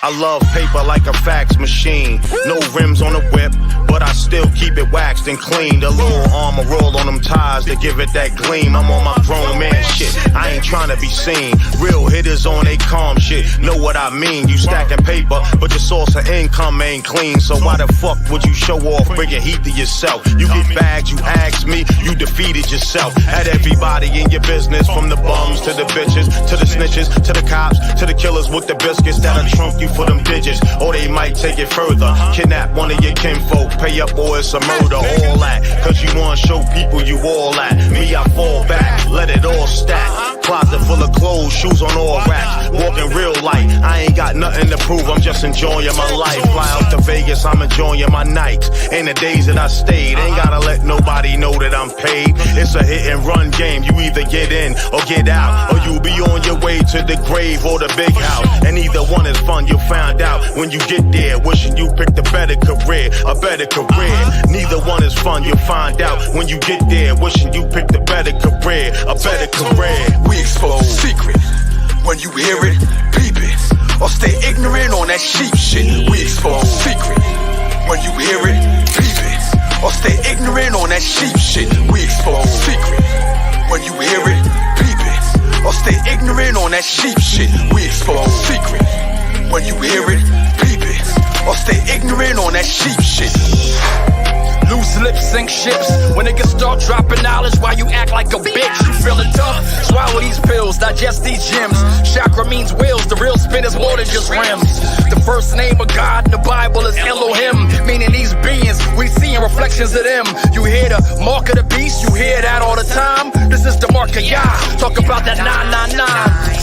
I love paper like a fax machine. No rims on the whip, but I still keep it waxed and clean. The little armor roll on them tires to give it that gleam. I'm on my grown man shit, I ain't trying to be seen. Real hitters on they calm shit, know what I mean. You stacking paper, but your source of income ain't clean. So why the fuck would you show off, bringing heat to yourself? You get bags, you ask me, you defeated yourself. Had everybody in your business, from the bums to the bitches, to the snitches, to the cops, to the killers with the biscuits that'll trump you for them digits. Or they might take it further, kidnap one of your kinfolk, pay up or it's a murder. All that, cause you wanna show people you all at. Me, I fall back, let it all stack. Closet full of clothes, shoes on all racks. Walking real light, I ain't got nothing to prove, I'm just enjoying my life. Fly out to Vegas, I'm enjoying my nights. In the days that I stayed, ain't gotta let nobody know that I'm paid. It's a hit and run game, you either get in or get out, or you'll be on your way to the grave or the big house. And either one is fun, you'll find out when you get there. Wishing you picked a better career, a better career. Neither one is fun, you'll find out when you get there. Wishing you picked a better career, a better career. We expose secret. When you hear it, peep it, or stay ignorant on that sheep shit. We expose secret. When you hear it, peep it, or stay ignorant on that sheep shit. We expose secret. When you hear it, peep it, or stay ignorant on that sheep shit. We expose secret. When you hear it, peep it, or stay ignorant on that sheep shit. Loose lips sink ships. When niggas start dropping knowledge while you act like a bitch. You feeling tough? Swallow these pills, digest these gems. Chakra means wheels, the real spin is more than just rims. The first name of God in the Bible is Elohim, meaning these beings, we seeing reflections of them. You hear the mark of the beast, you hear that all the time. This is the mark of Yah, talk about that 999.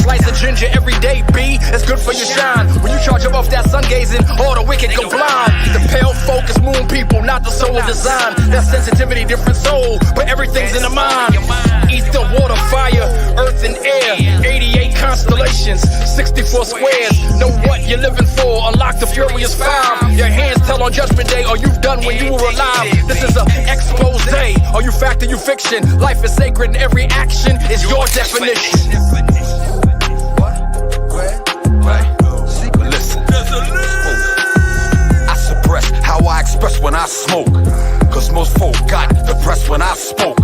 Slice of ginger every day, B, it's good for your shine. When you charge up off that sun gazing, all the wicked go blind. The pale folk is moon people, not the soul design. That sensitivity, different soul, but everything's in the mind. Ether, water, fire, earth and air. 88 constellations, 64 squares. Know what you're living for, unlock the furious 5. Your hands tell on judgment day, all you've done when you were alive. This is a expose. Are you fact or you fiction? Life is sacred and every action is your definition. Listen, I suppress how I express when I smoke, cause most folk got depressed when I spoke.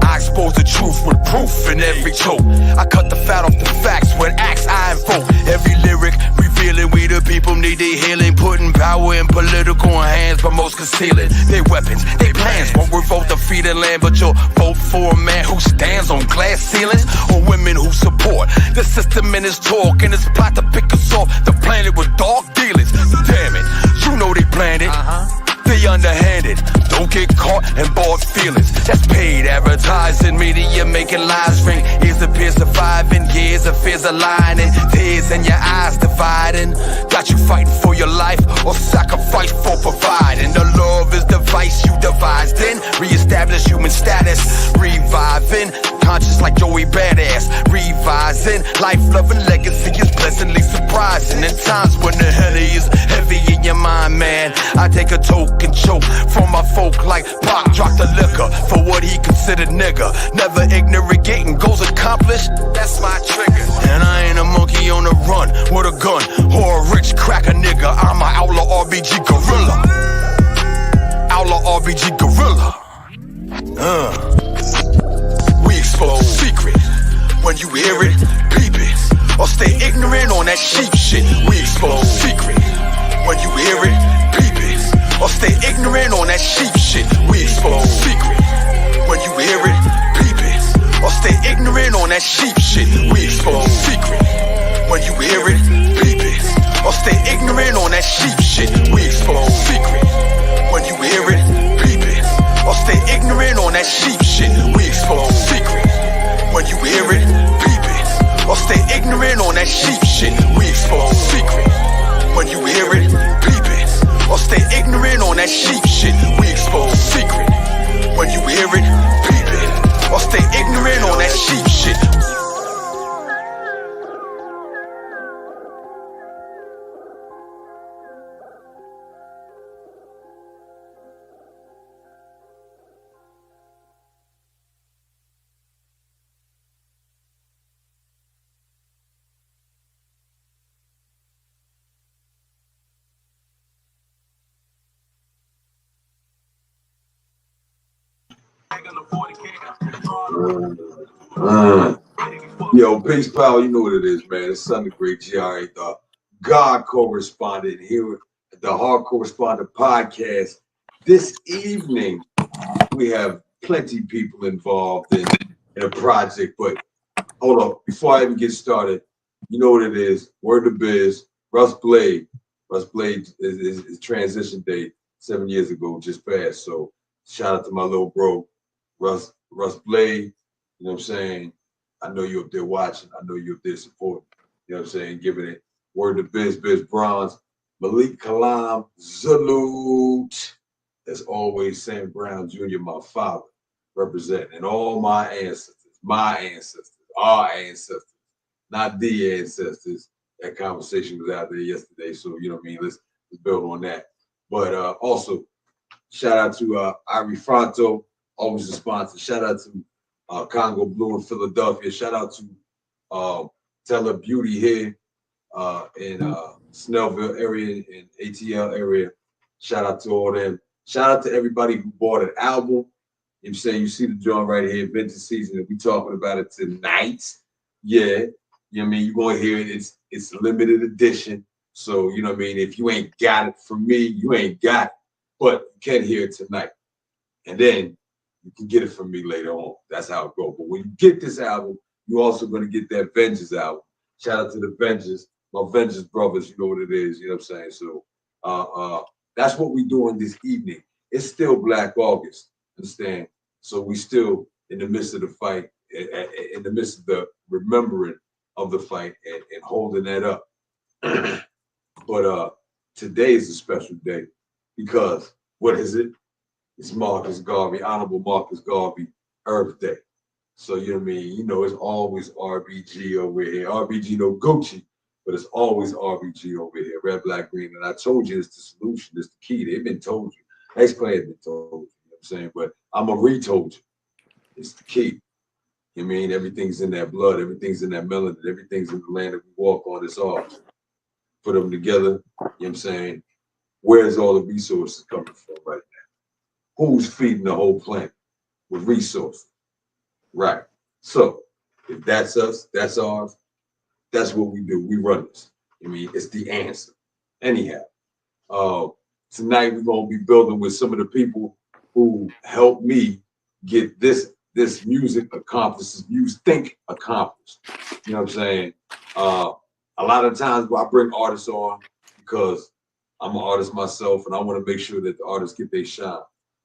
I expose the truth with proof in every choke. I cut the fat off the facts with acts I invoke. Every lyric revealing we the people need their healing. Putting power in political hands, but most concealing their weapons, their plans. Won't revolt the feeding land, but you'll vote for a man who stands on glass ceilings, or women who support the system in his talk and his plot to pick us off the planet with dark dealings. Damn it, you know they planned it. They underhanded, don't get caught in bald feelings. That's paid advertising, media making lies ring. Ears appear surviving, years of fears aligning, tears in your eyes dividing. Got you fighting for your life or sacrifice for providing. The love is the vice you devised in. Reestablish human status, reviving. Conscious like Joey Badass, revising. Life-loving legacy is pleasantly surprising. In times when the Henny is heavy in your mind, man, I take a toke and choke from my folk like Pac dropped the liquor for what he considered nigga. Never ignorant, getting goals accomplished, that's my trigger. And I ain't a monkey on the run with a gun or a rich cracker nigga. I'm an outlaw RBG gorilla. Outlaw RBG gorilla. We expose secret. When you hear it, peep it, or stay ignorant on that sheep shit. We expose secret. When you hear it, peep it, or stay ignorant on that sheep shit. We expose secret. When you hear it, peep it, or stay ignorant on that sheep shit. We expose secret. When you hear it, peep it, or stay ignorant on that sheep shit. We expose secret. When you hear it, peep it, or stay ignorant on that sheep shit. We expose secret. When you hear it, peep it, or stay ignorant on that sheep shit. We expose secret. When you hear it, peep it, or stay ignorant on that sheep shit. We expose secret. When you hear it, peep it, or stay ignorant on that sheep shit. Yo, peace, pal. You know what it is, man. It's Sunday Great GR8 The Godcorecorrespondant here at the Hardcorrespondant Podcast. This evening, we have plenty of people involved in a project, but hold on. Before I even get started, you know what it is. Word to biz, Russ Blade. Russ Blade is transition date 7 years ago, just passed. So shout out to my little bro, Russ Blade. You know what I'm saying? I know you're up there watching. I know you're up there supporting. You know what I'm saying? Giving it word to biz bronze. Malik Kalam, salute. As always, Sam Brown Jr., my father, representing. And all my ancestors, our ancestors, not the ancestors. That conversation was out there yesterday. So, you know what I mean? Let's build on that. But also, shout out to Ari Fronto, always a sponsor. Shout out to Congo Blue in Philadelphia. Shout out to Teller Beauty here in Snellville area, in ATL area. Shout out to all them. Shout out to everybody who bought an album. You know what I'm saying? You see the joint right here, Vintage Season, and we talking about it tonight. Yeah. You know what I mean? You're going to hear it. It's a limited edition. So, you know what I mean? If you ain't got it from me, you ain't got it. But you can hear it tonight. And then you can get it from me later on. That's how it goes. But when you get this album, you're also going to get that Vengeance album. Shout out to the Vengeance, my Vengeance brothers. You know what it is. You know what I'm saying? So that's what we're doing this evening. It's still Black August. Understand? So we still in the midst of the fight, in the midst of the remembering of the fight and holding that up. But today is a special day because what is it? It's Marcus Garvey, Honorable Marcus Garvey Earth Day. So, you know what I mean? You know, it's always RBG over here. RBG no Gucci, but it's always RBG over here. Red, black, green. And I told you it's the solution, it's the key. They've been told you. X-Clan has been told you. You know what I'm saying? But I'm going to re-told you. It's the key. You know what I mean? Everything's in that blood. Everything's in that melanin. Everything's in the land that we walk on. It's ours. Put them together. You know what I'm saying? Where's all the resources coming from right now? Who's feeding the whole planet with resources? Right. So if that's us, that's ours, that's what we do. We run this. I mean, it's the answer. Anyhow, tonight we're going to be building with some of the people who helped me get this music accomplished, this Muse think accomplished. You know what I'm saying? A lot of times I bring artists on because I'm an artist myself and I want to make sure that the artists get their shine.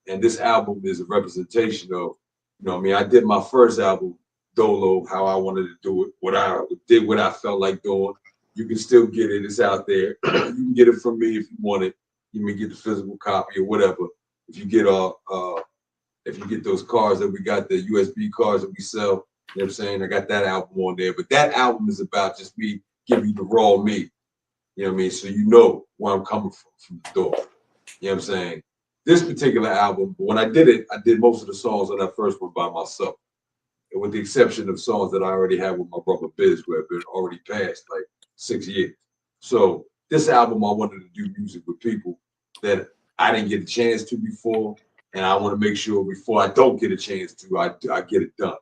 And this album is a representation of, you know what I mean? I did my first album, Dolo, how I wanted to do it, what I felt like doing. You can still get it. It's out there. You can get it from me if you want it. You can get the physical copy or whatever. If you get those cards that we got, the USB cards that we sell, you know what I'm saying? I got that album on there. But that album is about just me giving you the raw me. You know what I mean? So you know where I'm coming from the door. You know what I'm saying? This particular album, when I did it, I did most of the songs on that first one by myself. And with the exception of songs that I already had with my brother Biz, who have been already past like 6 years. So this album, I wanted to do music with people that I didn't get a chance to before. And I want to make sure before I don't get a chance to, I get it done.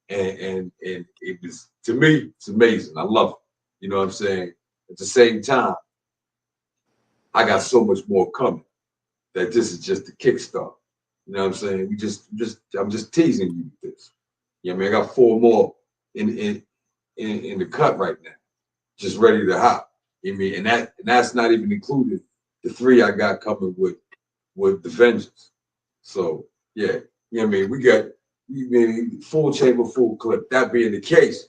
And it was, to me, it's amazing. I love it. You know what I'm saying? At the same time, I got so much more coming that this is just the kickstart. You know what I'm saying? I'm just teasing you with this. You know what I mean? I got 4 more in the cut right now, just ready to hop. You know what I mean? And that's not even including the 3 I got coming with the Vengeance. So yeah, you know what I mean? We got full chamber, full clip. That being the case,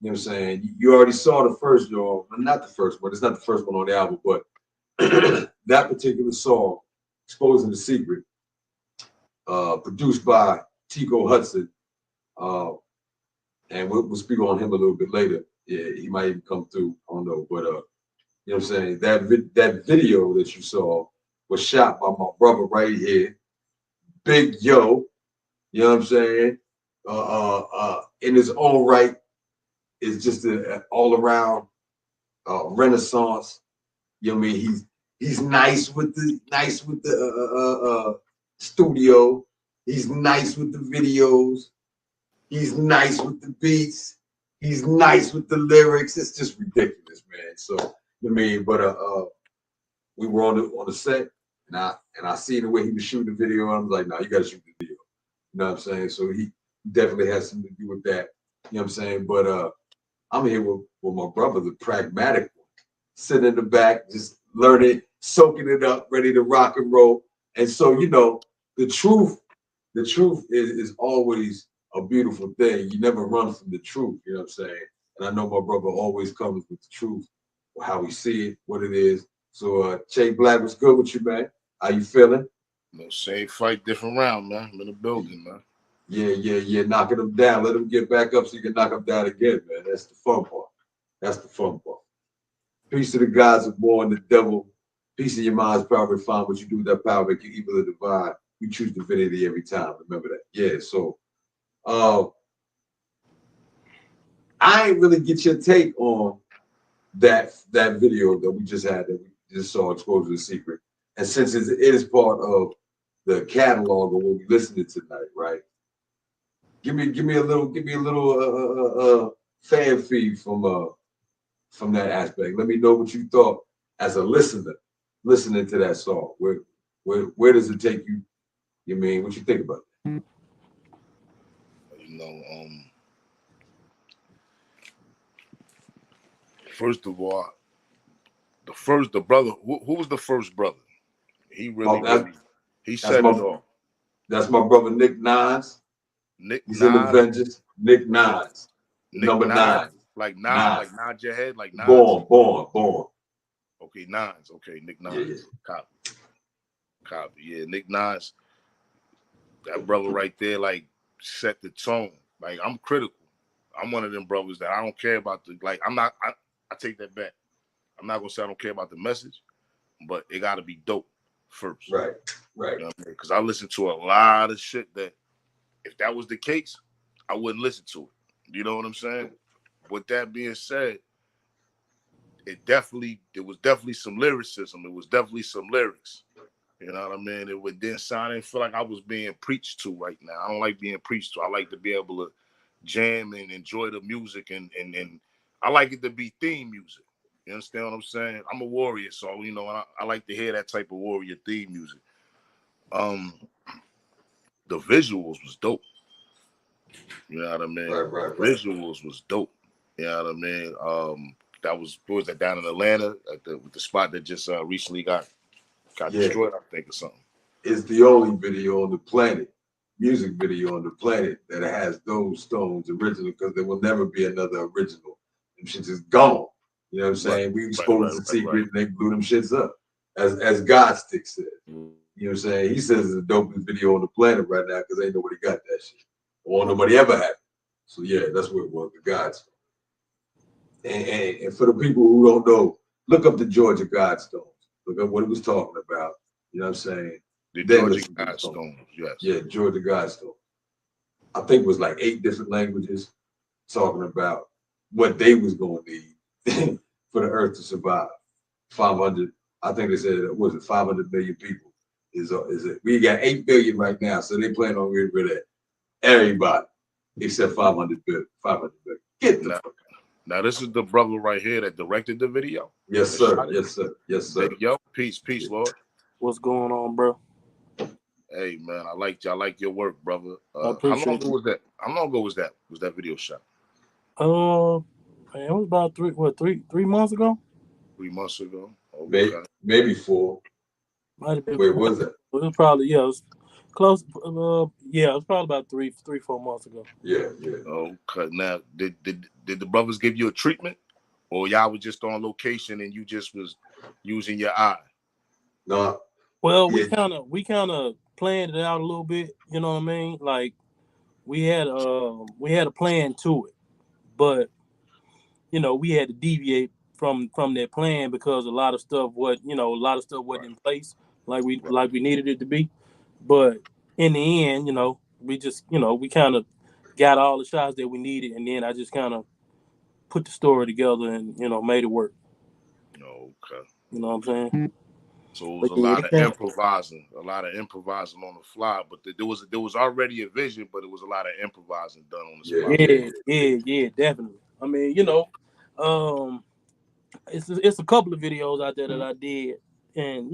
you know what I'm saying? You already saw the first, not the first one. It's not the first one on the album, but that particular song, Exposing the Secret, produced by Tico Hudson, and we'll speak on him a little bit later. Yeah, he might even come through. I don't know, but you know what I'm saying? That video that you saw was shot by my brother right here, Big Yo. You know what I'm saying? In his own right, is just an all around renaissance. You know what I mean? He's nice with the studio. He's nice with the videos. He's nice with the beats. He's nice with the lyrics. It's just ridiculous, man. So I mean, but we were on the set, and I seen the way he was shooting the video. And I was like, no, you got to shoot the video. You know what I'm saying? So he definitely has something to do with that. You know what I'm saying? But I'm here with my brother, the pragmatic one, sitting in the back, just learning, soaking it up, ready to rock and roll. And so, you know, the truth is always a beautiful thing. You never run from the truth, you know what I'm saying? And I know my brother always comes with the truth, how we see it, what it is. So Che Black, what's good with you, man? How you feeling? No, same fight, different round, man. I'm in the building, man. Yeah. Knocking them down. Let them get back up so you can knock them down again, man. That's the fun part. Peace to the gods of war and the devil. Peace in your mind's power refine. What you do with that power make you evil or divine. You choose divinity every time. Remember that. Yeah, so I ain't really get your take on that video that we just had, that we just saw, Exposure to the Secret. And since it is part of the catalog of what we listened to tonight, right? Give me a little fan feed from that aspect. Let me know what you thought as a listener, listening to that song. Where does it take you? You mean, what you think about it? You know, first of all, the brother, who was the first brother? He really he set it off. That's my brother Nick Nines. He's in the Avengers. Nick Nines. Number 9. Like nine, like nod your head, like nine. Born. Okay, Nines. Okay, Nick Nines. Yeah. Copy. Yeah, Nick Nines. That brother right there, like, set the tone. Like, I'm critical. I'm one of them brothers that I don't care about I take that back. I'm not gonna say I don't care about the message, but it gotta be dope first. Right. You know what I mean? Because I listen to a lot of shit that, if that was the case, I wouldn't listen to it. You know what I'm saying? With that being said, it was definitely some lyricism. It was definitely some lyrics. You know what I mean? It didn't sound, I didn't feel like I was being preached to right now. I don't like being preached to. I like to be able to jam and enjoy the music, and I like it to be theme music. You understand what I'm saying? I'm a warrior, so, you know, I like to hear that type of warrior theme music. The visuals was dope. You know what I mean? Right. Visuals was dope. You know what I mean? What was that, down in Atlanta with the spot that just recently got destroyed, I think, or something. It's the only video on the planet, music video on the planet, that has those stones original, because there will never be another original. Them shits is gone. You know what I'm saying? We exposed the secret and they blew them shits up. As Godstick said. You know what I'm saying? He says it's the dopest video on the planet right now because ain't nobody got that shit. Or nobody ever had it. So yeah, that's what it was, the Godstone. And for the people who don't know, look up the Georgia Godstones. Look up what he was talking about. You know what I'm saying? The Georgia Godstones, yes. Yeah, Georgia Godstone. I think it was like 8 different languages talking about what they was going to need for the earth to survive. 500, I think they said, 500 million people. Is it? We got 8 billion right now, so they plan on getting rid of everybody except 500 billion. 500 billion. Get the fuck out. Now, this is the brother right here that directed the video. Yes, sir. Yes, sir. Yo, peace, Lord. What's going on, bro? Hey, man, I like your work, brother. I appreciate how long ago was that video shot? Man, it was about 3 months ago. 3 months ago. Okay. Maybe 4. Might have been. Wait, was it? It was probably, it was close. It was probably about 3-4 months ago. Yeah. Okay. Now, did the brothers give you a treatment, or y'all was just on location and you just was using your eye? No. Well, we kind of planned it out a little bit. You know what I mean? Like, we had a plan to it, but you know, we had to deviate from that plan because a lot of stuff wasn't in place like we needed it to be. But in the end, you know, we just, you know, we kind of got all the shots that we needed, and then I just kind of put the story together and, you know, made it work. Okay. You know what I'm saying? So it was a lot of improvising on the fly. But there was already a vision, but it was a lot of improvising done on the spot. Yeah, definitely. I mean, it's a couple of videos out there that I did, and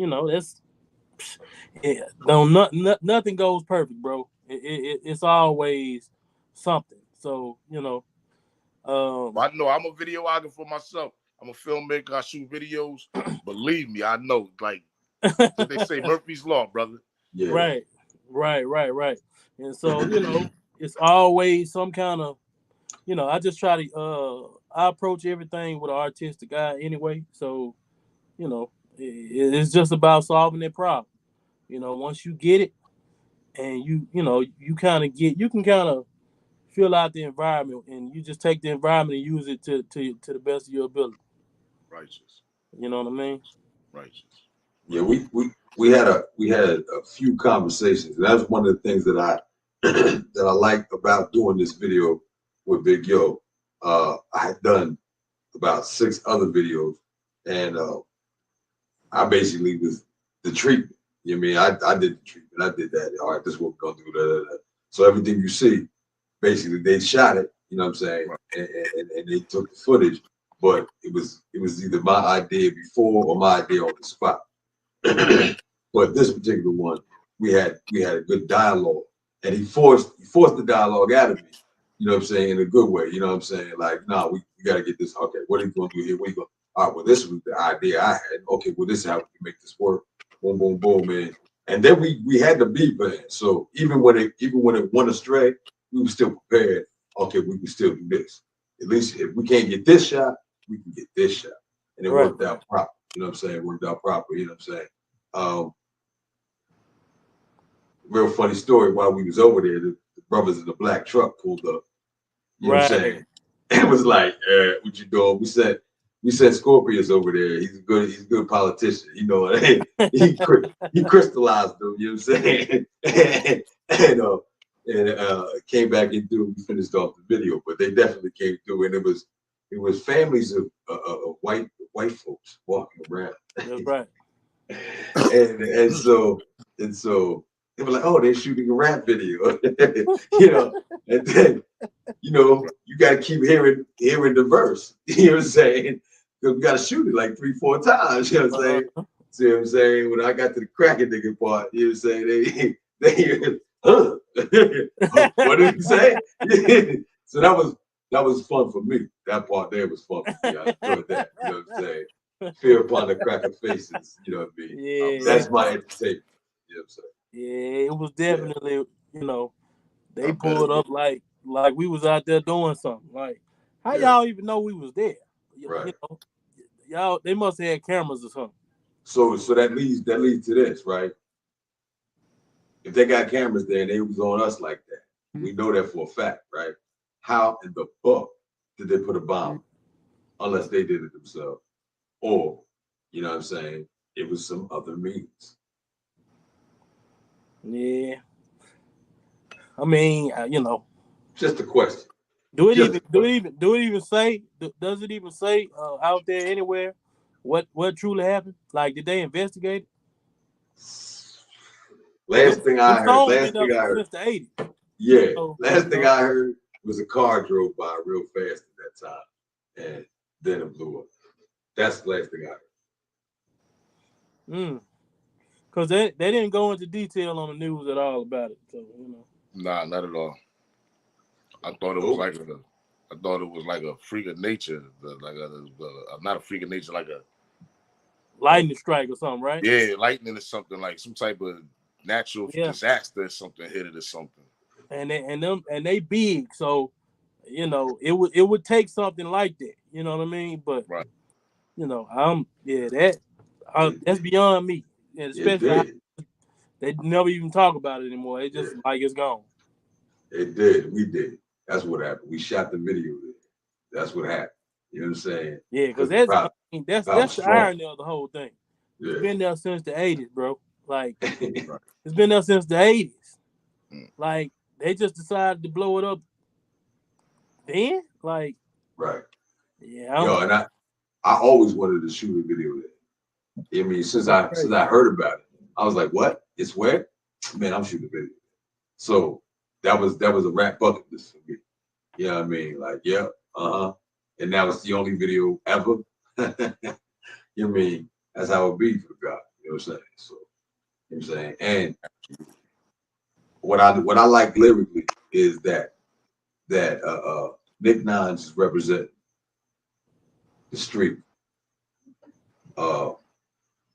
nothing goes perfect, bro. It's always something. So I know I'm a videographer myself. I'm a filmmaker. I shoot videos. Believe me, I know. Like what they say, Murphy's Law, brother. Yeah. Right. And so it's always some kind of I just try to I approach everything with an artistic eye anyway. So it's just about solving that problem. Once you get it, and you can kind of fill out the environment, and you just take the environment and use it to the best of your ability. Righteous. You know what I mean? Righteous. Yeah, we had a few conversations, and that's one of the things that I that I like about doing this video with Big Yo. I had done about 6 other videos, and I basically was the treatment. You know what I mean? I did the treatment. I did that. All right, this is what we're gonna do. So everything you see, basically they shot it. You know what I'm saying? Right. And they took the footage, but it was either my idea before or my idea on the spot. But this particular one, we had a good dialogue, and he forced the dialogue out of me. You know what I'm saying? In a good way. You know what I'm saying? Like, no, we got to get this. Okay, what are you going to do here? What are you going? All right, well, this was the idea I had. Okay, well, this is how we can make this work. Boom, boom, boom, man. And then we had the beat plan. So even when it went astray, we were still prepared. Okay, we can still do this. At least if we can't get this shot, we can get this shot. And it worked out proper. You know what I'm saying? It worked out proper. You know what I'm saying? Real funny story. While we was over there, the brothers in the black truck pulled up. You know what I'm saying? It was like, what you doing? We sent Scorpius over there. He's a good politician. You know, he crystallized them. You know what I'm saying? and came back and we finished off the video. But they definitely came through, and it was families of white folks walking around. That's right. and so they were like, oh, they're shooting a rap video. And then you got to keep hearing the verse. You know what I'm saying? Because we got to shoot it like 3-4 times. You know what I'm saying? See what I'm saying? When I got to the cracking nigga part, you know what I'm saying? What did he say? So that was fun for me. That part there was fun for me. I enjoyed that. You know what I'm saying? Fear upon the cracker faces. You know what I mean? Yeah. That's my entertainment. You know what I'm saying? Yeah, it was definitely, they pulled up like we was out there doing something. Like, how y'all even know we was there? Right. Y'all, they must have had cameras or something. So that leads to this, right? If they got cameras there and they was on us like that, we know that for a fact, right? How in the fuck did they put a bomb? Unless they did it themselves. Or, you know what I'm saying, it was some other means. Yeah. I mean, just a question. Does it even say out there anywhere what truly happened? Like, did they investigate it? Last thing I heard. Since the 80s. Yeah. Last thing I heard was a car drove by real fast at that time, and then it blew up. That's the last thing I heard. Because they didn't go into detail on the news at all about it. So, Nah, not at all. I thought it was like a freak of nature, not a freak of nature, like a lightning strike or something, right? Yeah, lightning or something, like some type of natural disaster or something hit it or something. And they big, so it would take something like that. You know what I mean? But right. That's beyond me. And especially they never even talk about it anymore. It just like it's gone. It did. We did. That's what happened. We shot the video there. That's what happened. You know what I'm saying? Yeah, because that's the irony of the whole thing. Yeah. It's been there since the 80s, bro. Like it's been there since the 80s. Like they just decided to blow it up then? Like right. Yeah. And I always wanted to shoot a video there. I mean, since I heard about it, I was like, what? It's where? Man, I'm shooting a video. So that was a rap bucket list for me. You know what I mean? Like, yeah, and that was the only video ever. You know what I mean? That's how it be for the guy. You know what I'm saying? So, you know what I'm saying? And what I like lyrically is that Nick Nines is representing the street. The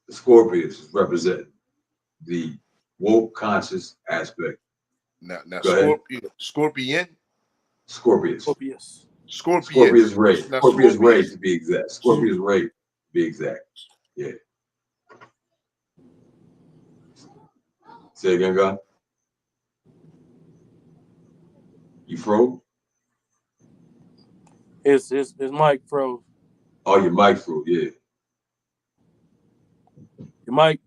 Scorpius is representing the woke conscious aspect. Now Scorpius Ray. Scorpius Ray to be exact. Scorpius Ray to be exact. Yeah. Say again, God. You froze? His mic froze. Oh, your mic froze, yeah. Your mic.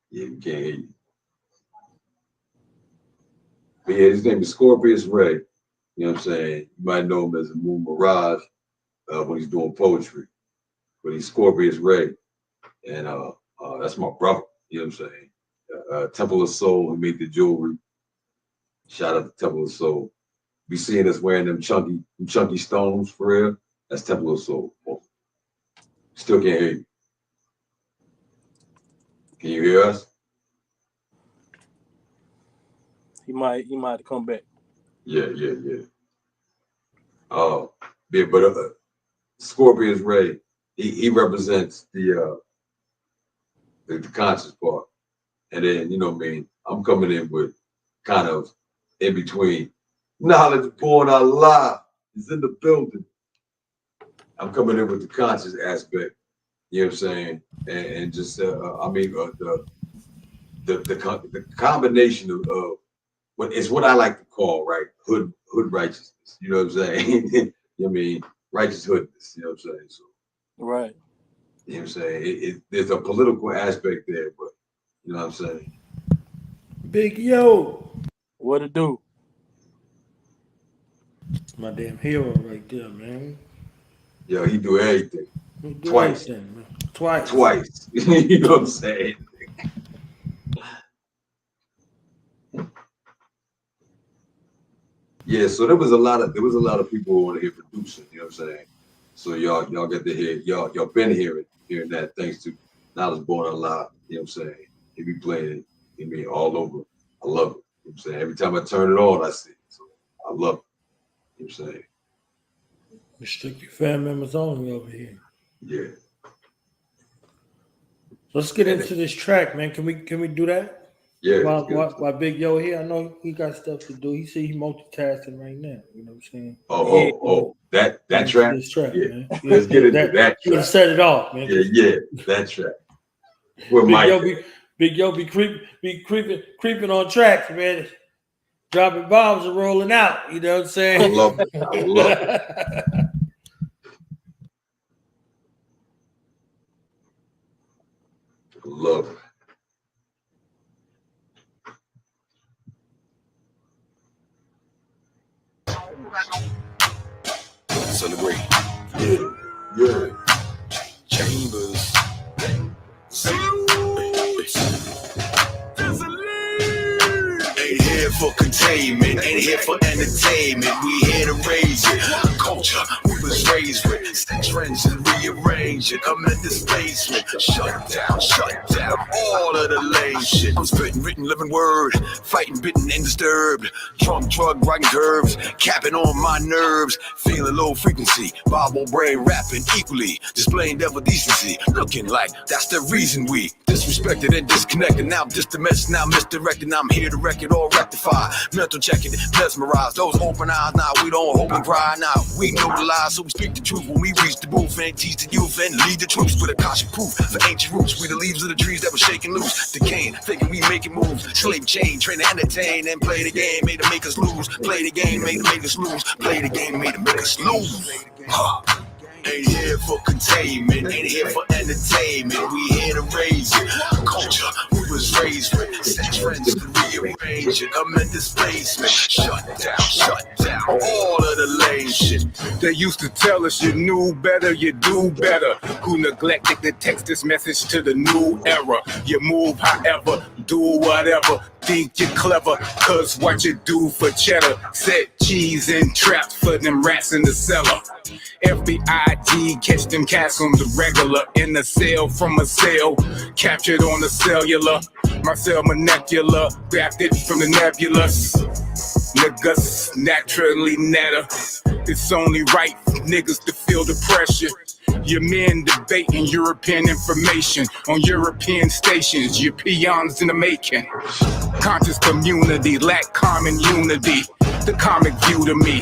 Yeah, we can't hear you. But yeah, his name is Scorpius Ray. You know what I'm saying? You might know him as a Moon Mirage when he's doing poetry. But he's Scorpius Ray. And that's my brother. You know what I'm saying? Temple of Soul, who made the jewelry. Shout out to Temple of Soul. Be seeing us wearing them chunky stones for real. That's Temple of Soul. Still can't hear you. Can you hear us? He might come back. Yeah. Yeah, but Scorpius Ray, he represents the conscious part. And then, you know what I mean, I'm coming in with kind of in between. Knowledgebornallah is in the building. I'm coming in with the conscious aspect. You know what I'm saying? And just the combination of what I like to call, right, hood righteousness. You know what I'm saying? You know what I mean? Righteous hoodness. You know what I'm saying? So right. You know what I'm saying? There's a political aspect there, but you know what I'm saying? Big Yo. What it do? My damn hero right there, man. Yo, he do everything. Twice. Everything, man. Twice. You know what I'm saying? Yeah, so there was a lot of people who want to hear producing, you know what I'm saying? So y'all get to hear, y'all been hearing that thanks to knowledgebornallah, you know what I'm saying? He be playing it, I mean, all over. I love it. You know what I'm saying? Every time I turn it on, I see it. So I love it. You know what I'm saying? Restricted fan members only over here. Yeah. Let's get into this track, man. Can we do that? Yeah. While Big Yo here, I know he got stuff to do. He multitasking right now. You know what I'm saying? Oh, that track? This track, yeah. Man. Let's get into that track. You gotta set it off, man. Yeah, that track. Where Big Yo be creeping on tracks, man. Dropping bombs and rolling out. You know what I'm saying? I love it. Love it. Celebrate. Yeah. Chambers. Ain't here for containment, ain't here for entertainment. We here to raise it. Culture we was raised with. Set trends and rearrange it. I'm at displacement. Shut down all of the lame shit. I'm spitting written, living word. Fighting, bitten, and disturbed. Drug, riding curves. Capping on my nerves. Feeling low frequency. Bobble brain rapping equally. Displaying devil decency. Looking like that's the reason we disrespected and disconnected. Now I'm just a mess, now misdirected. I'm here to wreck it or rectify. Mental checking, mesmerized. Those open eyes, now we don't hope and cry. Now we know the lies, so we speak the truth when we reach the booth and teach the youth and lead the troops with a caution proof for ancient roots. We the leaves of the trees that were shaking loose, decaying, thinking we making moves. Slave chain, train to entertain and play the game, made to make us lose. Play the game, made to make us lose. Play the game, made to make us lose. Ain't here for containment, ain't here for entertainment. We here to raise it. Culture we was raised with. Set trends to rearrange it. I'm at displacement. Shut down all of the lame shit. They used to tell us you knew better, you do better. Who neglected to text this message to the new era? You move however, do whatever. Think you're clever, cause what you do for cheddar. Set cheese in traps for them rats in the cellar. FBI catch them cats on the regular. In the cell from a cell, captured on the cellular. My cell molecular, grafted from the nebulous. Niggas naturally netter. It's only right for niggas to feel the pressure. Your men debating European information on European stations. Your peons in the making. Conscious community lack common unity. The comic view to me,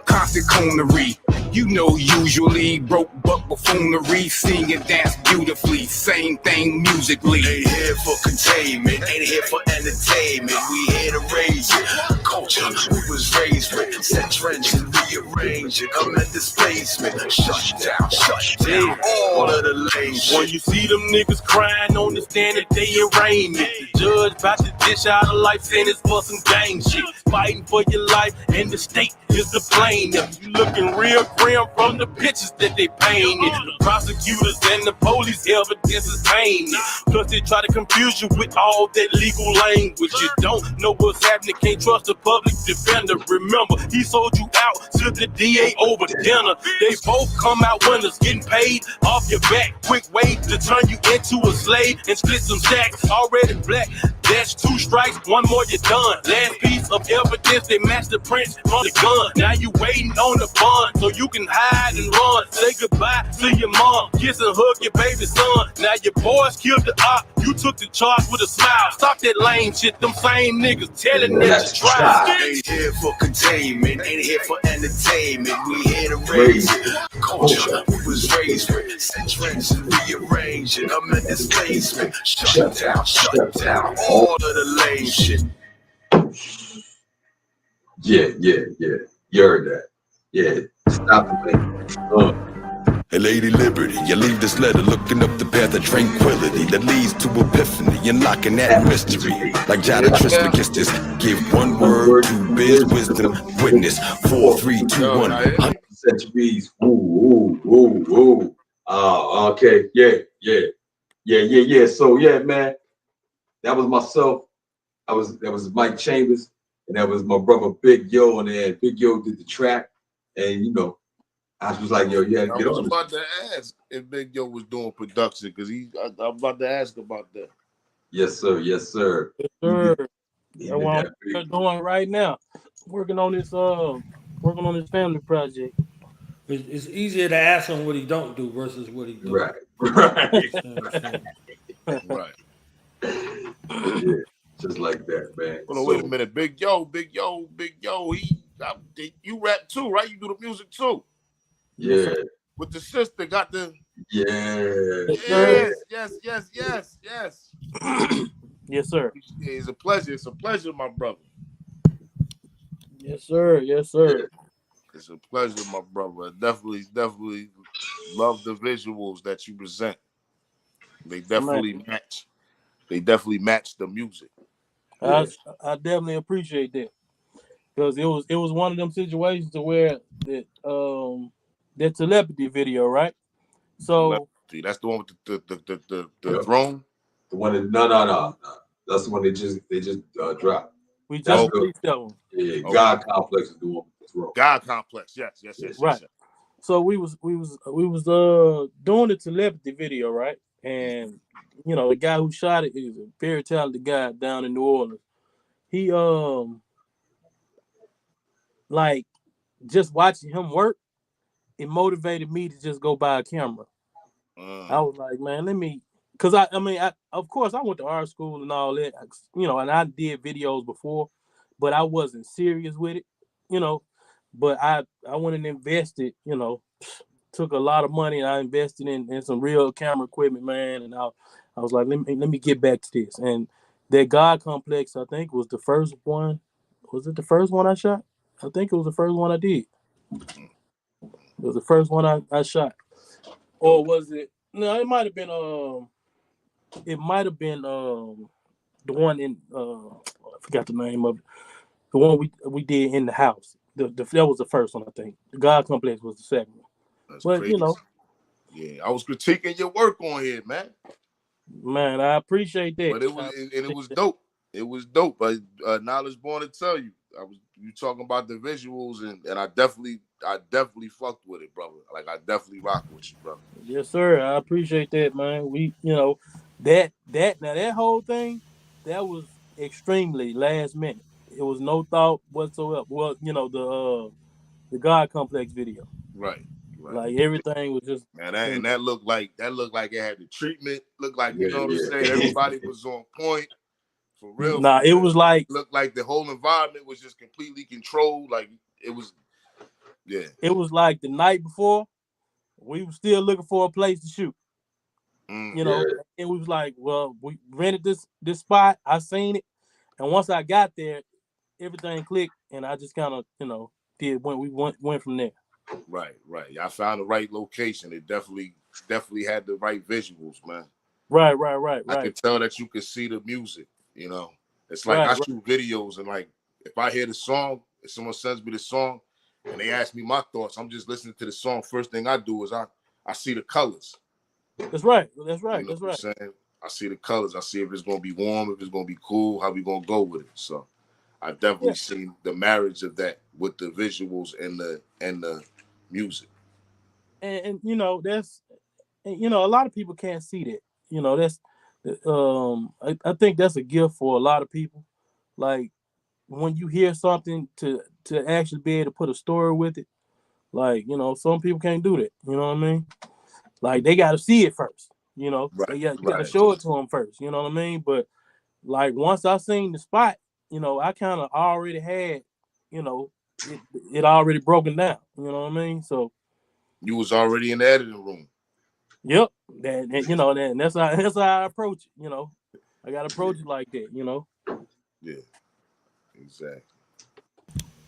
constant coonery. You know, usually broke buck buffoonery, sing and dance beautifully, same thing musically. Ain't here for containment, ain't here for entertainment. We here to raise it. Culture we was raised with, set trends and rearrange it. I'm at displacement, shut down all of the lame shit. When you see them niggas crying on the stand that they arraignment, the judge about to dish out a life sentence for some gang shit. Fighting for your life and the state is the plaintiff. You looking real grim from the pictures that they painted. The prosecutors and the police evidence is tainted. Plus they try to confuse you with all that legal language. You don't know what's happening, can't trust the public defender. Remember, he sold you out to the DA over dinner. They both come out winners, getting paid off your back. Quick way to turn you into a slave and split some stacks. Already black, that's 2 strikes, 1 more you're done. Last piece of evidence, they match the prints on the gun. Now you waiting on the bond so you can hide and run. Say goodbye to your mom, kiss and hug your baby son. Now your boys killed the op, you took the charge with a smile. Stop that lame shit, them same niggas telling that you try. Ain't here for containment, ain't here for entertainment. We here to raise it. Culture we was raised with, set trends and rearrange it. I'm at displacement, shut down all of the lame shit. Yeah. You heard that. Yeah. Stop the thing. Hey, Lady Liberty, you leave this letter looking up the path of tranquility that leads to epiphany, unlocking that mystery. Like Jada Trismegistus, give 1 word to biz wisdom, witness 4, 3, 2, 1. 100% bees. Ooh. Okay. Yeah. So yeah, man. That was myself. That was Mike Chambers, and that was my brother Big Yo, and then Big Yo did the track, and you know, I was like, yo, you had to get on. I was about to ask if Big Yo was doing production because I'm about to ask about that. Yes, sir. Yes, sir. That's what I'm doing right now. Working on this family project. It's easier to ask him what he don't do versus what he do. Right. Right. Yeah, just like that, man. Hold on, wait a minute. Big Yo. You rap too, right? You do the music too. Yeah. With the sister, got the. Yeah. Yes. Yes, sir. It's a pleasure. It's a pleasure, my brother. Yes, sir. It's a pleasure, my brother. Definitely love the visuals that you present. They definitely match. They definitely match the music. I definitely appreciate that because it was one of them situations to where that telepathy video, right? So that's the one with the throne. The one that no. That's the one they just dropped. We just released that one. Yeah, God Complex is the one with the throne. God Complex, yes. Right. Yes. So we was doing the telepathy video, right? And you know, the guy who shot it is a very talented guy down in New Orleans. He like just watching him work, it motivated me to just go buy a camera. I was like, man, because I of course I went to art school and all that, you know, and I did videos before, but I wasn't serious with it, you know. But I went and invested, you know, took a lot of money and I invested in some real camera equipment, man. And I was like, let me get back to this. And that God Complex, I think, was the first one. Was it the first one I shot? I think it was the first one I did. It was the first one I shot. Or was it? No, it might have been the one in I forgot the name of it. The one we did in the house. That was the first one, I think. The God Complex was the second one. That's but crazy. Yeah, I was critiquing your work on here, man. Man, I appreciate that. But it was dope. It was dope. But Knowledge Born to tell you, you talking about the visuals, and I definitely fucked with it, brother. Like I definitely rock with you, brother. Yes, sir. I appreciate that, man. We, that whole thing, that was extremely last minute. It was no thought whatsoever. Well, the God Complex video. Right. Like everything was just man, that looked like it had the treatment. Looked like you know what I'm saying. Everybody was on point for real. Nah, it was like looked like the whole environment was just completely controlled. Like it was, yeah. It was like the night before, we were still looking for a place to shoot. It was like, well, we rented this spot. I seen it, and once I got there, everything clicked, and I just kind of we went from there. Right. I found the right location. It definitely had the right visuals, man. Right. I could tell that you could see the music. It's like I shoot videos, and like if I hear the song, if someone sends me the song, and they ask me my thoughts, I'm just listening to the song. First thing I do is I see the colors. That's right. That's what I'm saying? I see the colors. I see if it's gonna be warm, if it's gonna be cool, how we gonna go with it. So I've definitely seen the marriage of that with the visuals and the music. And that's a lot of people can't see that. That's I think that's a gift for a lot of people. Like when you hear something to actually be able to put a story with it, like some people can't do that. You know what I mean? Like they got to see it first. You got to show it to them first. You know what I mean? But like once I seen the spot, I kind of already had, it already broken down. You know what I mean? So you was already in the editing room. Yep. That's how I approach it. I got to approach it like that. Yeah. Exactly.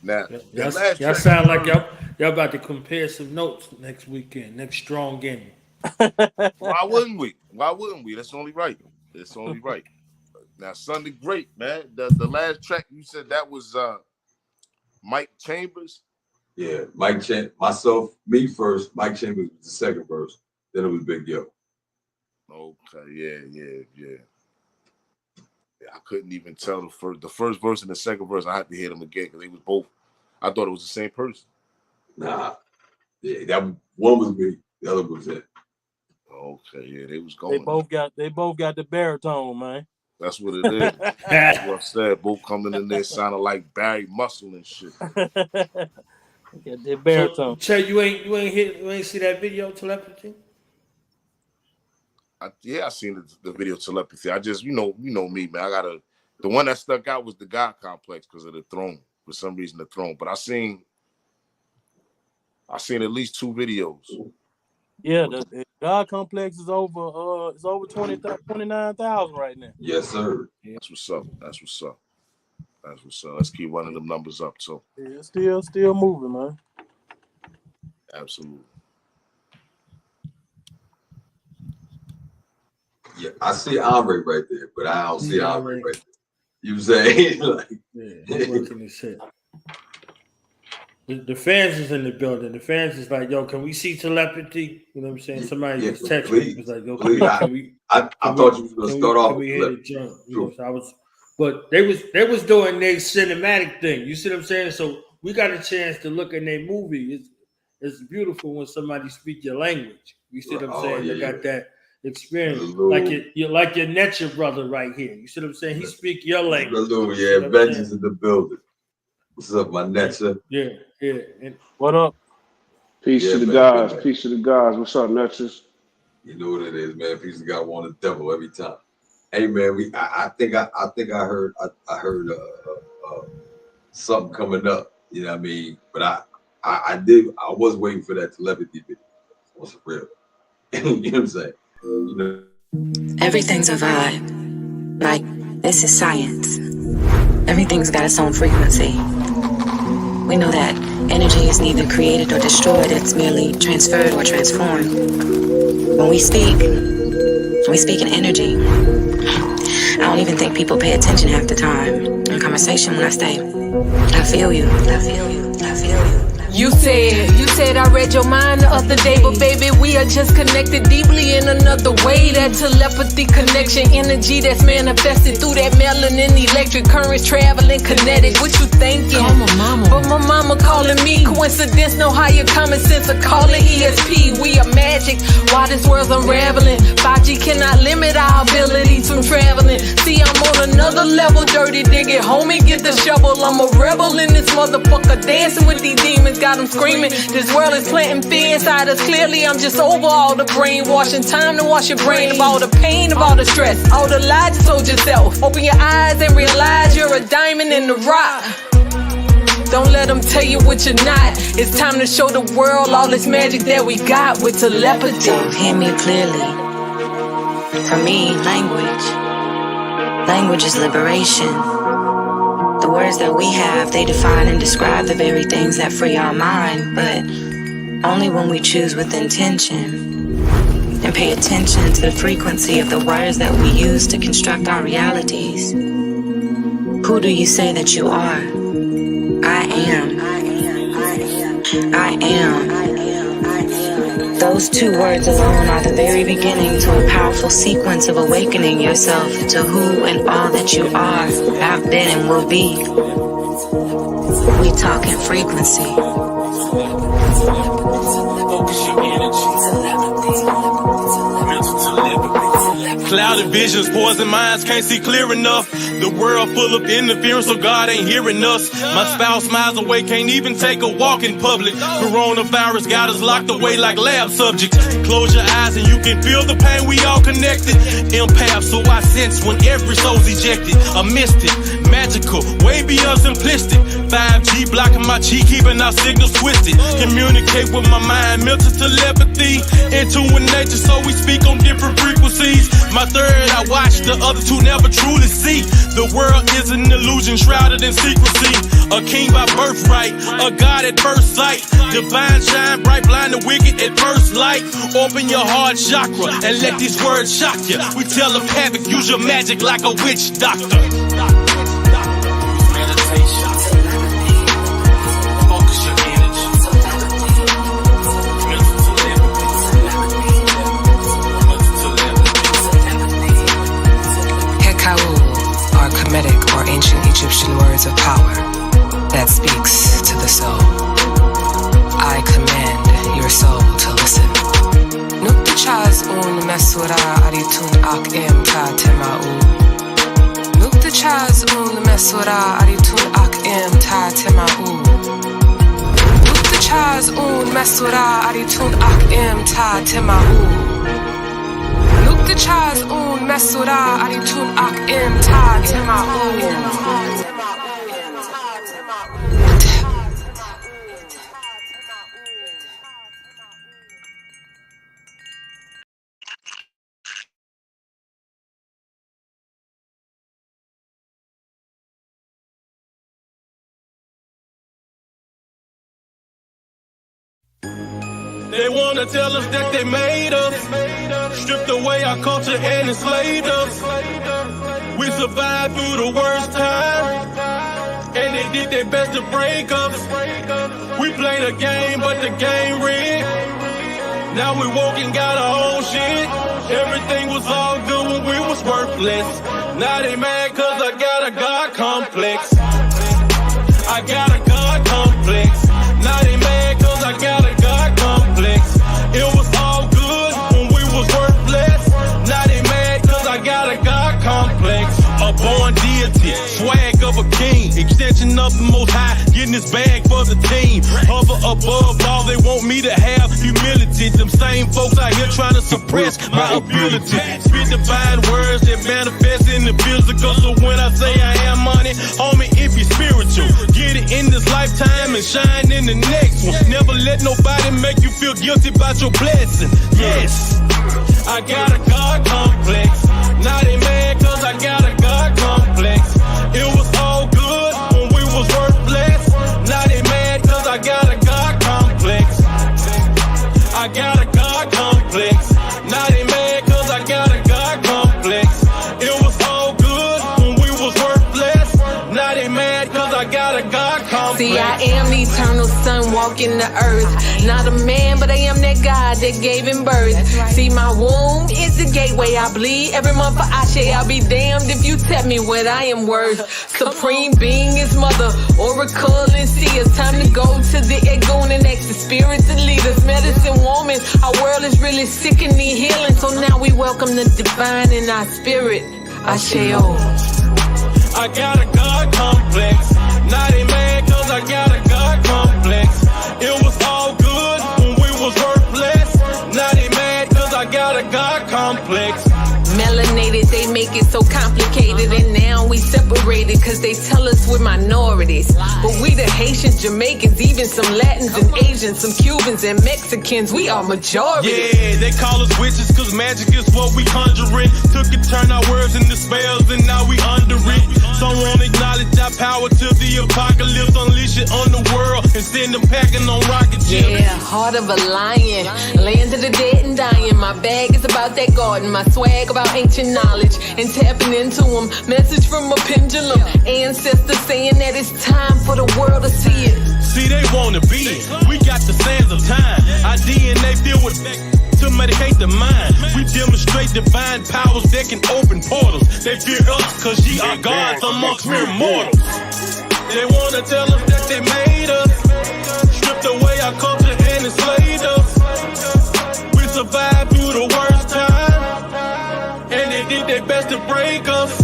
Now, y'all sound like y'all about to compare some notes next weekend, next strong game. Why wouldn't we? That's only right. Now, Sunday Great, man. The last track you said that was Mike Chambers. Yeah, Mike Chambers. Myself, me first. Mike Chambers was the second verse. Then it was Big Yo. Okay, yeah. I couldn't even tell the first verse and the second verse. I had to hear them again because they was both. I thought it was the same person. Nah, yeah, that one was me. The other was it. Okay, yeah, they was going. They both got the baritone, man. That's what it is. That's what I said. Both coming in there sounding like Barry Muscle and shit. Got their baritone. So, you ain't see that video, Telepathy? I seen the video Telepathy. I just, you know me, man. The one that stuck out was the God Complex because of the throne. For some reason, the throne. But I seen at least 2 videos. Yeah, the God Complex is over 29,000 right now. Yes, sir. That's what's up. Let's keep running them numbers up. So yeah, still moving, man. Absolutely. Yeah, I see Andre right there, but I don't see Andre right there. You say like, I'm working this shit. The fans is in the building. The fans is like, yo, can we see Telepathy? You know what I'm saying? Somebody just texted me. It was like, yo, I thought you was gonna start off with Telepathy. But they was doing their cinematic thing. You see what I'm saying? So we got a chance to look in their movie. It's beautiful when somebody speaks your language. You see what I'm saying? You got that experience. You're like your Netcher brother right here. You see what I'm saying? He speak your language. Yeah, Vengeance in the building. What's up, my Netcher? Yeah. And what up? Peace to the guys. Peace to the guys. What's up, Netchers? You know what it is, man. Peace to God, want the devil every time. Hey, man. I think I heard something coming up. You know what I mean? But I was waiting for that Telepathy video. What's real? You know what I'm saying? You know? Everything's a vibe. Like, this is science. Everything's got its own frequency. We know that energy is neither created or destroyed, it's merely transferred or transformed. When we speak in energy. I don't even think people pay attention half the time in conversation when I say, I feel you. You said I read your mind the other day, but baby, we are just connected deeply in another way. That telepathy connection, energy that's manifested through that melanin, electric currents traveling kinetic. What you thinking? Call my mama. But my mama calling me. Coincidence, no higher common sense, I call it ESP. We are magic, while this world's unraveling. 5G cannot limit our abilities from traveling. See, I'm on another level, dirty digging. Homie, get the shovel. I'm a rebel in this motherfucker, dancing with these demons. Got them screaming. This world is planting fear inside us. Clearly, I'm just over all the brainwashing. Time to wash your brain of all the pain, of all the stress, all the lies you told yourself. Open your eyes and realize you're a diamond in the rock. Don't let them tell you what you're not. It's time to show the world all this magic that we got with telepathy. So hear me clearly. For me, language is liberation. The words that we have, they define and describe the very things that free our mind, but only when we choose with intention and pay attention to the frequency of the words that we use to construct our realities. Who do you say that you are? I am. I am. Those two words alone are the very beginning to a powerful sequence of awakening yourself to who and all that you are, have been, and will be. We talk in frequency. Focus your energy. Mental telepathy. Clouded visions, poison minds, can't see clear enough. The world full of interference, so God ain't hearing us. My spouse miles away, can't even take a walk in public. Coronavirus got us locked away like lab subjects. Close your eyes and you can feel the pain, we all connected. Empath, so I sense when every soul's ejected. A mystic, magical, way beyond simplistic. 5G blocking my chi, keeping our signals twisted. Communicate with my mind, mental telepathy. Into nature, so we speak on different frequencies. My third I watch, the other two never truly see. The world is an illusion shrouded in secrecy. A king by birthright, a god at first sight. Divine shine bright, blind the wicked at first light. Open your heart chakra and let these words shock you. We tell them havoc, use your magic like a witch doctor. Meditation. Focus your energy. Mental telepathy. Hekau are Kemetic or ancient Egyptian words of power that speaks to the soul. I command your soul to listen. Nuktichaz un mesura aritun ak em ta temau. Nuktichaz un mesura aritun ak em ta temau. Nuktichaz un mesura aritun ak em ta temau. Nuktichaz un mesura aritun ak em ta temau. They wanna tell us that they made us, stripped away our culture and enslaved us. We survived through the worst time, and they did their best to break us. We played a game, but the game rigged. Now we woke and got our own shit. Everything was all good when we was worthless. Now they mad cause I got a God complex. I got a God complex. Now they mad cause I got a God complex. It was all good when we was worthless. Now they mad cause I got a God complex. A born deity, swag of a king, extension of the Most High, getting this bag for the team. Hover above all, they want me to have humility. Them same folks out here trying to suppress my ability. Spit divine words that manifest in the physical. So when I say I am money, homie, it be spiritual. Get it in this lifetime and shine in the next one. Never let nobody make you feel guilty about your blessing. Yes, I got a God complex. Now they mad cause I got a God complex. It was all good when we was worthless. Now they mad cause I got a God complex. I got a God complex. Now they mad cause I got a God complex. It was all good when we was worthless. Now they mad cause I got a God complex. See, I am the eternal walk in the earth. Not a man, but I am that God that gave him birth. See, my womb is the gateway I bleed. Every month for Ashe, I'll be damned if you tell me what I am worth. Supreme being is mother, oracle and seer. Time to go to the Egon and ask the spirits and leaders. Medicine woman, our world is really sick and need healing. So now we welcome the divine in our spirit. Asheo. I got a God complex. Not a man, cause I got a God complex. It was all good when we was worthless. Not a man, cause I got a God complex. Melanated, they make it so complicated, and now we separated cause they tell us we're minorities. But we the Haitians, Jamaicans, even some Latins and Asians, some Cubans and Mexicans, we are majority. Yeah, they call us witches cause magic is what we conjuring. Took and turned our words into spells and now we under it. Some won't acknowledge our power to the apocalypse. Unleash it on the world and send them packing on rocket ships. Yeah, heart of a lion, land of the dead and dying. My bag is about that garden, my swag about ancient knowledge and tapping into them. Message from a pendulum, ancestors saying that it's time for the world to see it. See, they wanna be it. We got the sands of time. Our DNA filled with to medicate the mind. We demonstrate divine powers that can open portals. They fear us cause ye are gods amongst mere mortals. They wanna tell us that they made us, stripped away our culture and enslaved us. We survived through the worst time, and they did their best to break us.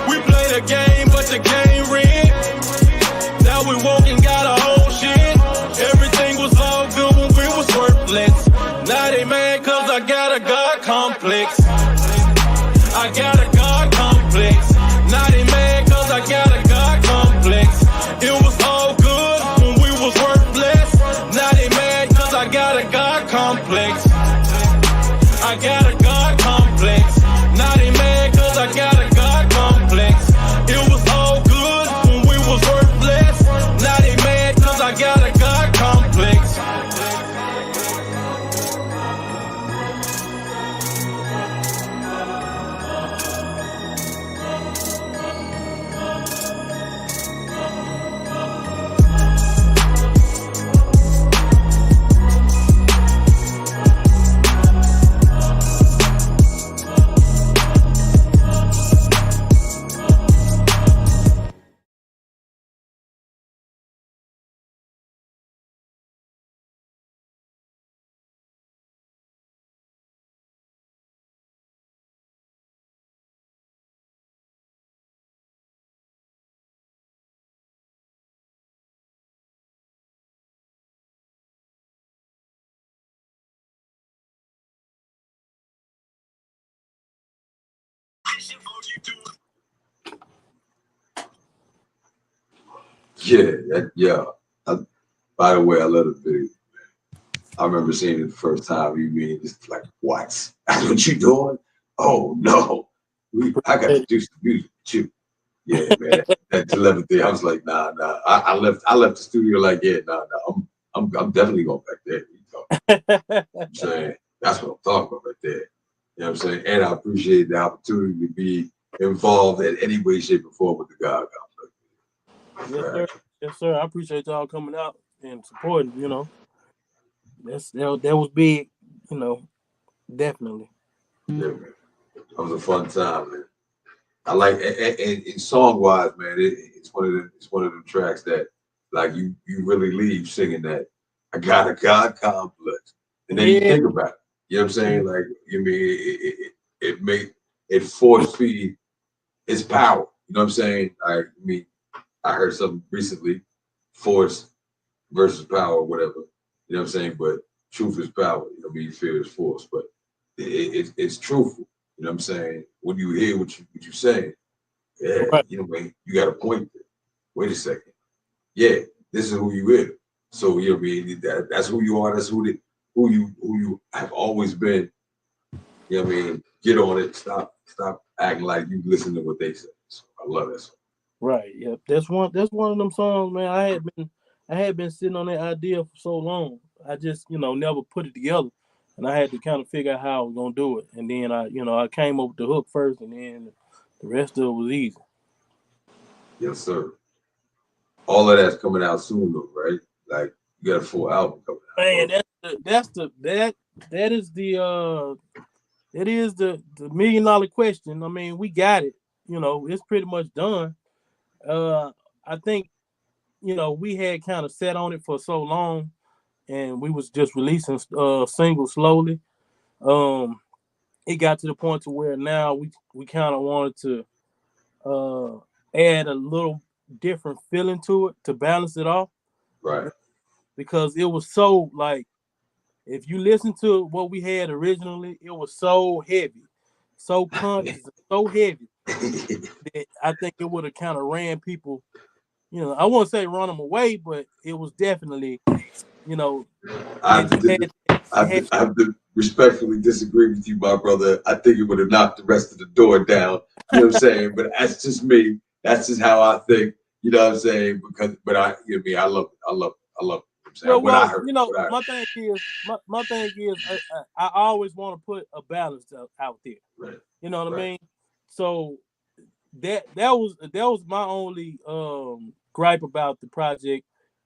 We played a game, but the game rigged. Now we woke and got our own shit. Everything was all good when we was worthless. Not a man, cause I got a God complex. I got a God complex. Not a man, cause I got a God complex. It was all good when we was worthless. Not a man, cause I got a God complex. I got a God complex. Not a man, cause I got a God complex. It was all good when we was worthless. Not a man, cause I got a God complex. By the way, I love the video. I remember seeing it the first time. You mean it's like, what? That's what you doing? Oh no, I got to do some music too. Yeah, man. That 11th day, I was like, nah. I left the studio like, yeah, nah. I'm definitely going back there. I'm saying that's what I'm talking about right there. You know what I'm saying? And I appreciate the opportunity to be involved in any way, shape, or form with the God complex. Yes, sir. Yes, sir. I appreciate y'all coming out and supporting. You know, that was big. You know, definitely. Yeah, man. That was a fun time, man. I like and song wise, man. It's one of the tracks that like you really leave singing that. I got a God complex, and then you think about it. You know what I'm saying? Like, you mean it force feed its power. You know what I'm saying? I heard something recently, force versus power, or whatever. You know what I'm saying? But truth is power. You know what I mean? Fear is force. But it's truthful. You know what I'm saying? When you hear what you saying, yeah, right. You know, man, you got a point there. Wait a second. Yeah, this is who you is. So you know what I mean? That's who you are. That's who you have always been. You know what I mean? Get on it. Stop acting like you listen to what they say. So I love that song. Right. Yep. That's one of them songs, man. I had been sitting on that idea for so long. I just, never put it together. And I had to kind of figure out how I was gonna do it. And then I came up with the hook first, and then the rest of it was easy. Yes, sir. All of that's coming out soon though, right? Like You got a full album coming out. Man, that is the $1 million question. I mean, we got it. You know, it's pretty much done. I think, you know, we had kind of sat on it for so long, and we was just releasing singles slowly. It got to the point to where now we kind of wanted to add a little different feeling to it to balance it off. Right. Because it was so, like, if you listen to what we had originally, it was so heavy, so conscious, so heavy that I think it would have kind of ran people, you know, I won't say run them away, but it was definitely, you know. I have to respectfully disagree with you, my brother. I think it would have knocked the rest of the door down. You know what I'm saying? But that's just me. That's just how I think. You know what I'm saying? But I love it. I love it. Well, you know, my thing is, I always want to put a balance out there. Right. You know what I mean? So that was my only gripe about the project.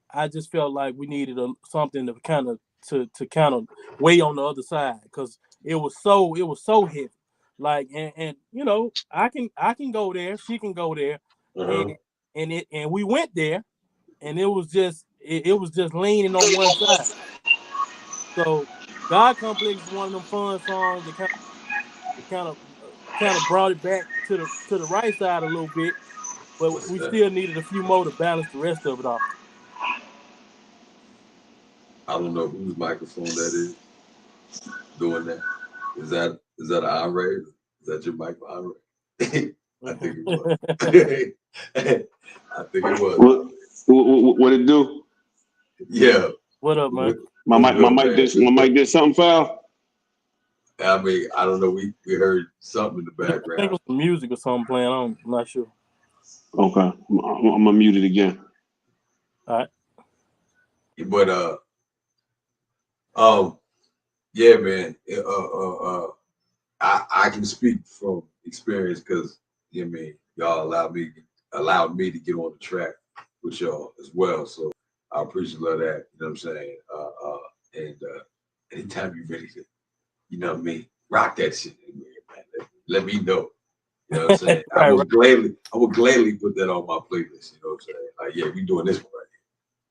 I just felt like we needed something to kind of weigh on the other side, because it was so heavy. Like, and you know, I can go there, she can go there, and we went there, and it was just leaning on one side. So God Complex is one of them fun songs that kind of brought it back to the right side a little bit, but we still needed a few more to balance the rest of it off. I don't know whose microphone that is doing that. Is that an Andre? Is that your mic, Andre? I think it was. I think it was. What it do? Yeah. What up, man? My mic did something foul. I mean, I don't know. We heard something in the background. I think it was some music or something playing on. I'm not sure. Okay, I'm gonna mute it again. All right. But yeah, man. I can speak from experience, because you know what I mean, y'all allowed me to get on the track with y'all as well. So I appreciate that. You know what I'm saying? And anytime you're ready to, you know what I mean, rock that shit, man, let me know. You know what I'm saying? I would gladly put that on my playlist. You know what I'm saying? Like, yeah, we doing this one right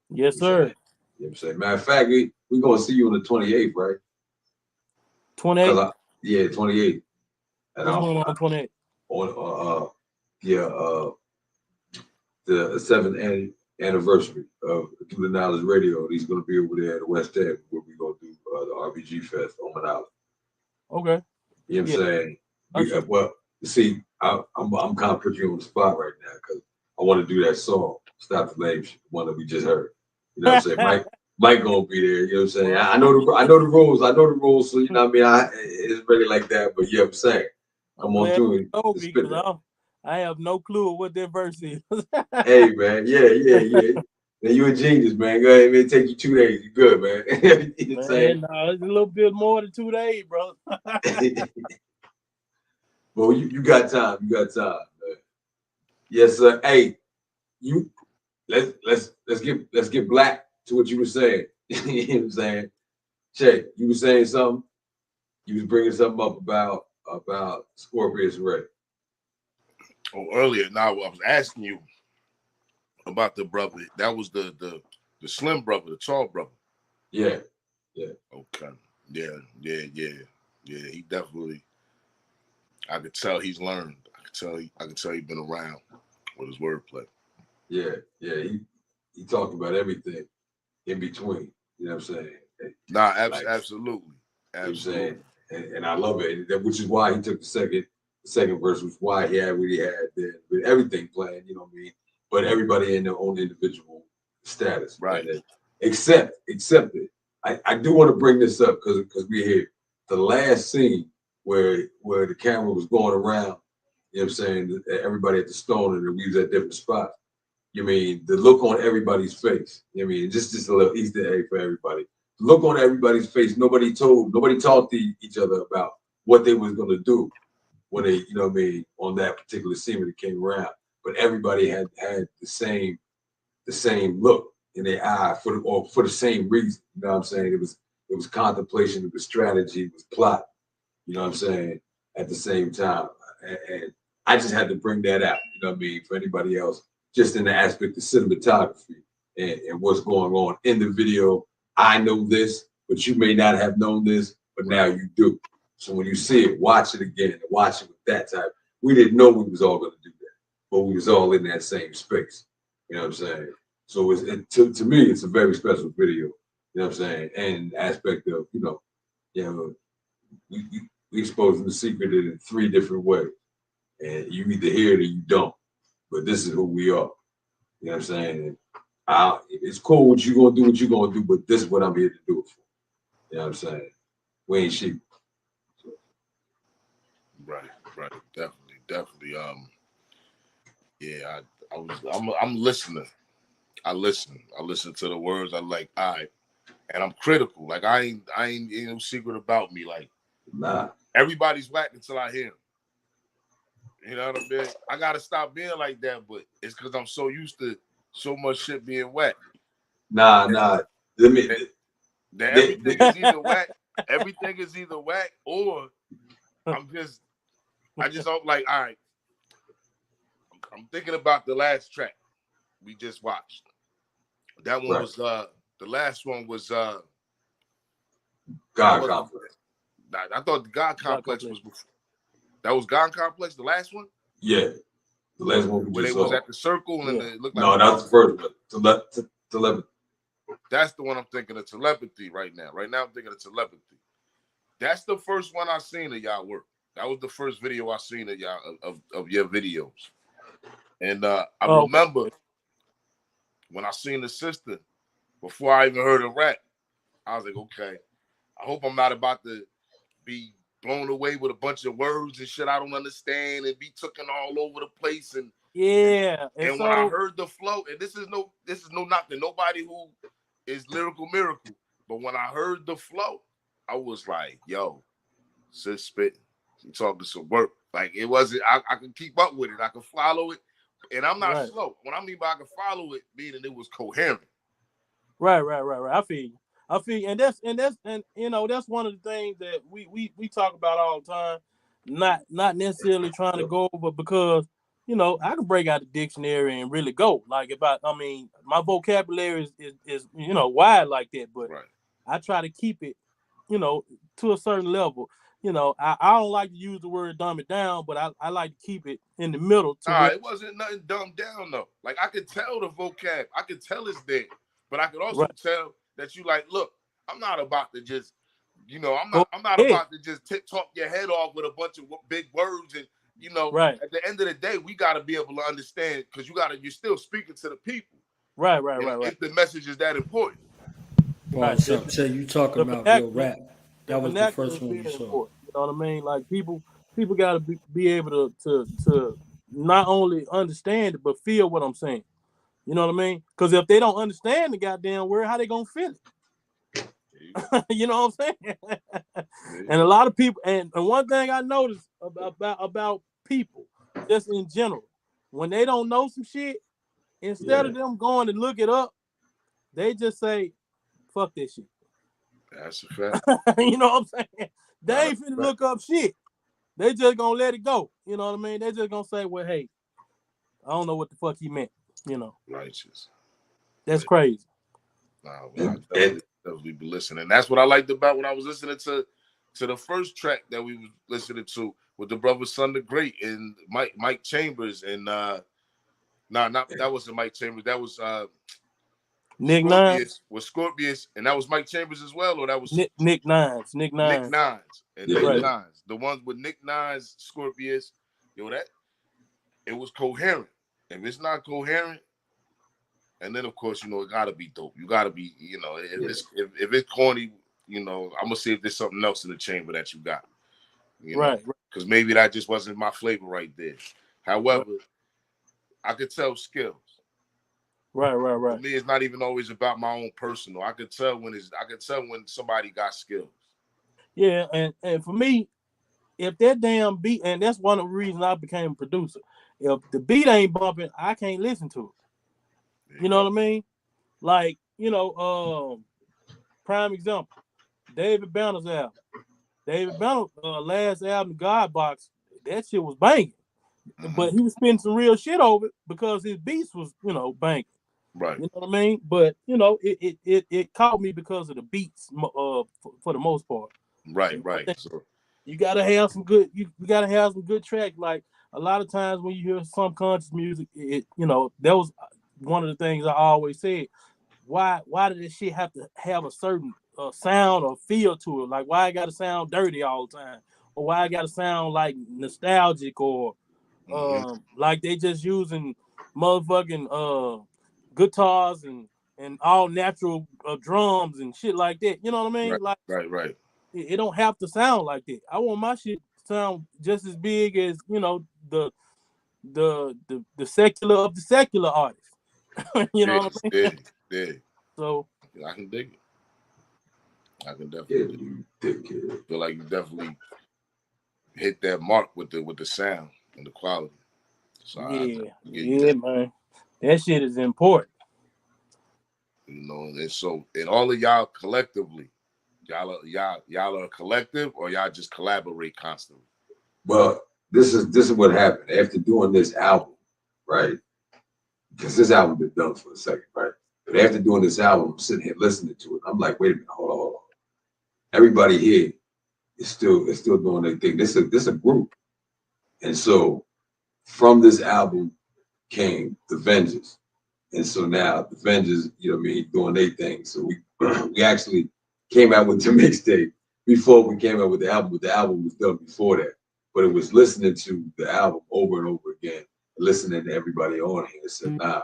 here. Yes, sir. You know what I'm saying? Matter of fact, we're gonna see you on the 28th, right? 28th? Yeah, 28th. And what's going on 28th? On the 7th anniversary of Through the Knowledge Radio. He's gonna be over there at the West End, where we're gonna do the RBG Fest on Manila. Okay. You know what I'm saying? Yeah, well, you see, I'm kind of putting you on the spot right now, because I want to do that song, Stop the Lame Shit, the one that we just heard. You know what I'm saying? Mike gonna be there. You know what I'm saying? I know the rules. So you know what I mean. It's really like that. But yeah, I'm saying I'm on to it. I have no clue what that verse is. Hey man, yeah. Man, you a genius, man. Go ahead, man. Take you 2 days. You good, man. You know man, no, it's a little bit more than 2 days, bro. Well, you got time. You got time, man. Yes, sir. Hey, let's get black to what you were saying. You know what I'm saying? Che, you were saying something. You was bringing something up about Scorpius Ray. Oh, earlier. Now I was asking you about the brother. That was the slim brother, the tall brother. Yeah. Okay. Yeah. He definitely. I could tell he's learned. I could tell he's been around with his wordplay. Yeah. He talked about everything in between. You know what I'm saying? Nah, absolutely. Absolutely. And I love it. Which is why he took the second verse, which is why he had what he had there with everything playing, you know what I mean? But everybody in their own individual status. Right. And except it. I do want to bring this up because we're here. The last scene where the camera was going around, you know what I'm saying, everybody at the Stone and we was at different spots. You mean the look on everybody's face. You know what I mean? Just a little Easter egg for everybody. The look on everybody's face. Nobody talked to each other about what they was gonna do when they, you know what I mean, on that particular scene when it came around. But everybody had the same look. in their eye for the same reason. You know what I'm saying? It was contemplation, it was strategy, it was plot. You know what I'm saying? At the same time, and I just had to bring that out. You know what I mean? For anybody else, just in the aspect of cinematography and what's going on in the video. I know this, but you may not have known this, but now you do. So when you see it, watch it again and watch it with that type. We didn't know we was all going to do that, but we was all in that same space. You know what I'm saying? So to me, it's a very special video. You know what I'm saying? And aspect of, we exposing the secret in 3 different ways. And you either hear it or you don't. But this is who we are. You know what I'm saying? And it's cool what you're going to do, but this is what I'm here to do it for. You know what I'm saying? We ain't sheep. So. Right. Definitely. I'm listening. I listen to the words. I like, all right. And I'm critical. Like I ain't no secret about me. Like, nah. Everybody's whack until I hear them. You know what I mean? I gotta stop being like that, but it's because I'm so used to so much shit being whack. Nah. Everything is either whack. Everything is either whack, or I just don't like. All right, I'm thinking about the last track we just watched. That one was the last one was God Complex. I thought the God Complex was before. That was God Complex, the last one? Yeah. The last one where they was at the circle and it looked like no, that's the first one. Telepathy. That's the one I'm thinking of, telepathy right now. Right now I'm thinking of telepathy. That's the first one I seen of y'all work. That was the first video I seen of y'all of your videos. And I remember when I seen the sister, before I even heard her rap, I was like, okay, I hope I'm not about to be blown away with a bunch of words and shit I don't understand and be taken all over the place. And when I heard the flow, and this is no knock to nobody who is lyrical miracle, but when I heard the flow, I was like, yo, sis spit, you talking some work. Like it wasn't, I can keep up with it. I can follow it. And I'm not slow. When I mean by I can follow it, meaning it was coherent. Right. I feel you. And that's one of the things that we talk about all the time. Not necessarily trying to go over, because I can break out the dictionary and really go. Like my vocabulary is wide like that, but I try to keep it, to a certain level. I don't like to use the word dumb it down, but I like to keep it in the middle. It wasn't nothing dumbed down though. Like I could tell the vocab, I could tell it's there, but I could also tell that you like, look, I'm not about to just, I'm not about to just talk your head off with a bunch of big words and, at the end of the day, we got to be able to understand, because you're still speaking to the people. Right. If the message is that important. Right. So you talking about real rap. That was the first one you saw. You know what I mean? Like people got to be able to not only understand it, but feel what I'm saying. You know what I mean? Because if they don't understand the goddamn word, how they gonna feel it? You know what I'm saying? And a lot of people, and one thing I noticed about people, just in general, when they don't know some shit, instead of them going to look it up, they just say, "Fuck this shit." That's a fact. You know what I'm saying? They ain't finna look up shit. They just gonna let it go. You know what I mean? They just gonna say, "Well, hey, I don't know what the fuck he meant." Righteous. That's crazy. Nah, I definitely be listening. That's what I liked about when I was listening to the first track that we was listening to with the brother Son the Great and Mike Chambers and that wasn't Mike Chambers. That was Nick Nines with Scorpius, and that was Mike Chambers as well, or that was Nick Nines. Nick Nines. Nick Nines. The ones with Nick Nines, Scorpius, that it was coherent. If it's not coherent, and then of course, it gotta be dope. You gotta be, if it's corny, I'm gonna see if there's something else in the chamber that you got. Because maybe that just wasn't my flavor right there. However, I could tell skills. Right. For me, it's not even always about my own personal. I could tell when somebody got skills. Yeah, and for me, if that damn beat, and that's one of the reasons I became a producer. If the beat ain't bumping, I can't listen to it. You know what I mean? Like, prime example, David Banner's album. David Banner's last album, God Box, that shit was banging. But he was spending some real shit over it because his beats was, banging. Right. You know what I mean? But, it caught me because of the beats for the most part. Right. So you gotta have some good. You gotta have some good tracks. Like a lot of times when you hear some conscious music, that was one of the things I always said. Why did this shit have to have a certain sound or feel to it? Like why it gotta sound dirty all the time, or why it gotta sound like nostalgic, or like they just using motherfucking guitars and all natural drums and shit like that. You know what I mean? Right. It don't have to sound like that. I want my shit to sound just as big as the secular of the secular artists. You know what I mean? Yeah. So I can dig it. I can definitely dig it. Feel like you definitely hit that mark with the sound and the quality. So yeah, man. That shit is important. And so all of y'all collectively. Y'all are a collective, or y'all just collaborate constantly? Well, this is what happened after doing this album, right? Because this album been done for a second, right? But after doing this album, I'm sitting here listening to it. I'm like, wait a minute, hold on. Everybody here is still doing their thing. This is a group, and so from this album came the Vengers, and so now the Vengers, doing their thing. So we actually came out with the mixtape before we came out with the album, but the album was done before that. But it was listening to the album over and over again, listening to everybody on here and said, nah,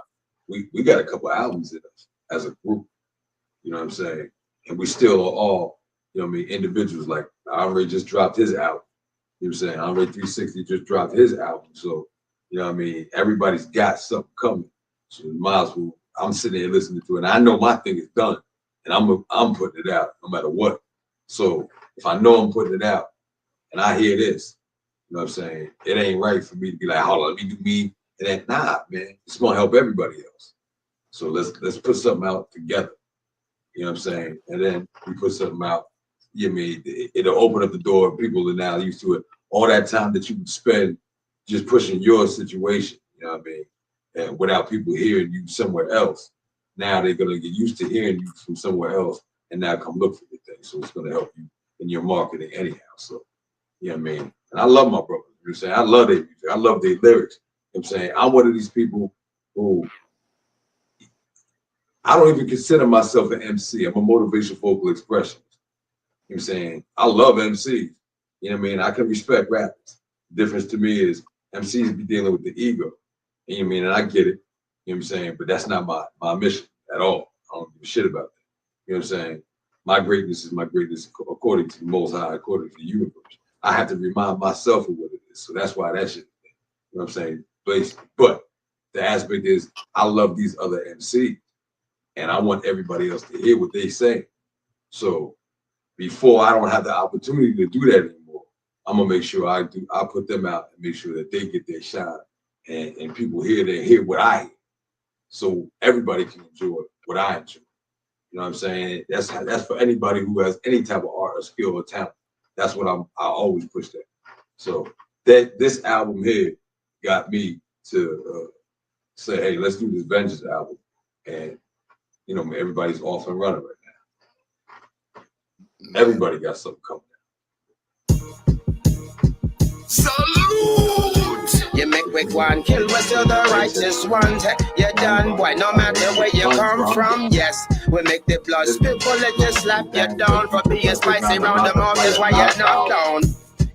we got a couple albums in us as a group, you know what I'm saying? And we still are all, individuals. Like Andre just dropped his album, you know what I'm saying? Andre 360 just dropped his album. So, everybody's got something coming. So might as well, I'm sitting here listening to it. And I know my thing is done. And I'm putting it out no matter what. So if I know I'm putting it out and I hear this, you know what I'm saying? It ain't right for me to be like, hold on, let me do me. And then, nah, man, it's gonna help everybody else. So let's put something out together. You know what I'm saying? And then we put something out. It'll open up the door. People are now used to it. All that time that you would spend just pushing your situation, you know what I mean? And without people hearing you somewhere else. Now they're gonna get used to hearing you from somewhere else and now come look for your thing. So it's gonna help you in your marketing anyhow. So you know what I mean? And I love my brothers. You know what I'm saying? I love their music. I love their lyrics. You know what I'm saying? I'm one of these people who I don't even consider myself an MC. I'm a motivational vocal expressionist. You know what I'm saying? I love MCs. You know what I mean? I can respect rappers. The difference to me is MCs be dealing with the ego. You know what I mean? And I get it. You know what I'm saying? But that's not my mission at all. I don't give a shit about that. You know what I'm saying? My greatness is my greatness according to the Most High, according to the universe. I have to remind myself of what it is. So that's why that shit. You know what I'm saying? Basically. But the aspect is I love these other MCs. And I want everybody else to hear what they say. So before I don't have the opportunity to do that anymore, I'm gonna make sure I put them out and make sure that they get their shine and people hear what I hear. So everybody can enjoy what I enjoy. You know what I'm saying? That's for anybody who has any type of art or skill or talent. That's what I always push that. So this album here got me to say, hey, let's do this Vengeance album. And everybody's off and running right now. Everybody got something coming out. Salute! You make quick one, kill with you the righteous one. You're done, boy, no matter where you come from. Yes, we make the blood spit, bullet just slap you down. For being spicy round the mouth is why you're knocked down.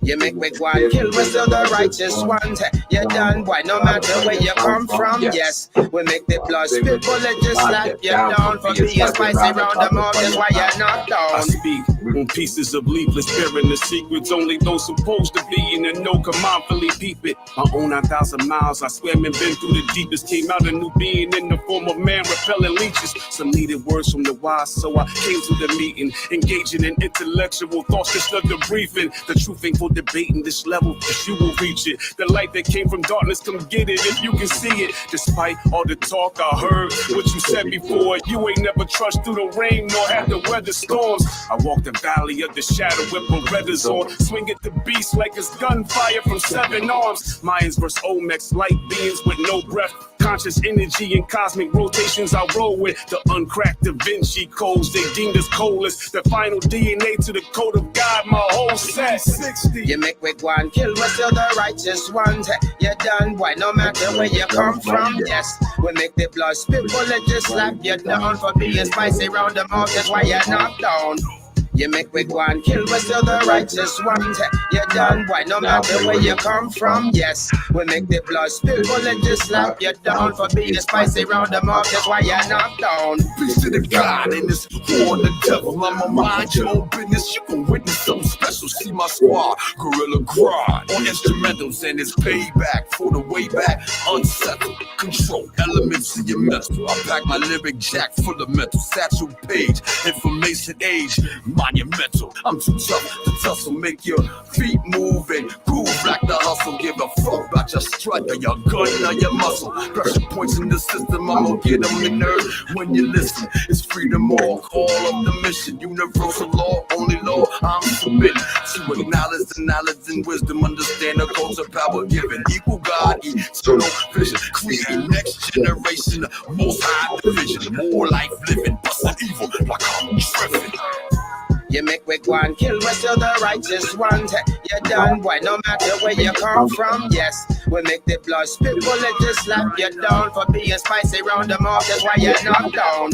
You make quick one, kill with you the righteous one. You're done, boy, no matter where you come from. Yes, we make the blood spit, bullet just slap you down. For being spicy round the mouth is why you're knocked down. I speak on pieces of leaflets, bearing the secrets only those supposed to be in the know come mindfully peep it. I own 1,000 miles, I swam and been through the deepest. Came out a new being in the form of man repelling leeches. Some needed words from the wise, so I came to the meeting, engaging in intellectual thoughts, just of the briefing. The truth ain't for debating this level, cause you will reach it. The light that came from darkness, come get it if you can see it. Despite all the talk I heard, what you said before, you ain't never trudged through the rain nor had to weather storms. I walk the valley of the shadow with Berettas on, swing at the beast like it's gunfire from 7 arms. Mayans versus Olmecs, light beings with no breath. Conscious energy and cosmic rotations I roll with. The uncracked Da Vinci codes they deemed as coldest. The final DNA to the code of God, my whole set. 60. You make we go and kill, we're still the righteous ones. You're done, boy, no matter where you come from. Yes, we make the blood spit, bullet just slap you down for being spicy round the mouth. That's why you're knocked down. You make we go and kill, we're still the righteous ones. You're done, boy, no matter where you come from. Yes, we make the blood spill, bullet just slap you down for being spicy round the mouth. That's why you're knocked down. Peace to the God in this war on the devil. I'ma mind your own business. You can witness something special. See my squad, Gorilla Grind on instrumentals, and it's payback for the way back. Unsettled, control elements in your mental. I pack my lyric jack full of mental. Satchel page, information age. Monumental, I'm too tough to tussle, make your feet move and groove like the hustle. Give a fuck about your strut or your gun or your muscle. Pressure points in the system, I'm gonna get them in nerve when you listen. It's freedom all, call of the mission. Universal law, only law I'm submitting to acknowledge the knowledge and wisdom. Understand the codes of power given. Equal God, eternal vision. Create next generation, most high division. More life living, busting evil like I'm driven. You make we go and kill, we're still the righteous ones. You're done, boy, no matter where you come from. Yes, we make the blood spit, bullet just slap you down for being spicy round the mouth. That's why you're knocked down.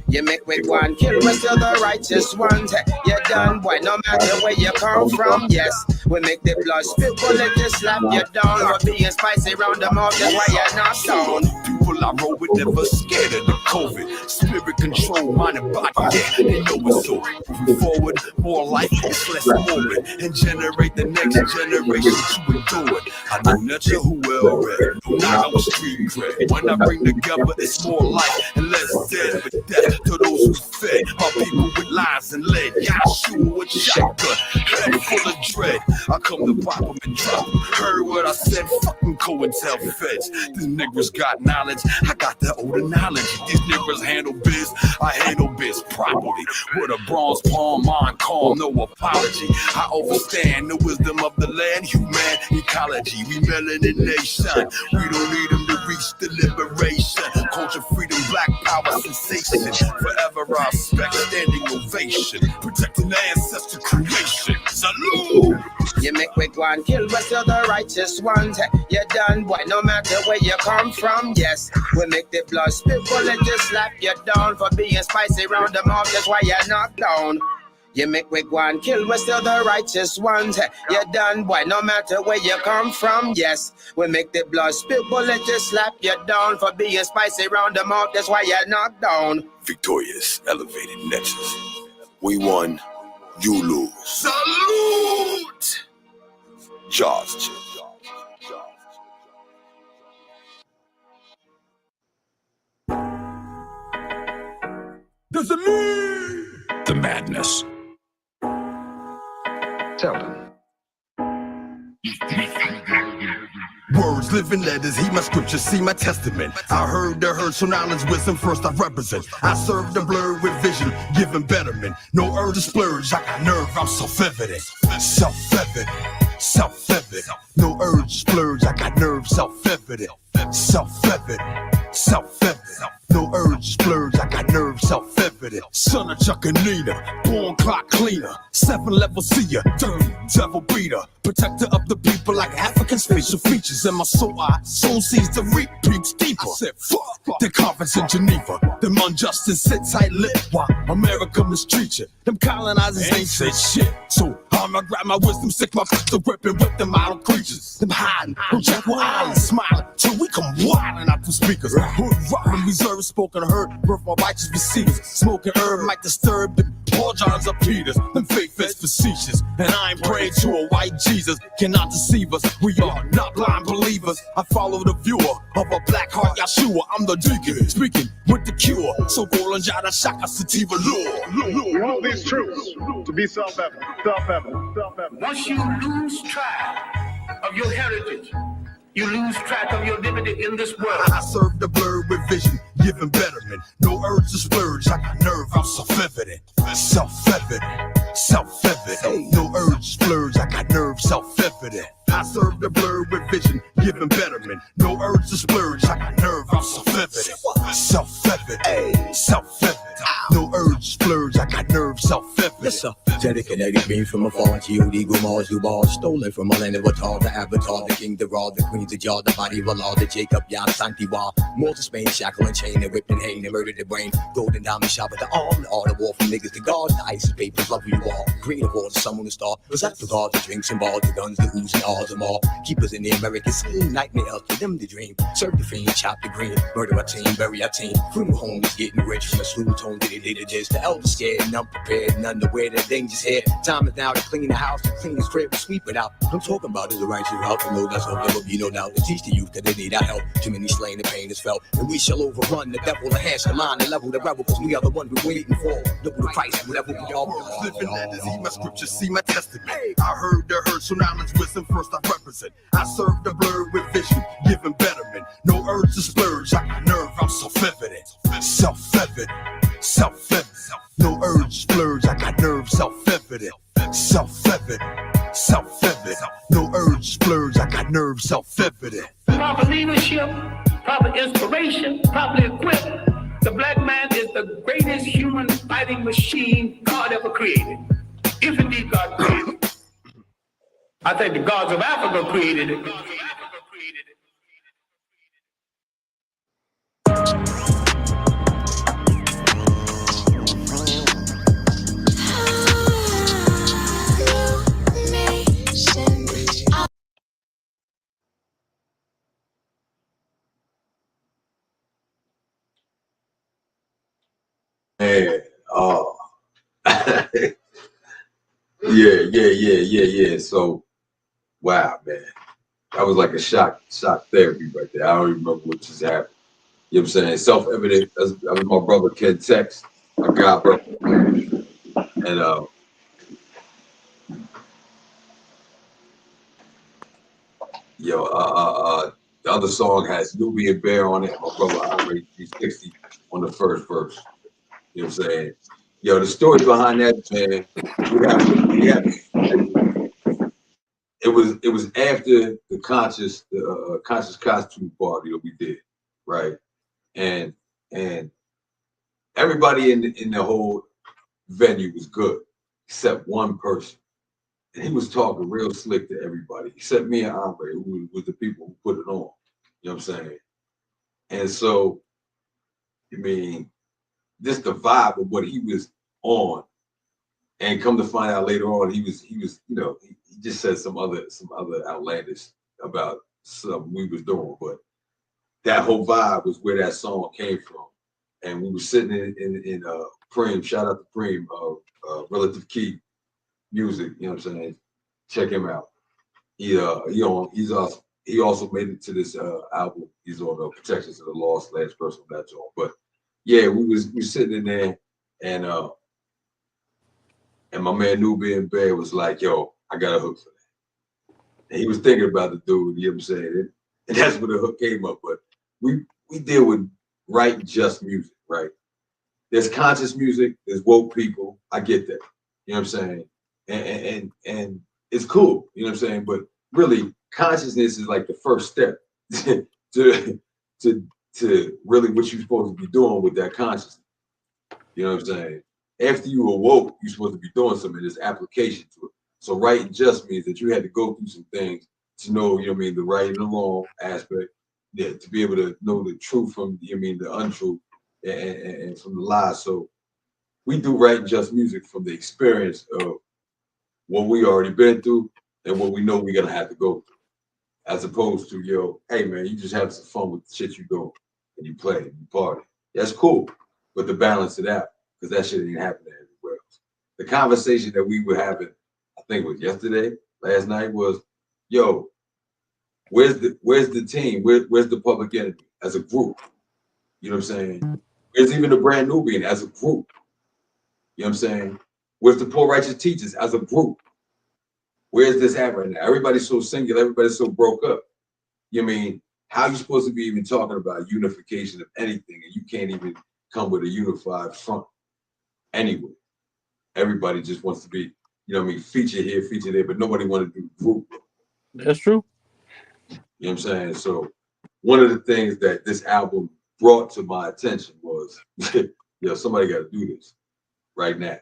You make we go and kill, we're still the righteous ones. You're done, boy, no matter where you come from. Yes, we make the blood spit, bullet just slap you down for being spicy round the mouth. That's why you're knocked down. People I roll with never scared of the COVID. Spirit control, mind and body, yeah, they know it's so. Moving forward, more life, it's less morbid. And generate the next generation to endure it. I know nature who well read, no not our street cred. When I bring together, it's more life and less dead. But death to those who fed my people with lies and lead. Yahshua with shotgun, head full of dread. I come to pop them and drop them. Heard what I said, fucking go and tell feds. These niggas got knowledge, I got that older knowledge. These niggas handle biz, I handle biz properly. With a bronze palm, mind calm, no apology. I overstand the wisdom of the land, human ecology. We melanin nation, we don't need them to reach the liberation. Culture, freedom, black power, sensation. Forever I respect, standing ovation. Protecting the ancestor creation. Salute! You make we go and kill, we're still the righteous ones. You're done, boy, no matter where you come from. Yes, we make the blood spit, bullet just slap you down for being spicy round the mouth. That's why you're knocked down. You make we go and kill, we're still the righteous ones. You're done, boy, no matter where you come from. Yes, we make the blood spit, bullet just slap you down for being spicy round the mouth. That's why you're knocked down. Victorious, elevated nexus. We won, you lose. Salute! Jaws. Does it mean the madness? Tell them. Words, living letters, heed my scriptures, see my testament. I heard the herd, so knowledge, wisdom, first I represent. I serve the blurred with vision, giving betterment. No urge to splurge, I got nerve, I'm self-evident. Self-evident, self-evident. No urge to splurge, I got nerve, self-evident. Self-evident, self-evident. No urge to splurge, I got nerve, self-evident. Son of Chuck and Nina, born clock cleaner. 7-level seer, dirty devil beater. Protector of the people like African spatial features. In my soul sees the reap, peeps deeper. I said, fuck the conference in Geneva. Them unjustice sit tight-lipped while America mistreat you. Them colonizers ain't said shit. So I'ma grab my wisdom stick, my pistol grip and whip them out of creatures. Them hiding on Jekyll Island, smiling till we come wildin' out the speakers. Hood robbing, reserve spoken hurt, worth my righteous receivers. Smoking herb might disturb the Paul Johns of Peters. Them faith is facetious, and I ain't praying to a white Jesus. Cannot deceive us, we are not blind believers. I follow the viewer of a black heart Yahshua. I'm the deacon, speaking with the cure. So go and jada shaka sativa lure. We hold these truths to be self-evident. Once you lose track of your heritage, you lose track of your divinity in this world. I serve the blurred with vision, giving betterment. No urge to splurge, I got nerve, I'm self-evident. Self-evident. No urge to splurge, I got nerve, self-evident. I serve the blurred with vision, giving betterment. No urge to splurge, I got nerve, I'm self-evident. Self-evident. No urge to splurge, I got nerve, self-evident. Yes, sir. Dedicated beams from afar, G.O.D. Gumars, Dubar, stolen from a land of Avatar, the Avatar, the King, the Ra, the Queen, the Jar, the body of Allah, the Jacob, Yah, Santiwa, Mortal Spain, shackle and chain, and whipped and hang, and murdered the brain, golden diamond shot with the arm, the art of war from niggas to God, the ice and papers, love you all, green of war, the sun on the star, was that the God, the drinks and bars, the guns, the ooze and ahs and all, keep us in the American scene, nightmares, for them to dream, serve the fiend, chop the green, murder our team, bury our team, funeral homes, getting rich from a slew tone, did this, the elders scared, and unprepared, and unaware that danger's here, time is now to clean the house, to clean the crib, sweep it out, I'm talking about is the righteous route, and know that's hope there will be no doubt, to teach the youth that they need our help, too many slain, the pain is felt, and we shall overrun the devil, enhance the mind, and level the rebel, cause we are the one we're waiting for, double the price, whatever we are. Living letters, see my scriptures, see my testament. I heard the herd, so knowledge, wisdom, first I represent. I serve the blurred with vision, giving betterment. No urge to splurge, I got nerve, I'm self-evident. Self-evident. No urge to splurge, I got nerve, self-evident. Self-evident. No urge to splurge, I got nerve, self-evident. Proper leadership, proper inspiration, properly equipped. The black man is the greatest human fighting machine God ever created. If indeed God created it. I think the gods of Africa created it. Man, oh. Yeah. So, wow, man. That was like a shock therapy right there. I don't even remember what just happened. You know what I'm saying? Self-evident. That was my brother Ken Tex, my god brother. And the other song has Nubian Bear on it. My brother Andre 360 on the first verse. You know what I'm saying? Yo, the story behind that, man, it was after the conscious costume party that we did, right? And everybody in the whole venue was good, except one person. And he was talking real slick to everybody, except me and Andre, who was the people who put it on. You know what I'm saying? And so, I mean, just the vibe of what he was on, and come to find out later on, he was, you know, he just said some other outlandish about something we was doing, but that whole vibe was where that song came from. And we were sitting in Preem, shout out to Preem, Relative Key Music, you know what I'm saying? Check him out. He also made it to this album. He's on Protections of the Lost, last person on that song. But yeah, we was sitting in there, and my man Nubian Bear was like, yo, I got a hook for that. And he was thinking about the dude, you know what I'm saying? And that's where the hook came up. But we deal with right and just music, right? There's conscious music, there's woke people. I get that. You know what I'm saying? And it's cool, you know what I'm saying? But really, consciousness is like the first step to really what you're supposed to be doing with that consciousness. You know what I'm saying? After you awoke, you're supposed to be doing something. There's application to it. So right and just means that you had to go through some things to know, you know what I mean, the right and the wrong aspect, to be able to know the truth from, you know what I mean, the untruth and from the lies. So we do right and just music from the experience of what we already been through and what we know we're gonna have to go through. As opposed to, yo, hey man, you just have some fun with the shit you doing and you play and you party. That's cool. But to balance it out, because that shit ain't happening everywhere else. The conversation that we were having, I think it was yesterday, last night, was, yo, where's the team? Where's the public enemy as a group? You know what I'm saying? Where's even the Brand Nubian as a group? You know what I'm saying? Where's the Poor Righteous Teachers as a group? Where's this at right now? Everybody's so singular, everybody's so broke up. You know what I mean? How are you supposed to be even talking about unification of anything and you can't even come with a unified front anyway? Everybody just wants to be, you know what I mean, feature here, feature there, but nobody want to do group. That's true. You know what I'm saying? So one of the things that this album brought to my attention was, yo, somebody got to do this right now.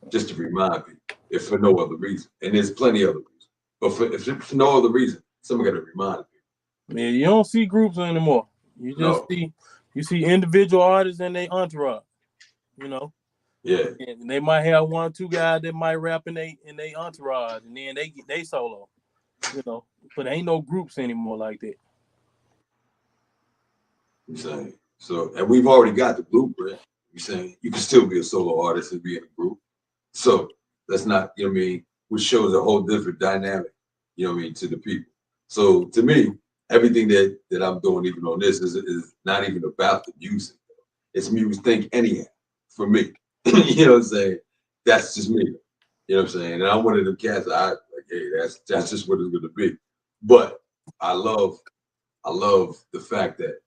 Just to remind me, if for no other reason. And there's plenty of other reasons. But for no other reason, somebody got to remind me. Man, you don't see groups anymore. You just see individual artists and their entourage. You know? Yeah. And they might have 1 or 2 guys that might rap in they entourage, and then they solo. You know, but ain't no groups anymore like that. I'm saying. So, and we've already got the blueprint. You're saying you can still be a solo artist and be in a group. So that's not, you know what I mean, which shows a whole different dynamic, you know what I mean, to the people. So to me, everything that I'm doing, even on this, is not even about the music. It's Muse think anyhow, for me. You know what I'm saying? That's just me. You know what I'm saying? And I'm one of them cats. Like, hey, that's just what it's going to be. But I love the fact that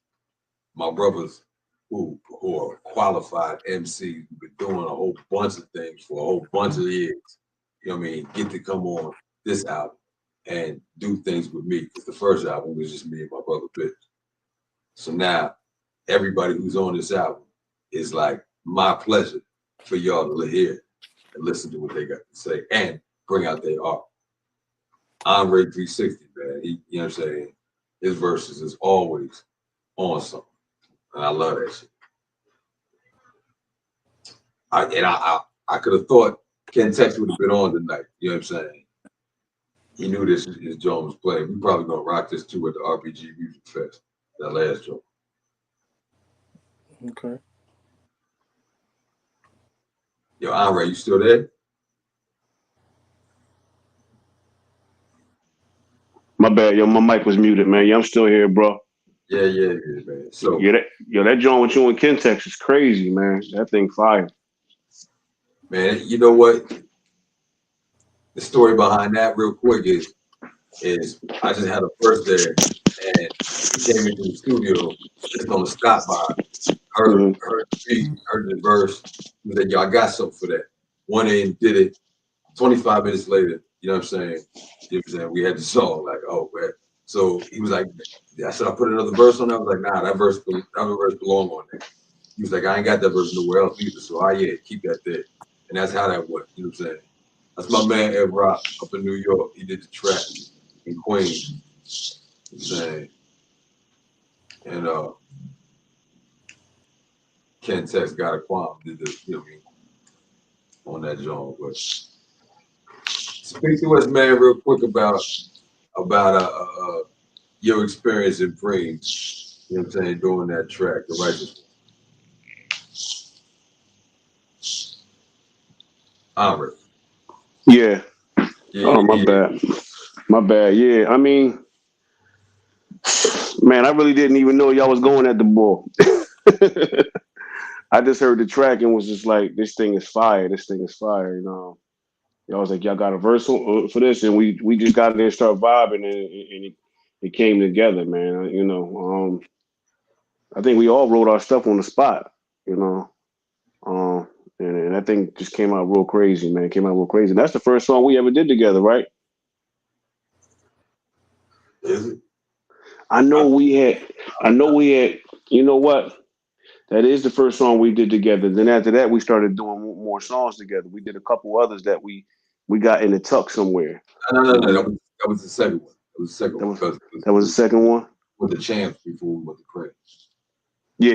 my brothers who are qualified MCs, who've been doing a whole bunch of things for a whole bunch of years, you know what I mean, get to come on this album and do things with me. Because the first album was just me and my brother Bitch. So now everybody who's on this album is like my pleasure for y'all to hear and listen to what they got to say and bring out their art. Andre 360, man, you know what I'm saying? His verses is always on something. And I love that shit. I could have thought Ken Tex would have been on tonight. You know what I'm saying? He knew this is John was playing. We probably gonna rock this too at the RPG Music Fest, that last joint. Okay. Yo, Andre, you still there? My bad, yo, my mic was muted, man. Yeah, I'm still here, bro. Yeah, man. So that joint with you and Kentex is crazy, man. That thing fire. Man, you know what? The story behind that, real quick, is I just had a birthday and he came into the studio just on the stop by. Heard the beat, heard the verse. He was like, yo, I got something for that. Went in, did it. 25 minutes later, you know what I'm saying? You know what I'm saying? We had the song, like, oh, man. So he was like, I said, I put another verse on there. I was like, nah, that verse belong on there. He was like, I ain't got that verse nowhere else either. So yeah, keep that there. And that's how that went. You know what I'm saying? That's my man Ed Rock up in New York. He did the track in Queens. You know what I'm saying? And Ken Tex got a qualm, did the, you know what I mean, on that joint. But speak to us, man, real quick about your experience in Preem, you know what I'm saying, doing that track, The Righteous. Andre. Yeah. Oh, my bad. Yeah, I mean, man, I really didn't even know y'all was going at the ball. I just heard the track and was just like, this thing is fire. You know. Y'all was like, y'all got a verse for this, and we just got in there and started vibing, and it came together, man. You know, I think we all wrote our stuff on the spot, you know. And that thing just came out real crazy, man. It came out real crazy. And that's the first song we ever did together, right? Is it? I know we had, you know what? That is the first song we did together. Then after that, we started doing more songs together. We did a couple others that we got in the tuck somewhere. No. That was the second one. That was the second one. That was the second one? With the Champs before we went to Preem. Yeah.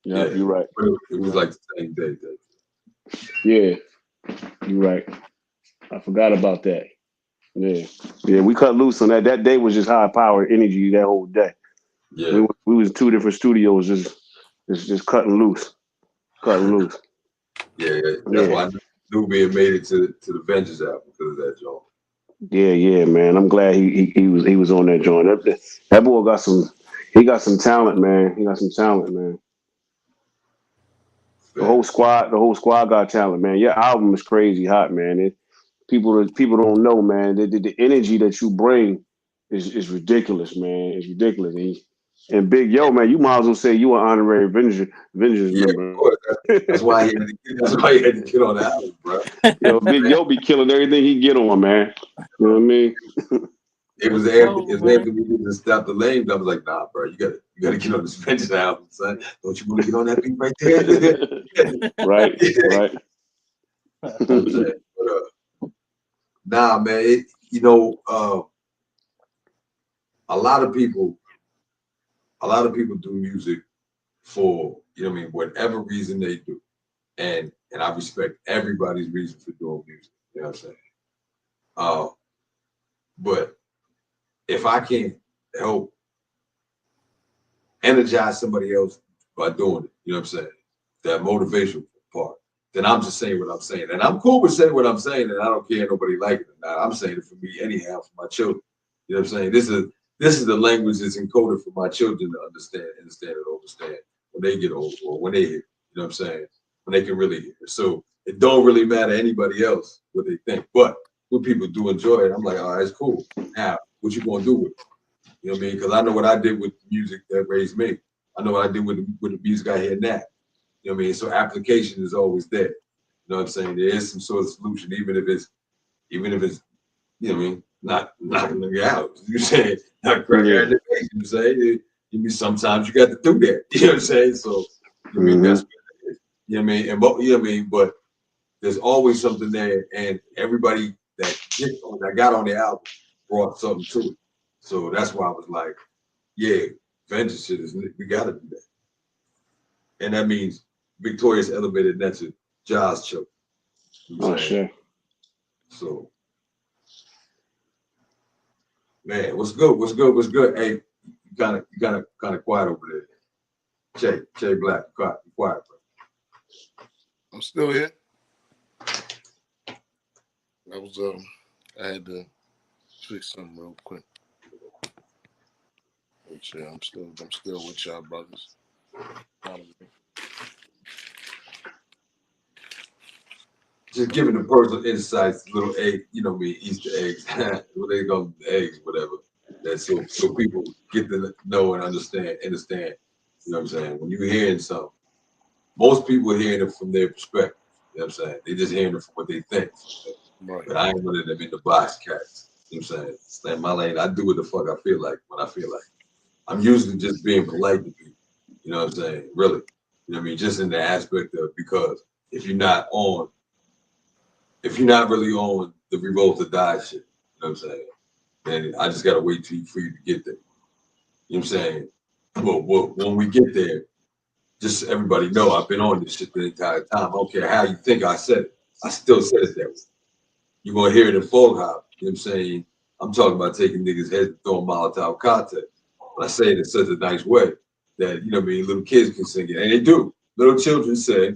You're right. It was like the same day. Yeah, you're right. I forgot about that. Yeah, we cut loose on that. That day was just high power energy that whole day. Yeah, we was 2 different studios, just cutting loose. Yeah, that's why I knew we had made it to the Vengeance album because of that joint. Yeah, man. I'm glad he was on that joint. That boy got some. He got some talent, man. The whole squad got talent, man. Your album is crazy hot, man. People don't know, man. The energy that you bring is ridiculous, man. It's ridiculous. And Big Yo, man, you might as well say you an honorary Avengers member. Of course. That's why he had to get on the album, bro. Yo, Big Yo be killing everything he get on, man. You know what I mean? It was after we did the Stop the Lane. I was like, nah, bro, you gotta get on this Avengers album, son. Don't you want to get on that beat right there? Right. But, nah, man, a lot of people do music for, whatever reason they do. And I respect everybody's reason for doing music. You know what I'm saying? But if I can't help energize somebody else by doing it, you know what I'm saying? That motivational part, then I'm just saying what I'm saying. And I'm cool with saying what I'm saying, and I don't care nobody like it or not. I'm saying it for me anyhow, for my children. You know what I'm saying? This is the language that's encoded for my children to understand when they get old or when they hear, you know what I'm saying? When they can really hear. So it don't really matter anybody else what they think. But when people do enjoy it, I'm like, all right, it's cool. Now, what you gonna do with it? You know what I mean? Because I know what I did with the music that raised me. I know what I did with the music I hear now. You know what I mean? So application is always there. You know what I'm saying? There is some sort of solution, even if it's, you know what I mean? Not knocking them out. You saying not cracking your education. You say sometimes you got to do that. You know what I'm saying? So you mean that's what it is. You know what I mean? And you know what I mean? But there's always something there, and everybody that got on the album brought something to it. So that's why I was like, yeah, vengeance shit we gotta do that. And that means Victorious elevated that's a jazz choke. Sure. So man, what's good? Hey, you kind of quiet over there. Jay Black, quiet, bro. I'm still here. I had to fix something real quick. Yeah, I'm still with y'all brothers. Just giving the personal insights, little egg, Easter eggs, what they call them, eggs, whatever. That's so people get to know and understand. You know what I'm saying? When you're hearing something, most people are hearing it from their perspective. You know what I'm saying? They're just hearing it from what they think. Right. But I ain't one of them in the box cats. You know what I'm saying? Stay in my lane. I do what the fuck I feel like when I feel like. I'm usually just being polite to people. You know what I'm saying? Really. You know what I mean? Just in the aspect of, because if you're not really on the revolt to die shit, you know what I'm saying? Then I just gotta wait for you to get there. You know what I'm saying? Well, when we get there, just so everybody know I've been on this shit the entire time. I don't care how you think I said it. I still said it that way. You're gonna hear it in Fog Hop. You know what I'm saying? I'm talking about taking niggas' heads and throwing Molotov cocktails. But I say it in such a nice way that, you know what I mean, little kids can sing it. And they do. Little children say,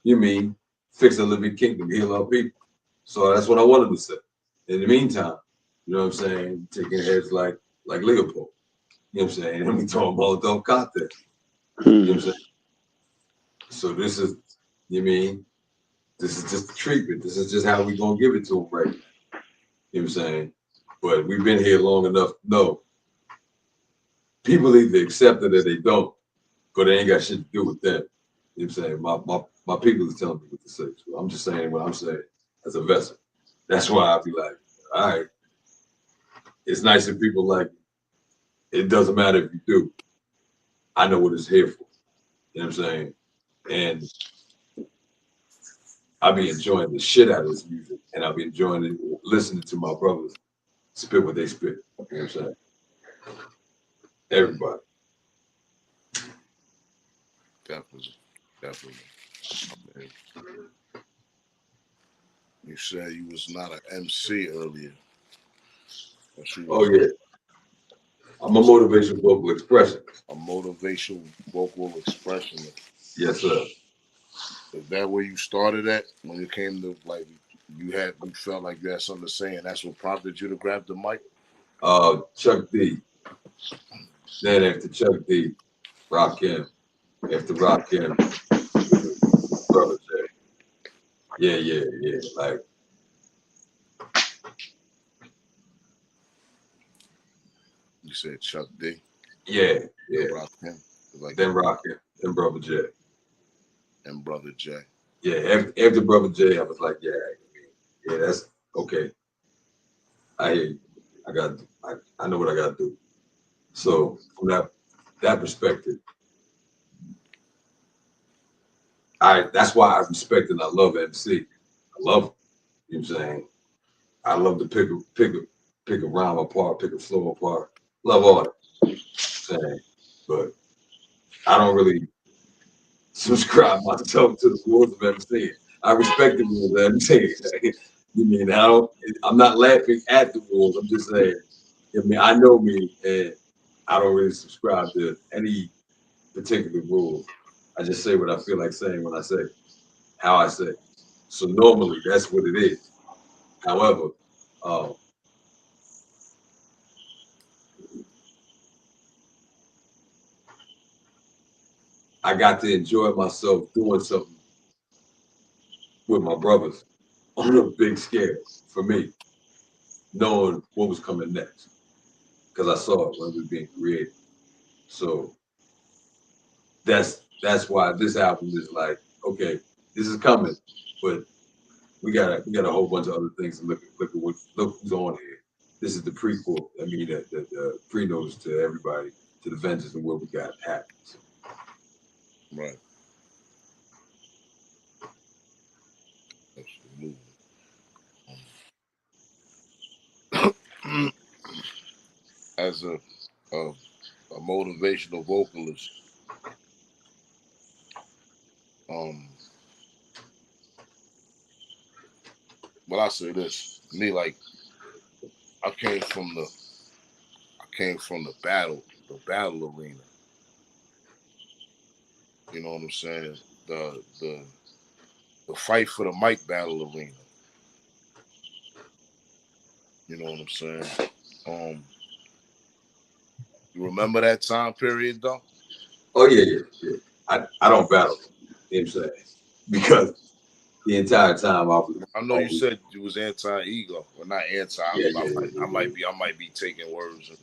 you mean, fix a living kingdom, heal our people. So that's what I wanted to say. In the meantime, you know what I'm saying, taking heads like Leopold. You know what I'm saying? And we throwing Molotov cocktails. You know what I'm saying? So this is, you mean, this is just the treatment. This is just how we gonna give it to them right now. You know what I'm saying? But we've been here long enough to know people either accept it or they don't, but they ain't got shit to do with them. You know what I'm saying? My people is telling me what to say. So I'm just saying what I'm saying as a vessel. That's why I'll be like, all right, it's nice if people like it. It doesn't matter if you do. I know what it's here for. You know what I'm saying? And I'll be enjoying the shit out of this music, and I'll be enjoying it, listening to my brothers spit what they spit. You know what I'm saying? Everybody. Definitely. You said you was not an MC earlier. Oh yeah. I'm a motivational vocal expressionist. A motivational vocal expressionist. Yes, sir. Is that where you started at when it came to like you felt like you had something to say and that's what prompted you to grab the mic? Chuck D. Then after Chuck D, Rakim. After Rakim, Brother J. Yeah. Like, you said Chuck D. Yeah. Rakim. Like then Rakim, then Brother J. And Brother J. Yeah, after Brother J, I was like, yeah, that's okay. I hear you. I know what I gotta do. So from that perspective, that's why I respect and I love MC. I love him. You know what I'm saying? I love to pick a rhyme apart, pick a flow apart. Love all that. You know what I'm saying? But I don't really subscribe myself to the rules of MC. I respect the rules of MC. You mean I'm not laughing at the rules. I'm just saying, I know me and I don't really subscribe to any particular rules. I just say what I feel like saying when I say how I say. So normally that's what it is. However, I got to enjoy myself doing something with my brothers on a big scale for me, knowing what was coming next. Because I saw it when it was being created. So that's why this album is like, okay, this is coming, but we got a whole bunch of other things to look who's on here. This is the prequel. I mean, the pre-notice to everybody, to the vengeance and what we got happening. So. Right. Absolutely. As a motivational vocalist, well, I say this, me, like, I came from the battle arena. You know what I'm saying? The fight for the mic battle arena. You know what I'm saying? You remember that time period though? Oh yeah. I don't battle. You know what I'm saying? Because the entire time I know you said it was anti-ego, or not anti. I might be taking words and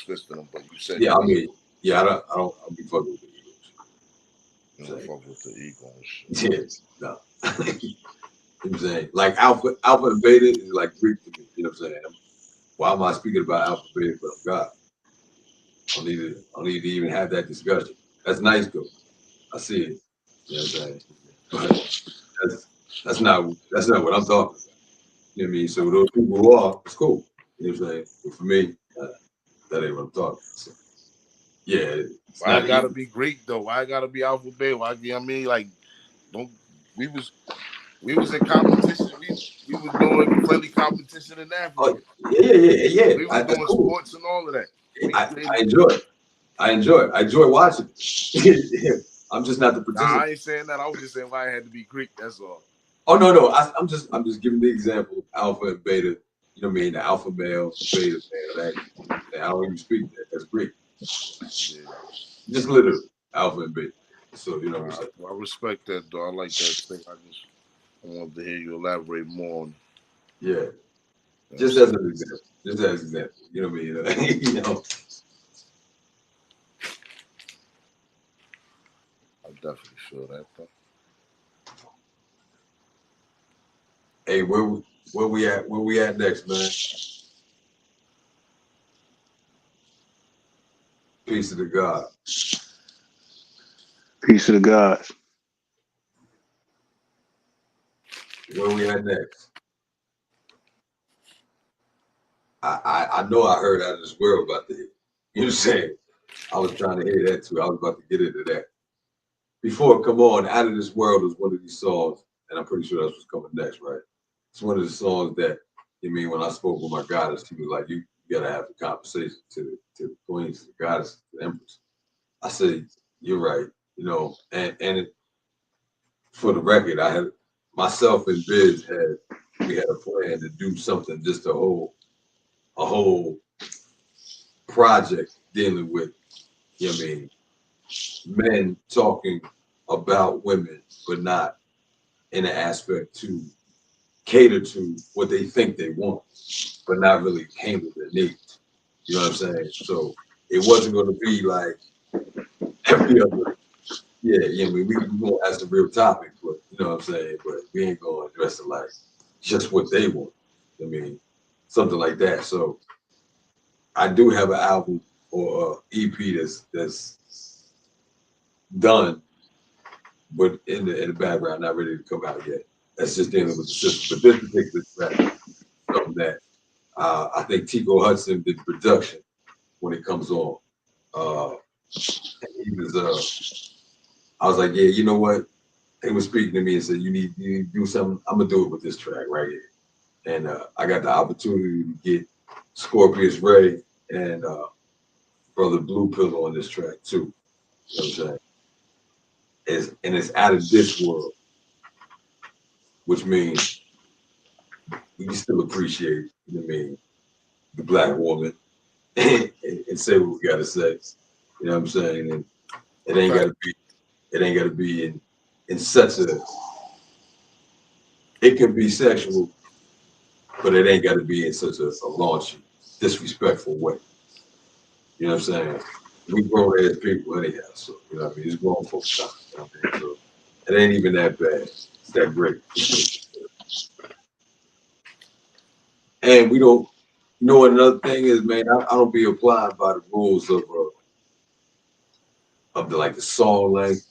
twisting them, but you said I don't be fucking with the egos. You don't fuck with the ego and shit. Yes, no. You know what I'm saying? Like Alpha and Beta is like Greek to me. You know what I'm saying? Why am I speaking about Alpha and Beta? But I'm God. I don't need to even have that discussion. That's nice though. I see it. You know what I'm saying? But that's not what I'm talking about. You know what I mean? So those people who are, it's cool. You know what I'm saying? But for me, that ain't what I'm talking about. So, yeah. Why I gotta be Greek though? Why I gotta be Alpha Beta? Why, you know what I mean? Like, we was in competition. We was doing friendly competition in Africa. Oh, yeah. We was doing sports and all of that. I enjoy it. I enjoy watching. I'm just not the participant. Nah, I ain't saying that. I was just saying why I had to be Greek. That's all. Oh no. I'm just giving the example of Alpha and Beta. You know what I mean? The alpha male, the beta male. That I don't even speak that. That's Greek. Yeah. Just literally Alpha and Beta. So you know what I'm saying? I respect that though. I like that thing. I wanted to hear you elaborate more on. Yeah. Just as an example. You know what I mean? You know. I definitely feel that though. Hey, where we at? Where we at next, man? Peace to the God. Peace to the gods. Where we at next? I know I heard out of this world about the, you know what I'm saying? I was trying to hear that too. I was about to get into that. Before, come on, Out of This World is one of these songs, and I'm pretty sure that's what's coming next, right? It's one of the songs that, I mean, when I spoke with my goddess, she was like, you gotta have the conversation to the queens, to the goddess, to the empress. I said, you're right, you know, and for the record, I had myself and Biz we had a plan to do something, just a whole project dealing with, you know what I mean, men talking about women, but not in an aspect to cater to what they think they want, but not really handle their needs. You know what I'm saying? So it wasn't going to be like every other, I mean, we going to ask the real topic, but you know what I'm saying? But we ain't going to address it like just what they want. I mean, something like that. So I do have an album or EP that's done, but in the background, not ready to come out yet. That's just dealing with the system. But this particular track, something that I think Tico Hudson did the production when it comes on. He was, I was like, yeah, you know what? He was speaking to me and said, you need to do something. I'm gonna do it with this track right here. And I got the opportunity to get Scorpius Ray and Brother Blue Pillow on this track too. You know what I'm saying? It's out of this world, which means we can still appreciate, you know what I mean, the black woman and say what we gotta say. You know what I'm saying? And it ain't gotta be in such a, it can be sexual, but it ain't gotta be in such a raunchy, disrespectful way. You know what I'm saying? We grown as people anyhow, so you know what I mean? It's grown folks time. You know what I mean? So it ain't even that bad. It's that great. And we don't, you know what another thing is, man, I don't be applying by the rules of the like the song length.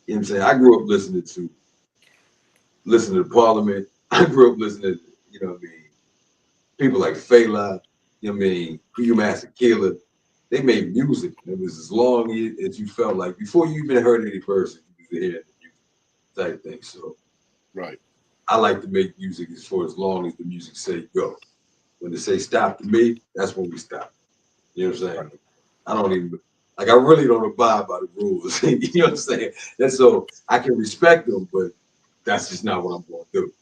You know what I'm saying? I grew up listening to Parliament. I grew up listening to, you know what I mean, people like Fela, you know what I mean, Master Killer. They made music. It was as long as you felt like before you even heard any verses, you could hear the music type thing. So right. I like to make music for as long as the music say go. When they say stop to me, that's when we stop. You know what I'm saying? Right. I don't even, like, I really don't abide by the rules. You know what I'm saying? And so I can respect them, but that's just not what I'm going to do.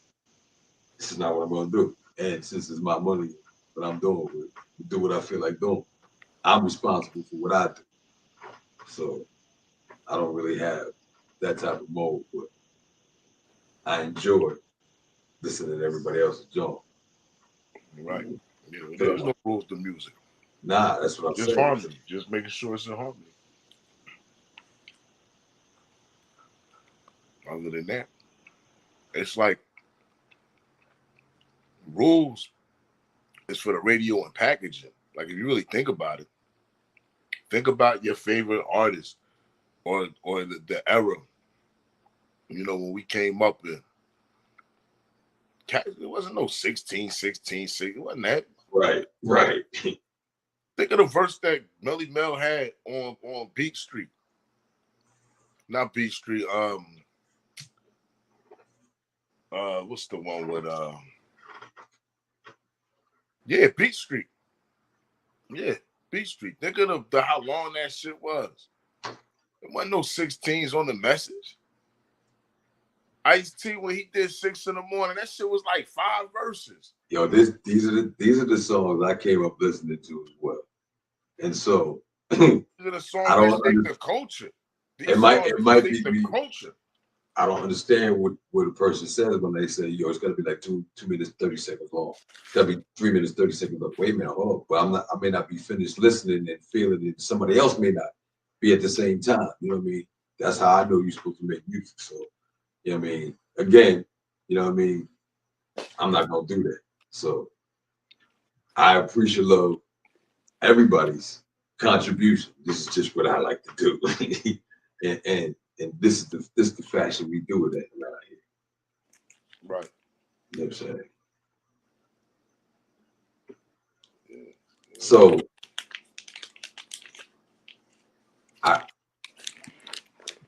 This is not what I'm going to do. And since it's my money, what I'm doing with it, do what I feel like doing. I'm responsible for what I do. So I don't really have that type of mode, but I enjoy listening to everybody else's joint. Right. Yeah, there's no rules to music. Nah, that's what I'm saying. Just harmony. Just making sure it's in harmony. Other than that, it's like rules is for the radio and packaging. Like if you really think about it, think about your favorite artist or the era. You know, when we came up in, it wasn't no 16, it wasn't that. Right. Think of the verse that Melly Mel had on Beat Street. Not Beat Street, what's the one with Beat Street. Yeah, Beat Street. Think of how long that shit was. There wasn't no 16s on the message. Ice-T, when he did 6 in the morning, that shit was like 5 verses. Yo, these are the songs I came up listening to as well. And so these are the songs that shape the culture. It might be the culture. I don't understand what a person says when they say, yo, it's gotta be like 2 minutes 30 seconds long. It's gotta be 3 minutes 30 seconds long. Wait a minute, hold on. But I may not be finished listening and feeling it. Somebody else may not be at the same time. You know what I mean? That's how I know you're supposed to make music. So, you know what I mean? Again, you know what I mean? I'm not gonna do that. So I appreciate love everybody's contribution. This is just what I like to do. and this is the fashion we do it at around here. Right. You know what I'm saying? So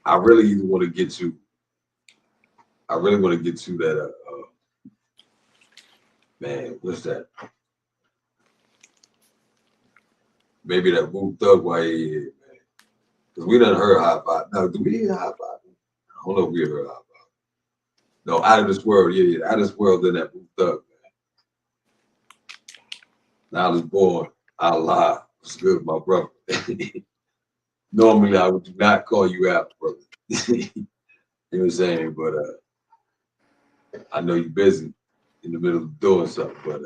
I really want to get to that man, what's that? Maybe that Boom Thug while he here, man. Because we done heard Hot Bot. Now, do we hear Hot Bot? I don't know if we heard Hot Bot. No, Out of This World, yeah. Out of This World, then that Boom Thug, man. Knowledgebornallah. It's good, my brother. Normally, I would not call you out, brother. You know what I'm saying? But I know you're busy in the middle of doing something, but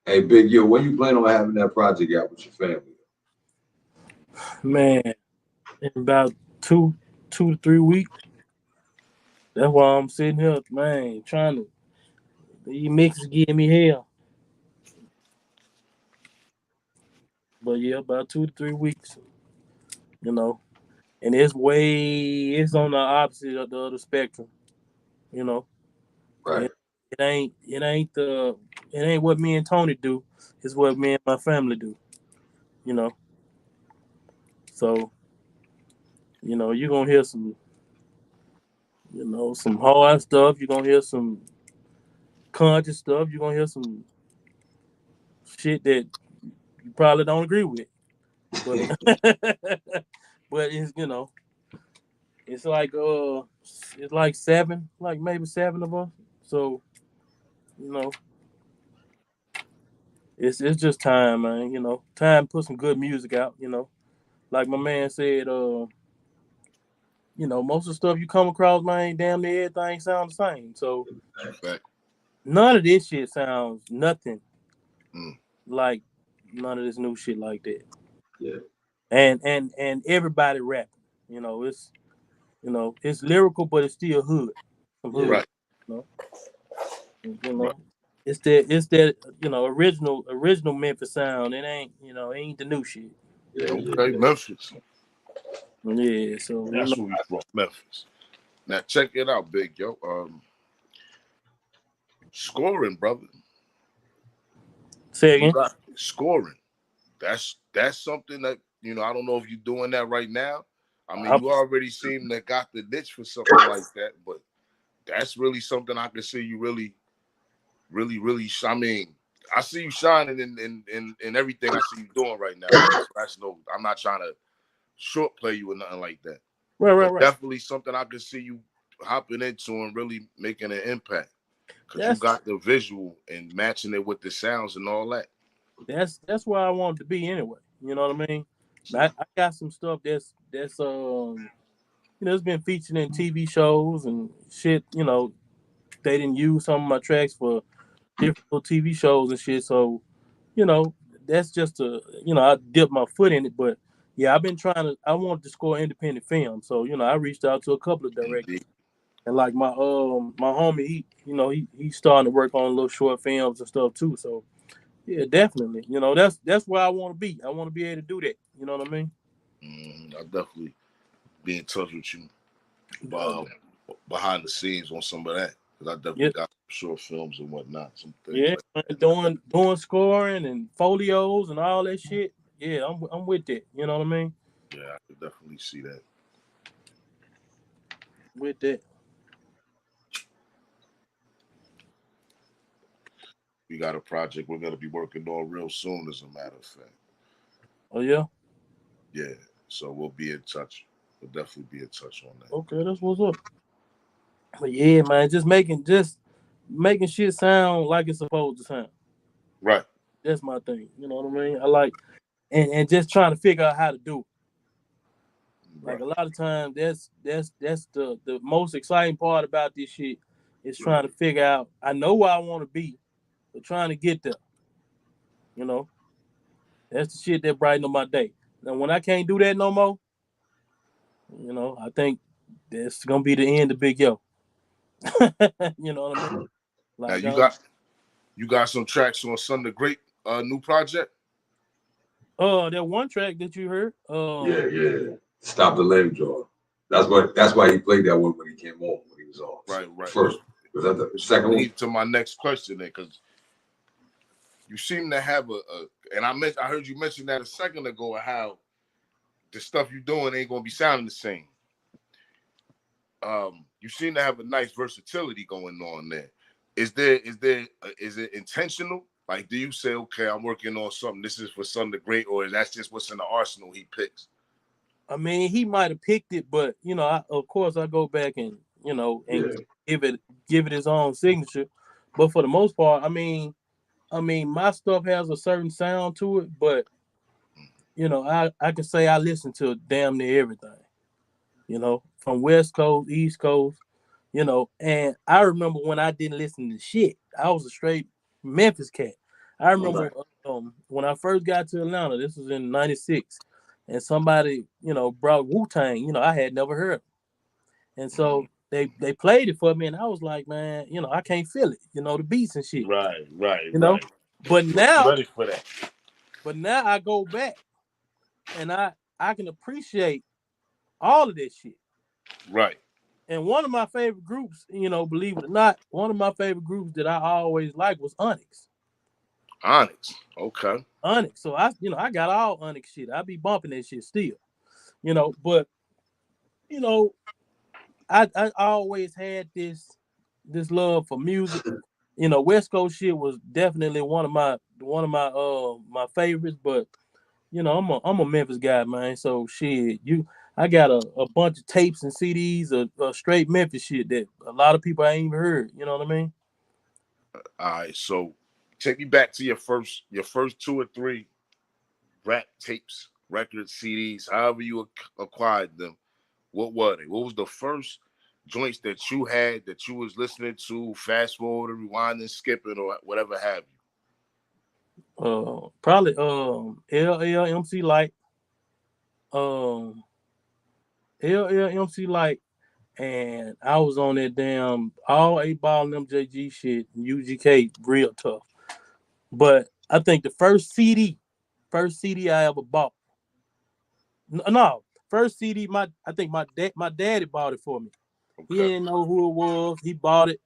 hey, Big Yo, when you plan on having that project out with your family? Man, in about two to 3 weeks. That's why I'm sitting here, man, trying to. These mixes give me hell. But yeah, about 2 to 3 weeks. You know, and it's on the opposite of the other spectrum. You know, right? It ain't what me and Tony do. It's what me and my family do. You know, so you know you're gonna hear some, some hard stuff. You're gonna hear some conscious stuff. You're gonna hear some shit that you probably don't agree with. But but it's it's like seven, like maybe 7 of us. So it's just time, man. Time to put some good music out. Like my man said, most of the stuff you come across, man, damn near everything sounds the same. So none of this shit sounds nothing like none of this new shit like that. Yeah. And everybody rapping. It's lyrical, but it's still hood. Some hood. Right. Right. It's that original Memphis sound. It ain't the new shit. Yeah, okay, Memphis. Yeah, so that's where we from, Memphis. Now check it out, Big Yo. Scoring, brother. Say again. Scoring. That's something that I don't know if you're doing that right now. I mean, you already seem to got the niche for something like that, but that's really something I can see you really. I mean, I see you shining in everything I see you doing right now. I'm not trying to short play you or nothing like that. Right. Definitely something I can see you hopping into and really making an impact. Because you got the visual and matching it with the sounds and all that. That's where I want to be anyway. You know what I mean? I got some stuff that's it's been featured in TV shows and shit. They didn't use some of my tracks for different TV shows and shit. So, that's just I dipped my foot in it. But yeah, I wanted to score independent film. So, I reached out to a couple of directors. And like my homie, he's starting to work on little short films and stuff too. So yeah, definitely. That's where I want to be. I want to be able to do that. You know what I mean? I'll definitely be in touch with you behind the scenes on some of that. Because I definitely got short films and whatnot. Some things doing scoring and folios and all that shit. Yeah, I'm with that. You know what I mean? Yeah, I could definitely see that. With that. We got a project we're going to be working on real soon, as a matter of fact. Oh, yeah? Yeah, so we'll be in touch. We'll definitely be in touch on that. Okay, that's what's up. But yeah, man, just making shit sound like it's supposed to sound. Right. That's my thing. You know what I mean? I like, and just trying to figure out how to do it. Like a lot of times, that's the most exciting part about this shit is trying to figure out. I know where I want to be, but trying to get there. That's the shit that brighten up my day. Now, when I can't do that no more, I think that's gonna be the end of Big Yo. You know what I mean? Like, now you got some tracks on Sunday Great new project. That one track that you heard. Yeah. Stop the Lame Draw. That's why he played that one when he came on, when he was on. Right. First. Was that the second one? To my next question then, because you seem to have and I heard you mention that a second ago, how the stuff you're doing ain't gonna be sounding the same. You seem to have a nice versatility going on there. Is it intentional? Like, do you say, okay, I'm working on something, this is for Sunday Great, or is that just what's in the arsenal he picks? I mean, he might have picked it, but of course I go back and you know, and give it its own signature. But for the most part, I mean, my stuff has a certain sound to it, but you know, I can say I listen to damn near everything, you know, from West Coast, East Coast, you know. And I remember when I didn't listen to shit, I was a straight Memphis cat. I remember when I first got to Atlanta, this was in '96, and somebody, you know, brought Wu-Tang, you know, I had never heard of. And so they played it for me, and I was like, man, you know, I can't feel it, you know, the beats and shit. Right. You know, but now, ready for that. But now I go back and I can appreciate all of that shit. Right. And one of my favorite groups, you know, believe it or not, one of my favorite groups that I always liked was Onyx. Onyx. Okay. Onyx. So I got all Onyx shit. I be bumping that shit still. You know, but you know, I always had this love for music. You know, West Coast shit was definitely one of my my favorites, but you know, I'm a Memphis guy, man. So shit, I got a bunch of tapes and CDs of straight Memphis shit that a lot of people ain't even heard. You know what I mean? All right, so take me back to your first 2 or 3 rap tapes, records, CDs, however you acquired them. What were they? What was the first joints that you had that you was listening to, fast forward, rewinding, skipping, or whatever have you? Probably LLMC Light. LLMC Light, and I was on that damn all 8-ball and MJG shit, and UGK real tough. But I think the first CD I ever bought. No, first CD I think my daddy bought it for me. Okay. He didn't know who it was. He bought it.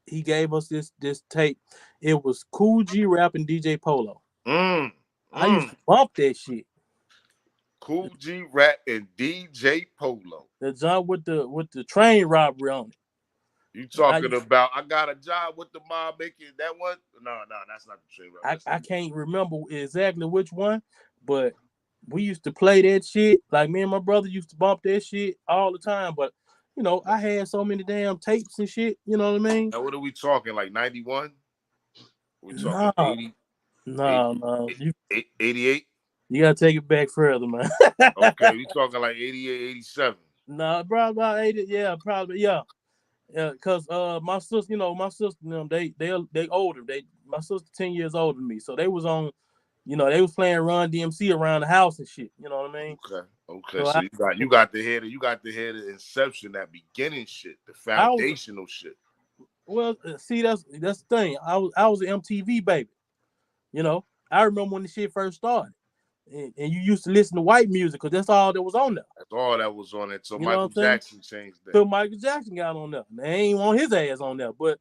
He gave us this tape. It was Cool G Rap and DJ Polo. I used to bump that shit. Cool G Rap and DJ Polo. The job with the train robbery on it. You talking about I got a job with the mob making that one? No, that's not the train robbery. I can't remember exactly which one, but we used to play that shit. Like me and my brother used to bump that shit all the time. But you know, I had so many damn tapes and shit. You know what I mean? Now, what are we talking? Like 91? We talking 80? No. 88? You gotta take it back further, man. Okay, we talking like 88, 87. Nah, probably about 80. Yeah, probably. Yeah. Cause my sister, them, they older. My sister 10 years older than me, so they was on. You know, they was playing Run DMC around the house and shit. You know what I mean? Okay. So you got the head of inception, that beginning shit, the foundational shit. Well, see, that's the thing. I was an MTV baby. You know, I remember when the shit first started, and you used to listen to white music because that's all that was on there. That's all that was on it. So Michael Jackson changed that. So Michael Jackson got on there. They ain't want his ass on there, but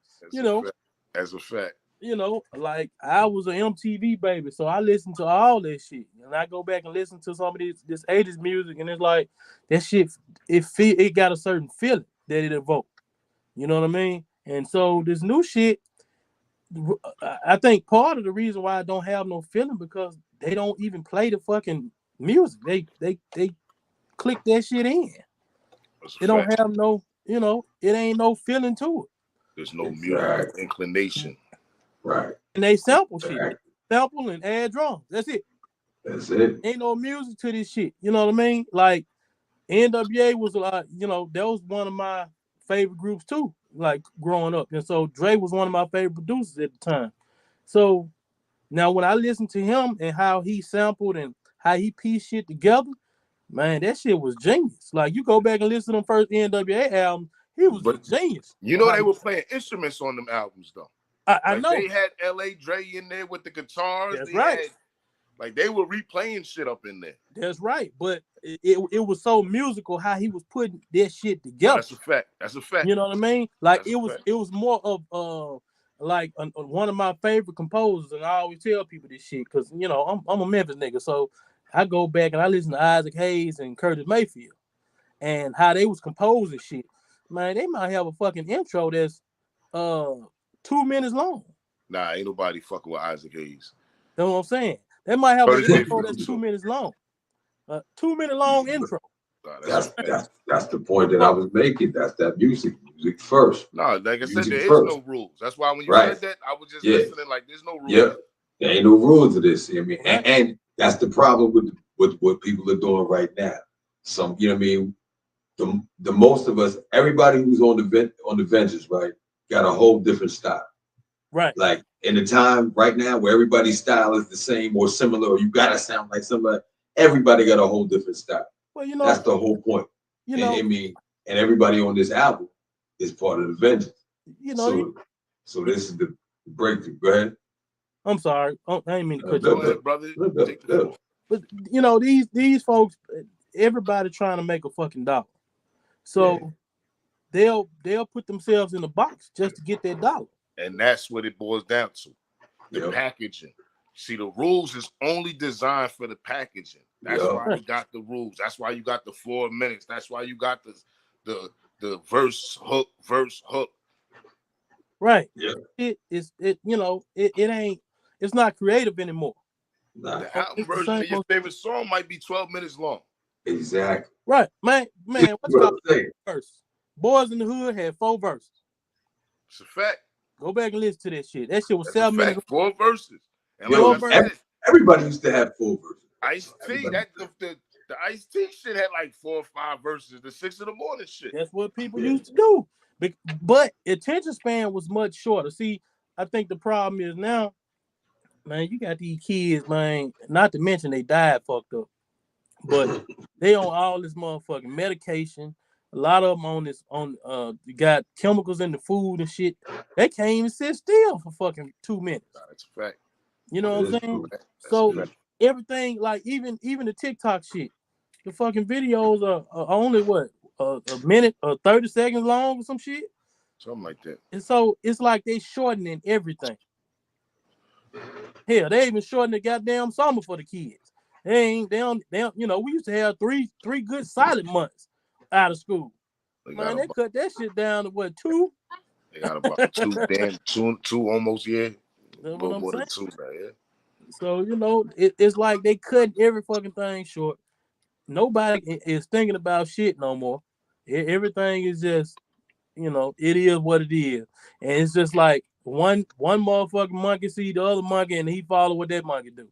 as a fact. You know, like I was an MTV baby, so I listened to all that shit, and I go back and listen to some of this 80s music, and it's like that shit. It got a certain feeling that it evoked. You know what I mean? And so this new shit, I think part of the reason why I don't have no feeling because they don't even play the fucking music. They click that shit in. They don't have no, you know, it ain't no feeling to it. There's no music inclination. Right. And they sample shit. Sample and add drums. That's it. That's it. Ain't no music to this shit. You know what I mean? Like NWA was like, you know, that was one of my favorite groups too, like growing up. And so Dre was one of my favorite producers at the time. So now when I listen to him and how he sampled and how he pieced shit together, man, that shit was genius. Like you go back and listen to them first NWA album, he was a genius. You know, they were playing instruments on them albums though. I know. They had L.A. Dre in there with the guitars. That's right. They were replaying shit up in there. That's right. But it was so musical how he was putting that shit together. That's a fact. You know what I mean? Like it was more of like one of my favorite composers, and I always tell people this shit because you know I'm a Memphis nigga, so I go back and I listen to Isaac Hayes and Curtis Mayfield and how they was composing shit. Man, they might have a fucking intro that's 2 minutes long. Nah, ain't nobody fucking with Isaac Hayes. You know what I'm saying? They might have an intro that's 2 minutes long. 2 minute long intro. That's the point that I was making. That's that music first. No, like I said, there is no rules. That's why when you said that, I was just listening like there's no rules. Yeah, there ain't no rules to this. I mean, and that's the problem with what people are doing right now. Some, you know what I mean. The most of us, everybody who's on the Vengers, right, got a whole different style. Right. Like in the time right now where everybody's style is the same or similar, or you gotta sound like somebody. Everybody got a whole different style. Well, you know, that's the whole point. You know, I mean, and everybody on this album is part of the Vengeance. You know, so this is the breakthrough. Go ahead. I'm sorry, I didn't mean to cut you off, brother. But you know, these folks, everybody trying to make a fucking dollar, so they'll put themselves in a box just to get that dollar. And that's what it boils down to. The packaging. See, the rules is only designed for the packaging. That's why you got the rules. That's why you got the 4 minutes. That's why you got the verse hook. Right. Yeah. It's not creative anymore. Nah. The album version of your favorite song might be 12 minutes long. Exactly. Right. Man, what's called verse? Boys in the Hood had 4 verses. It's a fact. Go back and listen to that shit. That shit was 7 minutes. 4 verses. And everybody used to have 4 verses. Ice-T, the Ice-T shit had like 4 or 5 verses. The 6 in the morning shit. That's what people used to do. But attention span was much shorter. See, I think the problem is now, man, you got these kids, man, not to mention they died fucked up, but they on all this motherfucking medication. A lot of them you got chemicals in the food and shit. They can't even sit still for fucking 2 minutes. That's a fact. You know what I'm saying? So everything, like even the TikTok shit, the fucking videos are only what a minute or 30 seconds long or some shit. Something like that. And so it's like they shortening everything. Hell, they even shorten the goddamn summer for the kids. They don't, you know, we used to have three good silent months out of school. Man, they cut that shit down to what, 2? They got about 2 almost, yeah. That's what I'm more than saying. 2 now, yeah. So, you know, it's like they cut every fucking thing short. Nobody is thinking about shit no more. Everything is just, you know, it is what it is. And it's just like one motherfucking monkey see the other monkey and he follow what that monkey do.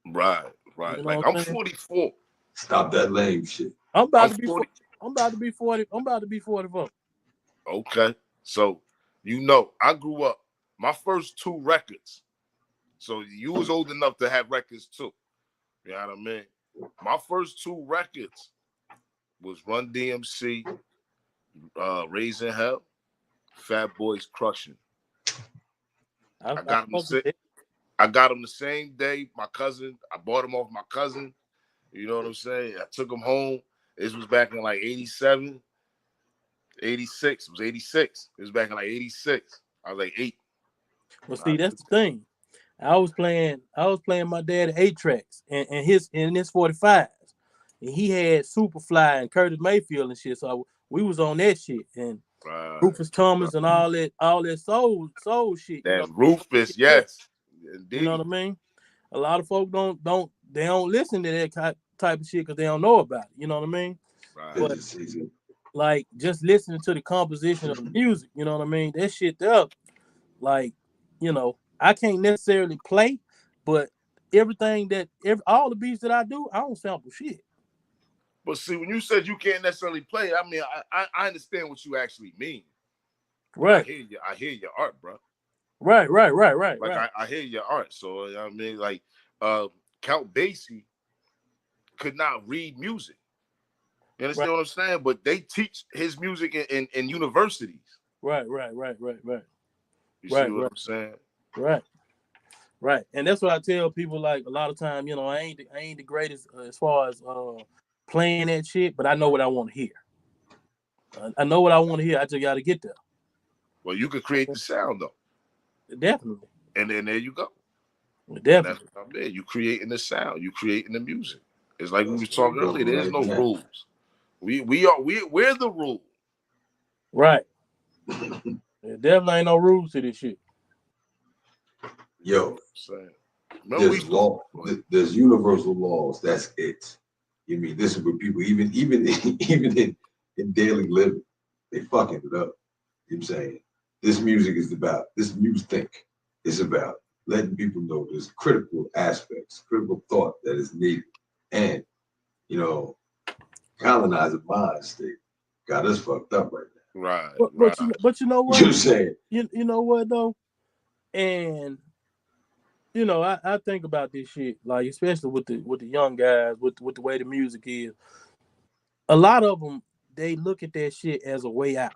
Right. You know like I'm 44. Stop that lame shit. I'm about to be 40. I'm about to be 40. I'm about to be 44. Okay. So, you know, I grew up, my first 2 records. So you was old enough to have records too. You know what I mean? My first 2 records was Run DMC, Raising Hell, Fat Boys Crushing. I got them the same day. My cousin, I bought them off my cousin. You know what I'm saying? I took them home. This was back in like 87, 86. It was 86. It was back in like 86. I was like 8. Well, see, that's the thing. I was playing my dad 8 tracks and his 45s. And he had Superfly and Curtis Mayfield and shit. So we was on that shit. And Rufus Thomas and all that soul shit. That Rufus, yes. Indeed. You know what I mean? A lot of folk don't listen to that type of shit because they don't know about it. You know what I mean? Right. But like just listening to the composition of the music, you know what I mean? That shit up, like, you know, I can't necessarily play, but all the beats that I do, I don't sample shit. But see, when you said you can't necessarily play, I mean, I understand what you actually mean. Right. I hear your art, bro. Right. Like I hear your art. So I mean, like Count Basie could not read music. You understand what I'm saying? But they teach his music in universities. Right. You see what I'm saying? Right. And that's what I tell people. Like a lot of time, you know, I ain't the greatest as far as playing that shit, but I know what I want to hear. I know what I want to hear. I just got to get there. Well, you could create the sound though. Definitely. And then there you go. Definitely. That's what I'm there. You creating the sound. You creating the music. It's like we were talking earlier. There's no rules. We're the rule. Right. There definitely ain't no rules to this shit. Yo, there's universal laws. That's it. You mean this is what people even in daily living, they fucking it up. You know what I'm saying? This music is about, this music is about letting people know there's critical aspects, critical thought that is needed. And, you know, colonizer mind state got us fucked up right now. Right. But you know what? You know what I'm saying? You know what though? And you know, I think about this shit, like especially with the young guys, with the way the music is. A lot of them, they look at that shit as a way out.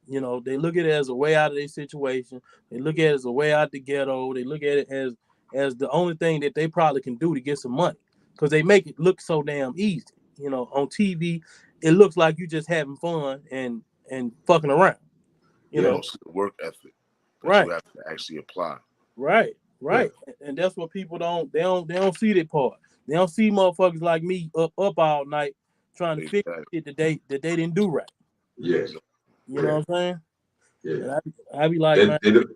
You know, they look at it as a way out of their situation. They look at it as a way out the ghetto. They look at it as the only thing that they probably can do to get some money, because they make it look so damn easy. You know, on TV, it looks like you just having fun and fucking around. You know, see the work ethic that right? You have to actually apply. Right. And that's what people don't see that part. They don't see motherfuckers like me up all night trying to fix shit that they didn't do right. Yes. You know what I'm saying? Yeah. I be like, they don't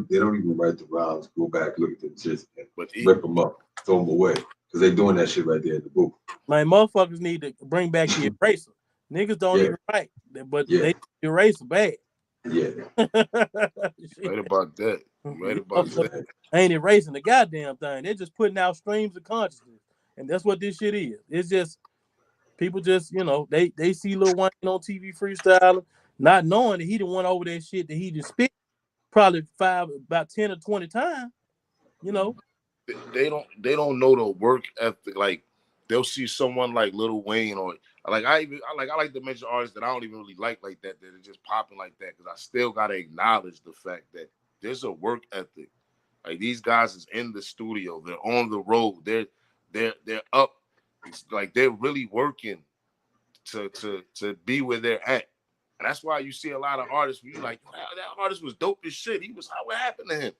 even write the rhymes, go back, look at them shit, and rip them up, throw them away. Because they doing that shit right there in the book. My motherfuckers need to bring back the eraser. Niggas don't even write, but they eraser bad. Yeah. Right about that. Right about that. Ain't erasing the goddamn thing. They're just putting out streams of consciousness. And that's what this shit is. It's just people just, you know, they see Lil Wayne on TV freestyling, not knowing that he done went over that shit that he just spit probably about 10 or 20 times. You know. They don't know the work ethic. Like they'll see someone like Lil Wayne, or I like to mention artists that I don't even really like that are just popping like that, because I still gotta acknowledge the fact that there's a work ethic. Like these guys is in the studio, they're on the road, they're up. It's like they're really working to be where they're at. And that's why you see a lot of artists where you're like, wow, that artist was dope as shit. What happened to him?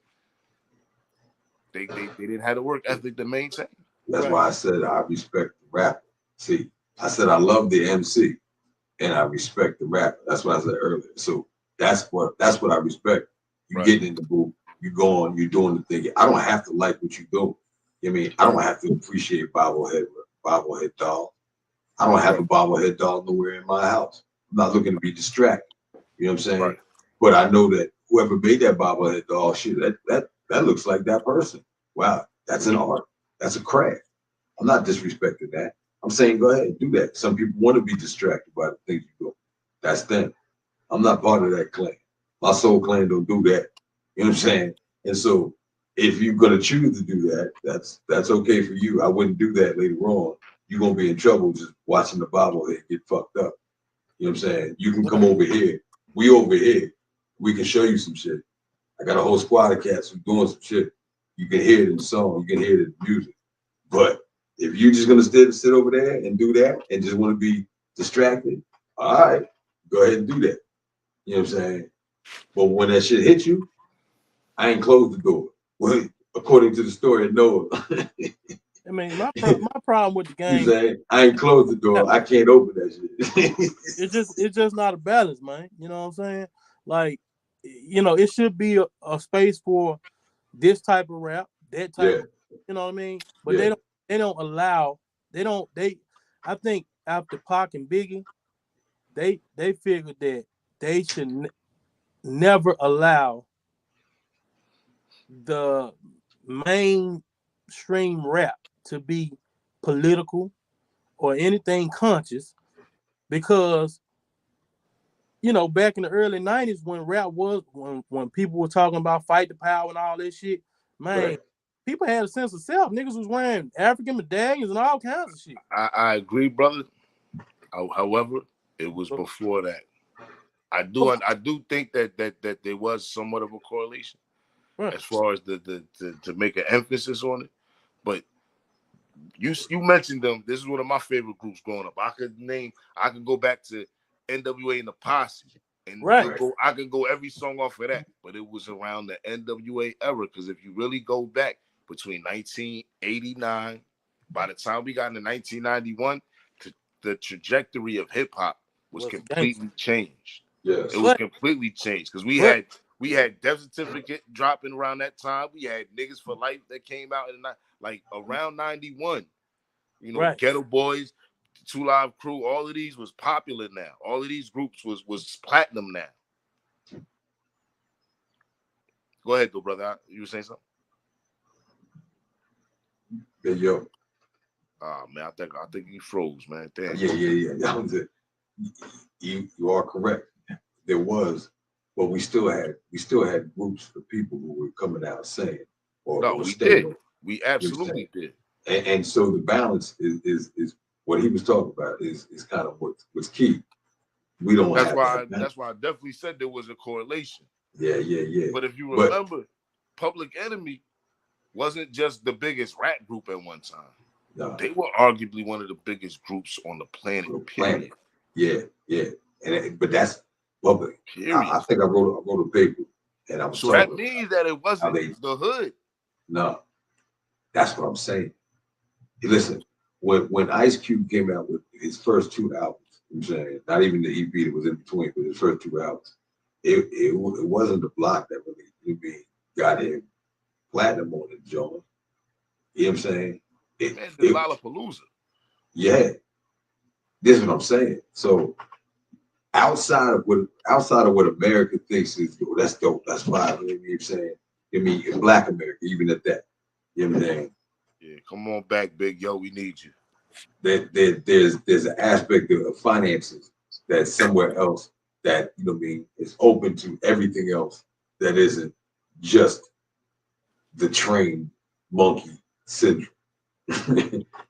They didn't have the work ethic to maintain. That's why I said I respect the rapper. See, I said I love the MC and I respect the rapper. That's what I said earlier. So that's what I respect. You getting in the booth, you going, you doing the thing. I don't have to like what you do. You know what I mean? I don't have to appreciate bobblehead doll. I don't have a bobblehead doll nowhere in my house. I'm not looking to be distracted. You know what I'm saying? Right. But I know that whoever made that bobblehead doll, shit, that looks like that person. Wow, that's an art. That's a craft. I'm not disrespecting that. I'm saying go ahead and do that. Some people want to be distracted by the things you do. That's them. I'm not part of that clan. My soul clan don't do that. You know what I'm saying? And so if you're gonna choose to do that, that's okay for you. I wouldn't do that later on. You're gonna be in trouble just watching the bobblehead get fucked up. You know what I'm saying? You can come over here. We over here. We can show you some shit. I got a whole squad of cats who doing some shit. You can hear it in the song. You can hear it in the music. But if you're just gonna sit over there and do that and just want to be distracted, all right, go ahead and do that. You know what I'm saying? But when that shit hits you, I ain't closed the door. Well, according to the story of Noah. I mean, my problem with the game. You saying I ain't closed the door. I can't open that shit. it's just not a balance, man. You know what I'm saying? Like, you know, it should be a space for this type of rap, that type of, you know what I mean? But they don't allow, I think after Pac and Biggie, they figured that they should never allow the mainstream rap to be political or anything conscious, because you know, back in the early 90s when rap was, when people were talking about fight the power and all that shit, man, people had a sense of self. Niggas was wearing African medallions and all kinds of shit. I agree, brother. However, it was before that. I do think that there was somewhat of a correlation as far as to make an emphasis on it. But you mentioned them. This is one of my favorite groups growing up. I could go back to NWA and the Posse, and I could go every song off of that, but it was around the NWA era, because if you really go back between 1989, by the time we got into 1991, the trajectory of hip hop was completely changed. Yes. It was completely changed, because we had Death Certificate dropping around that time. We had Niggas for Life that came out in like around 91. You know, Ghetto Boys. Two Live Crew, all of these was popular now. All of these groups was platinum now. Go ahead, though, brother. You were saying something? Hey, yo. Oh, man, I think he froze, man. Damn. Yeah. That was it. You are correct. There was, but we still had groups for people who were coming out saying, we did. We absolutely did. And so the balance is what he was talking about is kind of what's key. We don't. That's why I definitely said there was a correlation. Yeah. But if you remember, Public Enemy wasn't just the biggest rap group at one time. No. They were arguably one of the biggest groups on the planet. Period. Yeah. But that's public. I think I wrote a paper, and I was so that means that it wasn't the hood. No, that's what I'm saying. Listen, when Ice Cube came out with his first two albums, I'm saying, not even the EP that was in between, but his first two albums, it wasn't the block that really got him platinum on the joint. You know what I'm saying? The Lollapalooza. Yeah, this is what I'm saying. So outside of what America thinks is that's dope. That's why, you know what I'm saying. In Black America, even at that. You know what I'm saying? Yeah, come on back, Big Yo. We need you. There's an aspect of finances that's somewhere else that, you know what I mean, is open to everything else that isn't just the trained monkey syndrome.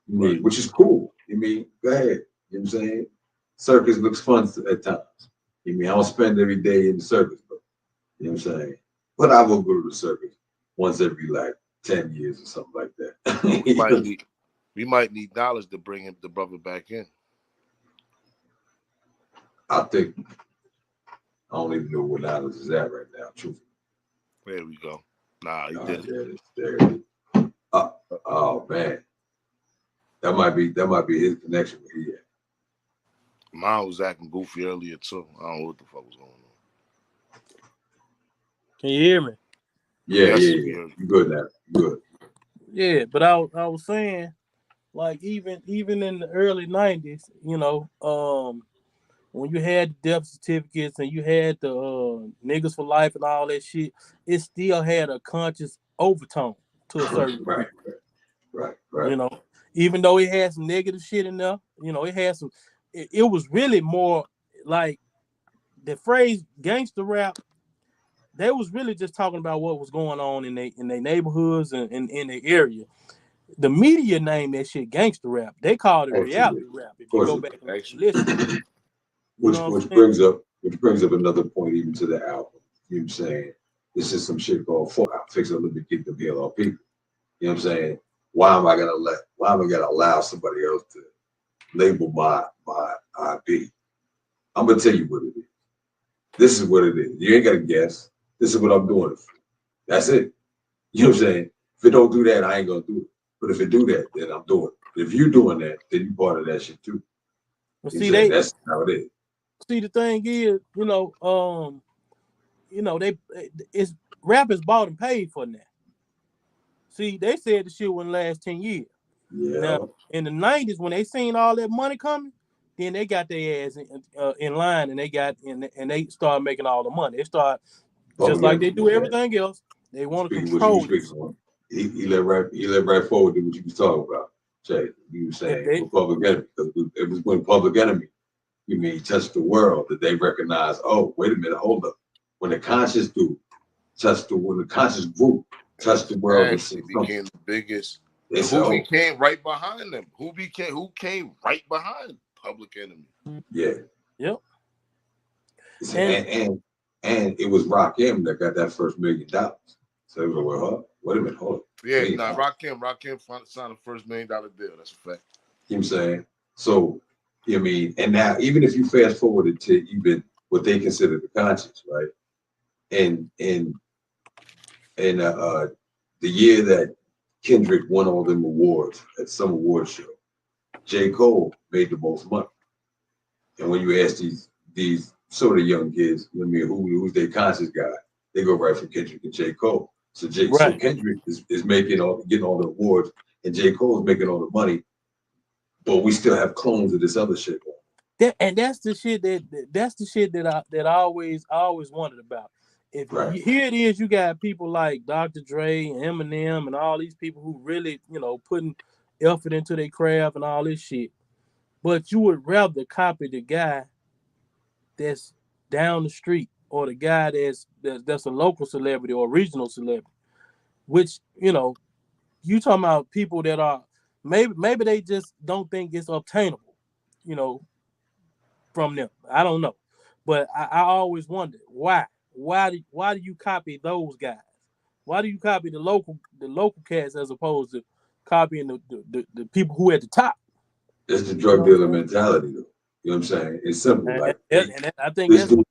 Which is cool. Go ahead. You know what I'm saying? Circus looks fun at times. I don't spend every day in the circus, but you know what I'm saying? But I will go to the circus once every 10 years or something like that. we might need dollars to bring the brother back in. I don't even know where dollars is at right now, truthfully. There we go. Nah, he did it. There it is. Oh man. That might be his connection with he had. Mine was acting goofy earlier too. I don't know what the fuck was going on. Can you hear me? Yeah. You good now? Good. Yeah, but I was saying, even in the early 90s, when you had the death certificates and you had the niggas for life and all that shit, it still had a conscious overtone to a certain degree. Right. Even though it had some negative shit in there, it had some. It was really more like the phrase gangster rap. They was really just talking about what was going on in their neighborhoods and in their area. The media named that shit gangster rap. They called it reality rap. If you go back and listen, which brings up another point even to the album. You know what I'm saying? This is some shit called fix it, let me get them hell on people. You know what I'm saying? Why am I gonna allow somebody else to label my IP? I'm gonna tell you what it is. This is what it is. You ain't gotta guess. This is what I'm doing. That's it. You know what I'm saying? If it don't do that, I ain't gonna do it. But if it do that, then I'm doing it. If you doing that, then you part of that shit too. Well, see, that's how it is. See, the thing is, it's rap is bought and paid for now. See, they said the shit wouldn't last 10 years. Yeah. Now, in the 90s, when they seen all that money coming, then they got their ass in line and they started making all the money. They start just like they do everything else. They want to control it. He let right forward to what you was talking about, Jay. You were saying Public Enemy. It was when Public Enemy, touched the world that they recognized, oh, wait a minute, hold up. When the conscious group touched the world, actually became the biggest. Who became right behind them? Who came right behind Public Enemy? Yeah. Yep. And it was Rakim that got that first $1 million. So it was like, well, wait a minute, hold up. Yeah, Rakim signed the first $1 million deal. That's a fact. You know what I'm saying? So, and now even if you fast forwarded to even what they consider the conscious, right? And the year that Kendrick won all them awards at some award show, J. Cole made the most money. And when you ask these sort of young kids, who's their conscious guy, they go right for Kendrick and J. Cole. So so Kendrick is getting all the awards, and J. Cole is making all the money but we still have clones of this other shit. That's the shit that I always wondered about. If here it is, you got people like Dr. Dre and Eminem and all these people who really, putting effort into their craft and all this shit. But you would rather copy the guy that's down the street or the guy that's a local celebrity or regional celebrity, which, you talking about people that are maybe they just don't think it's obtainable, from them. I don't know. But I always wondered why do you copy those guys? Why do you copy the local cats as opposed to copying the people who at the top? It's the drug dealer mentality, though. You know what I'm saying? It's simple. And like I think this dude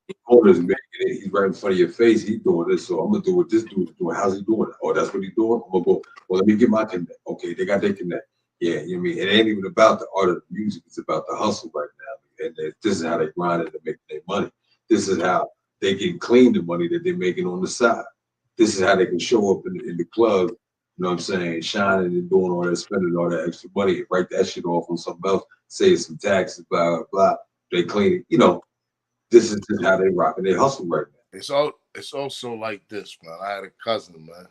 is making it. He's right in front of your face. He's doing this, so I'm gonna do what this dude is doing. How's he doing it? Oh, that's what he's doing. I'm gonna go. Well, let me get my connect. Okay, they got their connect. Yeah, you know what I mean? It ain't even about the art of the music. It's about the hustle right now. And this is how they grind it to make their money. This is how they can clean the money that they're making on the side. This is how they can show up in the club, you know what I'm saying, shining and doing all that, spending all that extra money, write that shit off on something else, save some taxes, blah, blah, blah. They clean it. This is just how they rock and they hustle right now. It's also like this, man. I had a cousin, man.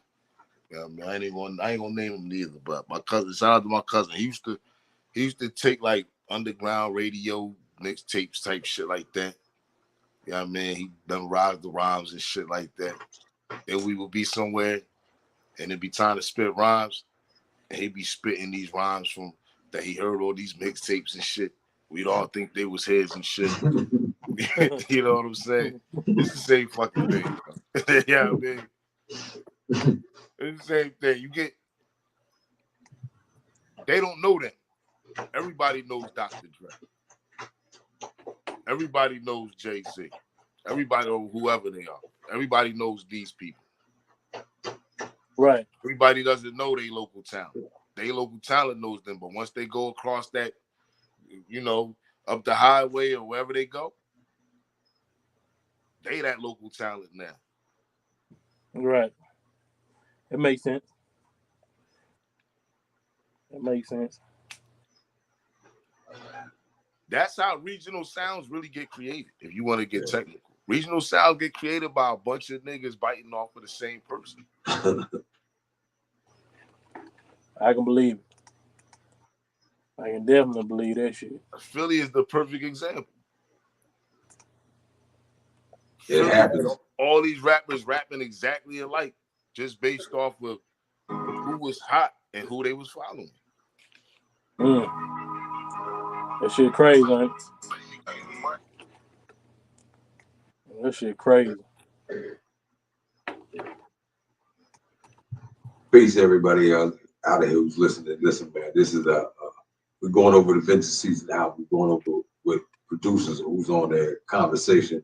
I ain't gonna name him neither, but my cousin, shout out to my cousin. He used to take like underground radio mixtapes type shit like that. You know what I mean? He done ride the rhymes and shit like that. And we would be somewhere and it'd be time to spit rhymes. And he'd be spitting these rhymes from that he heard all these mixtapes and shit. We'd all think they was his and shit. You know what I'm saying? It's the same fucking thing. Yeah, man. It's the same thing. They don't know that. Everybody knows Dr. Dre. Everybody knows Jay-Z. Everybody knows whoever they are. Everybody knows these people. Right. Everybody doesn't know they local talent. They local talent knows them, but once they go across that, up the highway or wherever they go, they that local talent now. Right. It makes sense. That's how regional sounds really get created. If you want to get technical, regional sounds get created by a bunch of niggas biting off of the same person. I can believe it. I can definitely believe that shit. Philly is the perfect example. It happens. All these rappers rapping exactly alike, just based off of who was hot and who they was following. That shit crazy, man. That shit crazy. Peace, everybody out of here who's listening. Listen, man, this is we're going over the vintage season album. We're going over with producers who's on their conversation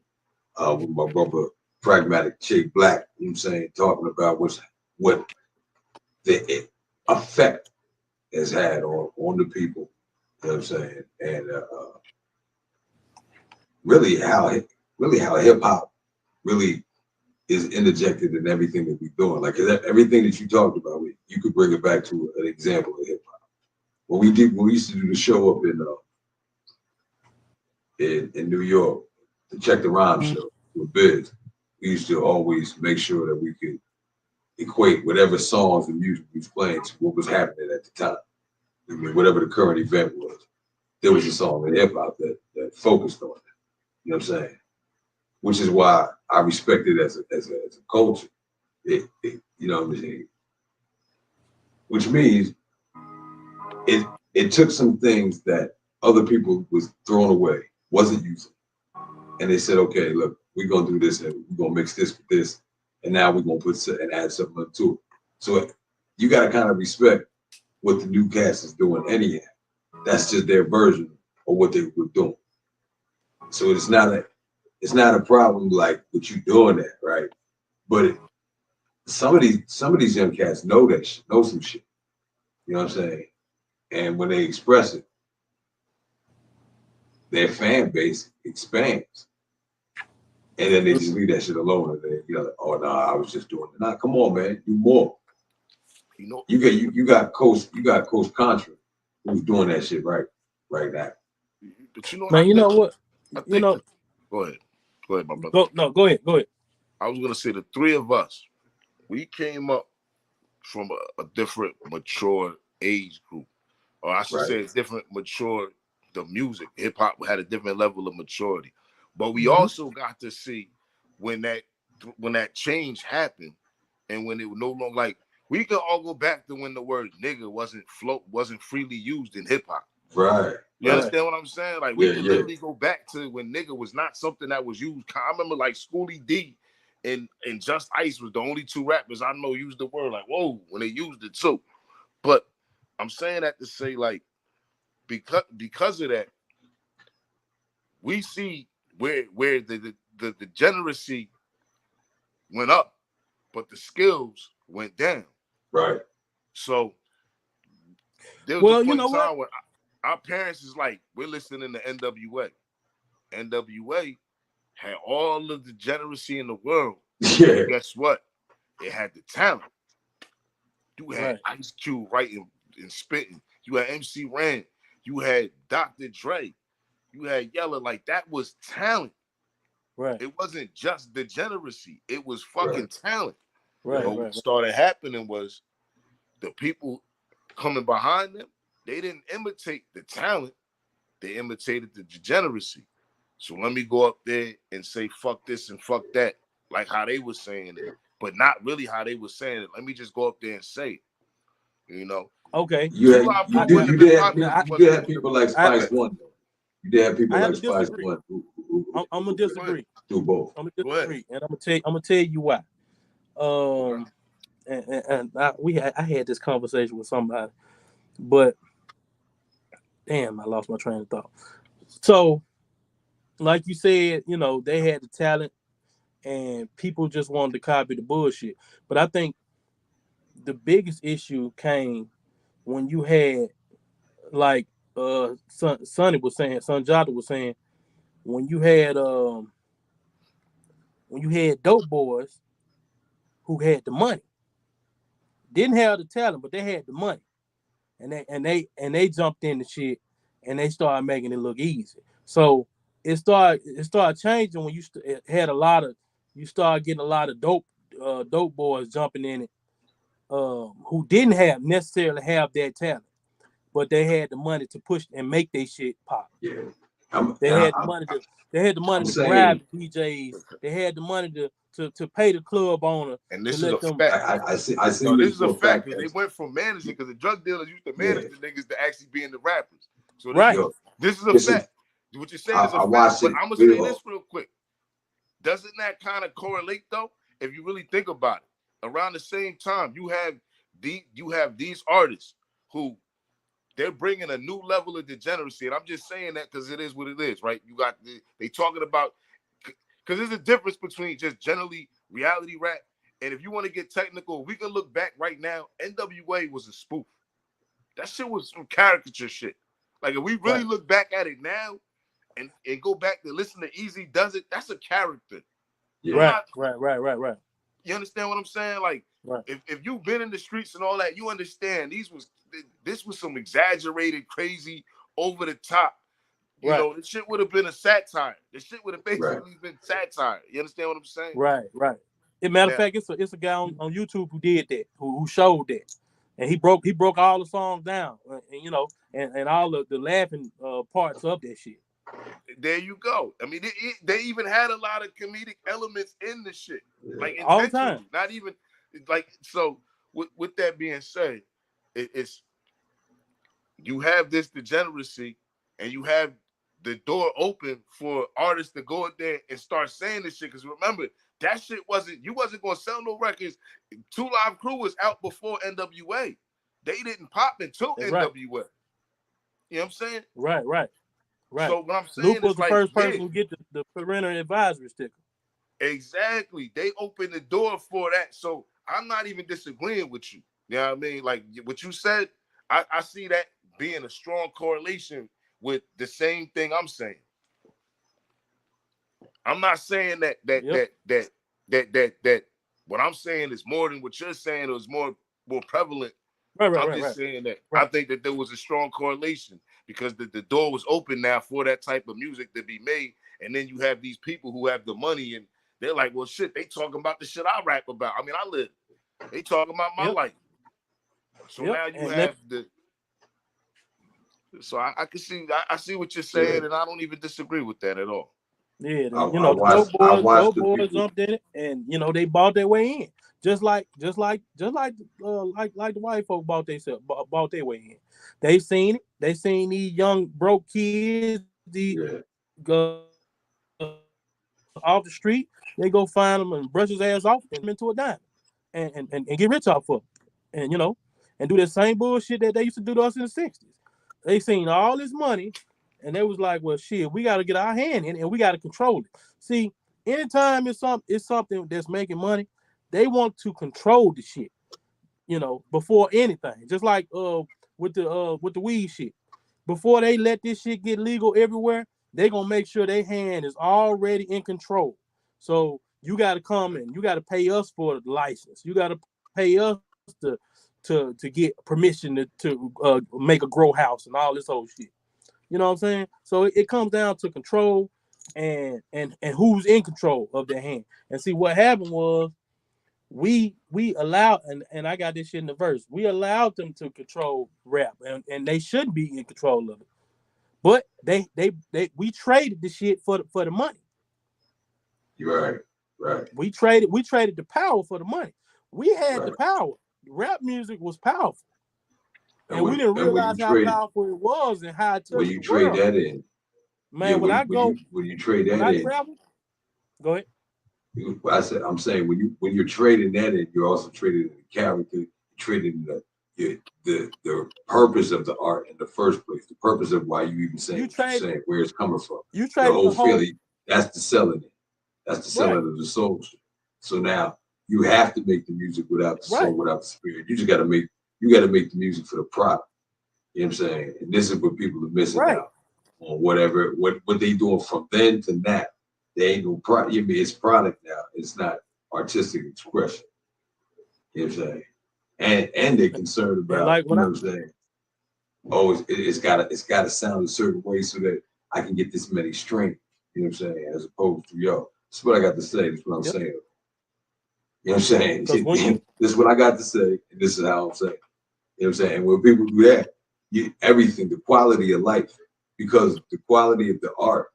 with my brother Pragmatic Chick Black. You know what I'm saying, talking about what the effect has had on the people. You know what I'm saying, and really how hip hop really is interjected in everything that we're doing. Like everything that you talked about, you could bring it back to an example of hip hop. When we used to do the show up in New York, the Check the Rhyme show with Biz, we used to always make sure that we could equate whatever songs and music we was playing to what was happening at the time. I mean, whatever the current event was, there was a song in hip hop that focused on it. You know what I'm saying? Which is why I respect it as a culture. You know what I'm saying? Which means it took some things that other people was throwing away, wasn't using, and they said, okay, look, we're gonna do this and we're gonna mix this with this, and now we're gonna put and add something to it. So you gotta kind of respect what the new cast is doing anyhow. That's just their version of what they were doing. So it's not a problem like what you doing that, right? But some of these young cats know that shit, know some shit. You know what I'm saying? And when they express it, their fan base expands. And then they just leave that shit alone. And they, oh no, I was just doing it. Nah, come on, man, do more. You got Coach Contra who's doing that shit, right? right now. But you know, man, you know what? You know, go ahead, my brother. Go ahead. I was gonna say the three of us, we came up from a different mature age group, or I should say a different mature. The music, hip hop had a different level of maturity, but we also got to see when that change happened, and when it was no longer like we can all go back to when the word nigga wasn't freely used in hip hop. Right. You understand what I'm saying? Like we can literally go back to when nigga was not something that was used. I remember like Schoolie D and Just Ice was the only two rappers I know used the word like whoa when they used it too. But I'm saying that to say like because of that, we see where the degeneracy went up, but the skills went down. Right. So there was a point in time what? where our parents is like, we're listening to NWA. NWA had all of the degeneracy in the world. Yeah. Guess what? It had the talent. You had Ice Cube writing and spitting. You had MC Ren. You had Dr. Dre. You had Yella. Like, that was talent. Right. It wasn't just degeneracy. It was fucking talent. Right. But what started happening was the people coming behind them, they didn't imitate the talent. They imitated the degeneracy. So let me go up there and say, fuck this and fuck that, like how they were saying it, but not really how they were saying it. Let me just go up there and say it, you know? Okay. You did have people like Spice One. You did have people like Spice One. I'm gonna disagree. Do both. I'm gonna disagree, and I'm gonna tell you why. I had this conversation with somebody, but damn, I lost my train of thought. So, like you said, you know, they had the talent, and people just wanted to copy the bullshit. But I think the biggest issue came when you had, like, Son Jada was saying, when you had dope boys who had the money, didn't have the talent, but they had the money, and they jumped in the shit, and they started making it look easy. So it started changing when you started getting a lot of dope boys jumping in it, who didn't necessarily have that talent, but they had the money to push and make their shit pop. Yeah. They had the money to grab the DJs. They had the money to pay the club owner. And this is a fact. I see. No, this is a fact. They went from managing, because the drug dealers used to manage the niggas to actually being the rappers. So this is a fact. What you're saying is a fact. But I'm gonna say this real quick. Doesn't that kind of correlate though? If you really think about it, around the same time, you have these artists who they're bringing a new level of degeneracy, and I'm just saying that because it is what it is, right? You got they talking about, because there's a difference between just generally reality rap, and if you want to get technical, we can look back right now. NWA was a spoof. That shit was some caricature shit. Like if we really look back at it now, and go back to listen to Easy Does It, that's a character. Yeah. Right. You understand what I'm saying? Like if you've been in the streets and all that, you understand this was some exaggerated, crazy, over the top. You know, this shit would have been a satire. This shit would have basically been satire. You understand what I'm saying? Right. As a matter of fact, it's a guy on YouTube who did that, who showed that, and he broke all the songs down, and you know, and all of the laughing parts of that shit. There you go. I mean, they even had a lot of comedic elements in the shit, like all the time. Not even like so. With that being said, it's you have this degeneracy, and you have the door open for artists to go out there and start saying this shit. Because remember, that shit you wasn't gonna sell no records. 2 Live Crew was out before NWA. They didn't pop until NWA. You know what I'm saying? Right. So what I'm saying Luke was the first person to get the parental advisory sticker. Exactly. They opened the door for that. So I'm not even disagreeing with you. You know what I mean? Like what you said, I see that being a strong correlation with the same thing I'm saying. I'm not saying that what I'm saying is more than what you're saying or is more prevalent. I'm just saying that I think that there was a strong correlation. because the door was open now for that type of music to be made. And then you have these people who have the money and they're like, well, shit, they talking about the shit I rap about. I mean, I live. They talking about my life. So now you have the. So I can see, I see what you're saying, and I don't even disagree with that at all. Yeah, you know, the boys jumped in it, and you know they bought their way in, just like the white folk bought their way in. They seen it. They seen these young broke kids, go off the street. They go find them and brush his ass off and into a dime, and get rich off of them, and you know, and do the same bullshit that they used to do to us in the '60s. They seen all this money, and they was like, well, shit, we got to get our hand in and we got to control it. See, anytime it's something that's making money, they want to control the shit, you know, before anything. Just like with the weed shit. Before they let this shit get legal everywhere, they gonna make sure their hand is already in control. So you got to come and you got to pay us for the license. You got to pay us to get permission to make a grow house and all this old shit. You know what I'm saying? So it comes down to control and who's in control of their hand. And see, what happened was we allowed, and I got this shit in the verse, we allowed them to control rap, and they shouldn't be in control of it. But we traded the shit for the money. You're right. We traded the power for the money. We had the power. Rap music was powerful, and we didn't realize how powerful it was and how it touched when you trade world. that in, man. when you trade that in, travel, go ahead. I'm saying when you're trading that in, you're also trading in the character, you're trading the purpose of the art in the first place, the purpose of why you even saying where it's coming from. You trade the whole feeling. That's the selling it. That's the selling of the soul. So now you have to make the music without the soul, without the spirit. You just got to make the music for the product. You know what I'm saying? And this is what people are missing out on what they doing from then to now. They ain't no product. I mean, it's product now. It's not artistic expression. You know what I'm saying? And they're concerned about, you know what I'm saying? Oh, it's gotta sound a certain way so that I can get this many streams. You know what I'm saying? As opposed to, this is what I got to say. This is what I'm saying. You know what I'm saying? This is what I got to say, and this is how I'm saying. You know what I'm saying? And when people do that, everything, the quality of life, because the quality of the art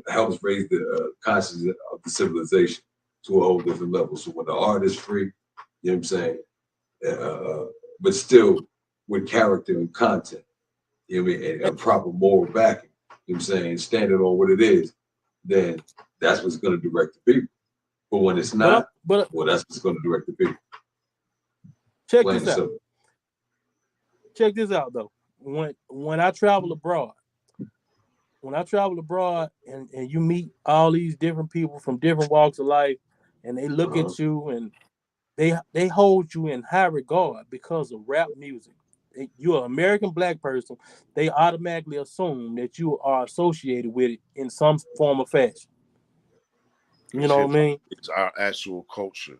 helps raise the consciousness of the civilization to a whole different level. So when the art is free, you know what I'm saying? But still with character and content, you know what I mean? And proper moral backing, you know what I'm saying? Standing on what it is, then that's what's going to direct the people. But when it's not, well, that's what's going to direct the people. Check this out, though. When I travel abroad, and you meet all these different people from different walks of life, and they look at you and they hold you in high regard because of rap music. You're an American black person, they automatically assume that you are associated with it in some form or fashion. You know what I mean? It's our actual culture.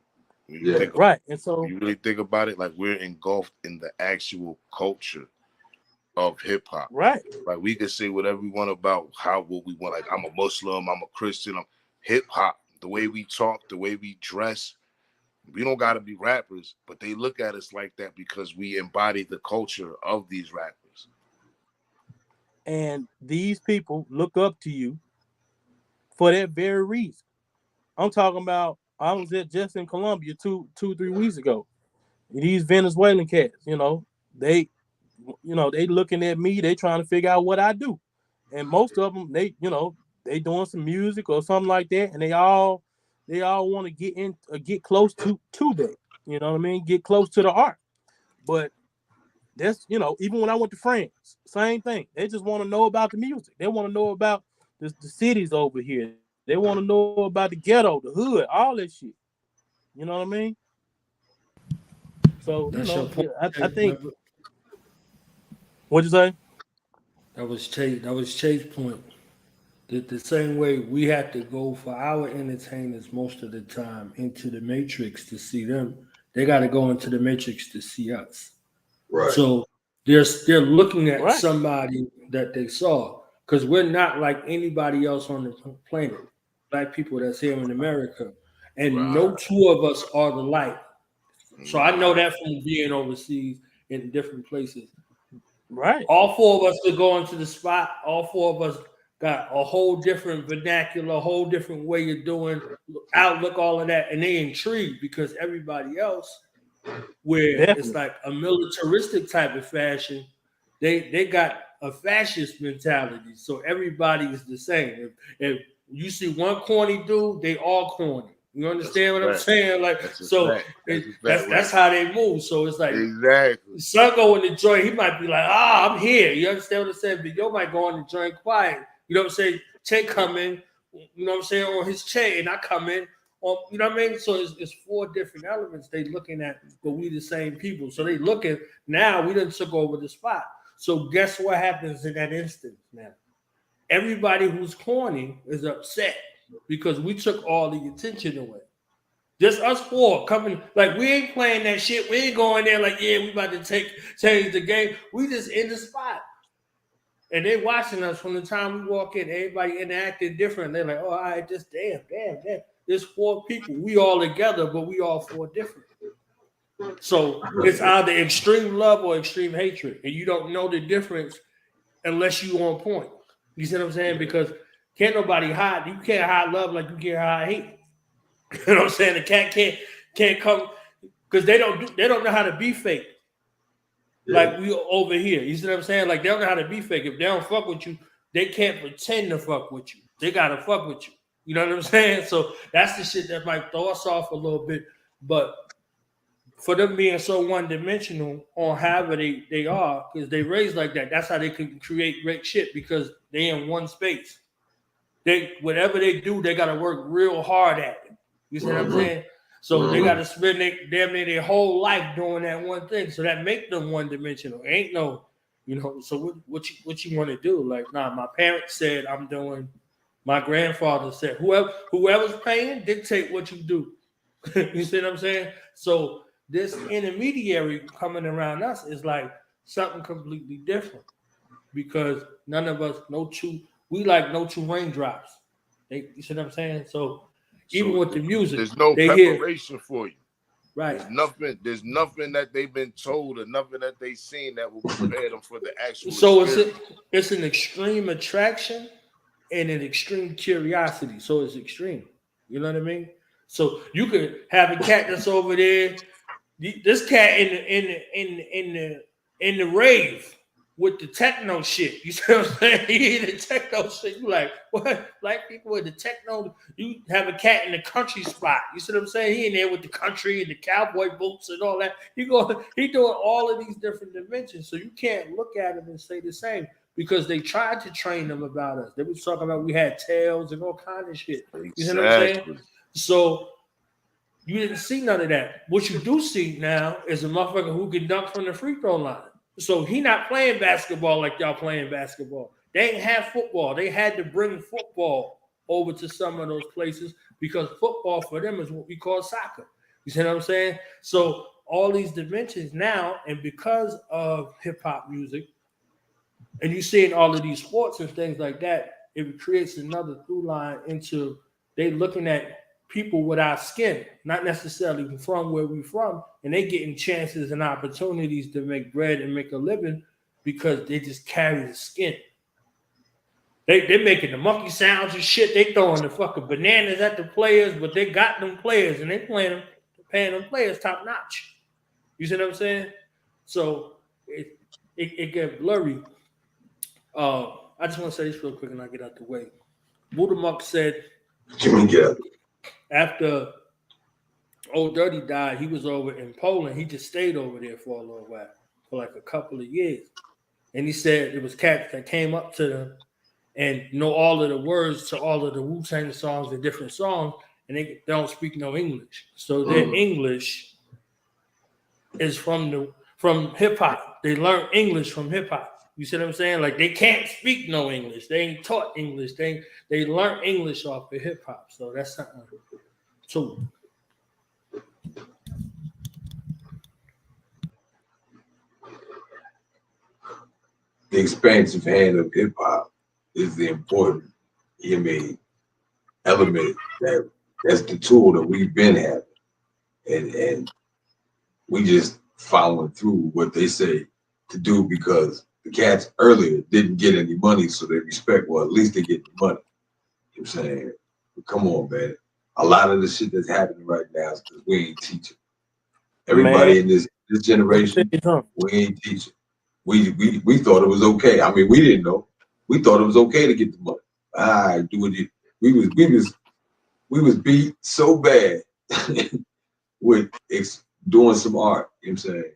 And so you really think about it, like we're engulfed in the actual culture of hip hop. Right. Like we can say whatever we want about what we want. Like I'm a Muslim, I'm a Christian, I'm hip hop. The way we talk, the way we dress. We don't gotta be rappers, but they look at us like that because we embody the culture of these rappers. And these people look up to you for that very reason. I'm talking about, I was just in Colombia 3 weeks ago. These Venezuelan cats, they looking at me, they trying to figure out what I do. And most of them, they doing some music or something like that, and they all want to get close to that. You know what I mean? Get close to the art. But that's, even when I went to France, same thing. They just want to know about the music. They want to know about the cities over here. They want to know about the ghetto, the hood, all that shit. You know what I mean? So, I think. What'd you say? That was Chase's point. The same way we have to go for our entertainers most of the time into the Matrix to see them, they got to go into the Matrix to see us. Right. So They're looking at somebody that they saw, because we're not like anybody else on the planet. Black people that's here in America, and no two of us are the like. So I know that from being overseas in different places. Right. All four of us could go into the spot. All four of us got a whole different vernacular, a whole different way of doing outlook, all of that, and they intrigued because everybody else, where it's like a militaristic type of fashion, they got a fascist mentality. So everybody is the same. If you see one corny dude, they all corny. You understand what I'm saying? Like, so that's how they move. So it's like, son go in the joint, he might be like, I'm here. You understand what I'm saying? But yo might go in the joint quiet. You know what I'm saying? Che come in, you know what I'm saying, on his chair, and I come in on, you know what I mean? So it's four different elements they looking at, but we the same people. So they looking, now we done took over the spot. So guess what happens in that instance now? Everybody who's corny is upset because we took all the attention away. Just us four coming, like we ain't playing that shit. We ain't going there like, yeah, we about to change the game. We just in the spot. And they watching us from the time we walk in. Everybody interacting different. They're like, oh, all right, just damn. There's four people. We all together, but we all four different. So it's either extreme love or extreme hatred. And you don't know the difference unless you on point. You see what I'm saying? Because can't nobody hide. You can't hide love like you can't hide hate. You know what I'm saying? The cat can't come because they don't know how to be fake. Like we over here. You see what I'm saying? Like they don't know how to be fake. If they don't fuck with you, they can't pretend to fuck with you. They gotta fuck with you. You know what I'm saying? So that's the shit that might throw us off a little bit. But for them being so one-dimensional on however they are, because they raised like that, that's how they can create great shit, because they in one space. Whatever they do, they gotta work real hard at it. You see what I'm saying? So they got to spend their whole life doing that one thing. So that make them one-dimensional. Ain't no, you know. So what you want to do? Like, nah, my parents said I'm doing. My grandfather said whoever's paying dictate what you do. You see what I'm saying? So this intermediary coming around us is like something completely different, because none of us no two raindrops. You see what I'm saying? So. Even with the music, there's no preparation for you. Right. There's nothing that they've been told or nothing that they've seen that will prepare them for the actual. So it's an extreme attraction and an extreme curiosity. So it's extreme. You know what I mean? So you could have a cat that's over there. This cat in the rave with the techno shit. You see what I'm saying? He in the techno shit. You like, what? Black people with the techno. You have a cat in the country spot. You see what I'm saying? He in there with the country and the cowboy boots and all that. He doing all of these different dimensions. So you can't look at him and say the same, because they tried to train them about us. They was talking about we had tails and all kind of shit. You see what I'm saying? So you didn't see none of that. What you do see now is a motherfucker who can dunk from the free throw line. So he not playing basketball like y'all playing basketball. They ain't have football. They had to bring football over to some of those places, because football for them is what we call soccer. You see what I'm saying? So all these dimensions now, and because of hip hop music, and you seeing all of these sports and things like that, it creates another through line into they looking at people with our skin, not necessarily from where we're from, and they getting chances and opportunities to make bread and make a living because they just carry the skin. They're making the monkey sounds and shit. They throwing the fucking bananas at the players, but they got them players and they paying them players top notch. You see what I'm saying? So it get blurry. I just want to say this real quick and I'll get out the way. Buddha Monk said, after Old Dirty died, he was over in Poland. He just stayed over there for a little while, for like a couple of years. And he said it was cats that came up to them and know all of the words to all of the Wu-Tang songs and different songs, and they don't speak no English. So their English is from hip-hop. They learn English from hip-hop. You see what I'm saying? Like, they can't speak no English. They ain't taught English. They learn English off of hip-hop. So that's something. So the expansive hand of hip hop is the important, element that's the tool that we've been having. And we just following through what they say to do because the cats earlier didn't get any money, so they respect, well, at least they get the money. You know what I'm saying? But come on, man. A lot of the shit that's happening right now is because we ain't teaching. Everybody in this generation, we ain't teaching. We thought it was okay. I mean, we didn't know. We thought it was okay to get the money. All right, do what you. We was beat so bad with doing some art. You know what I'm saying?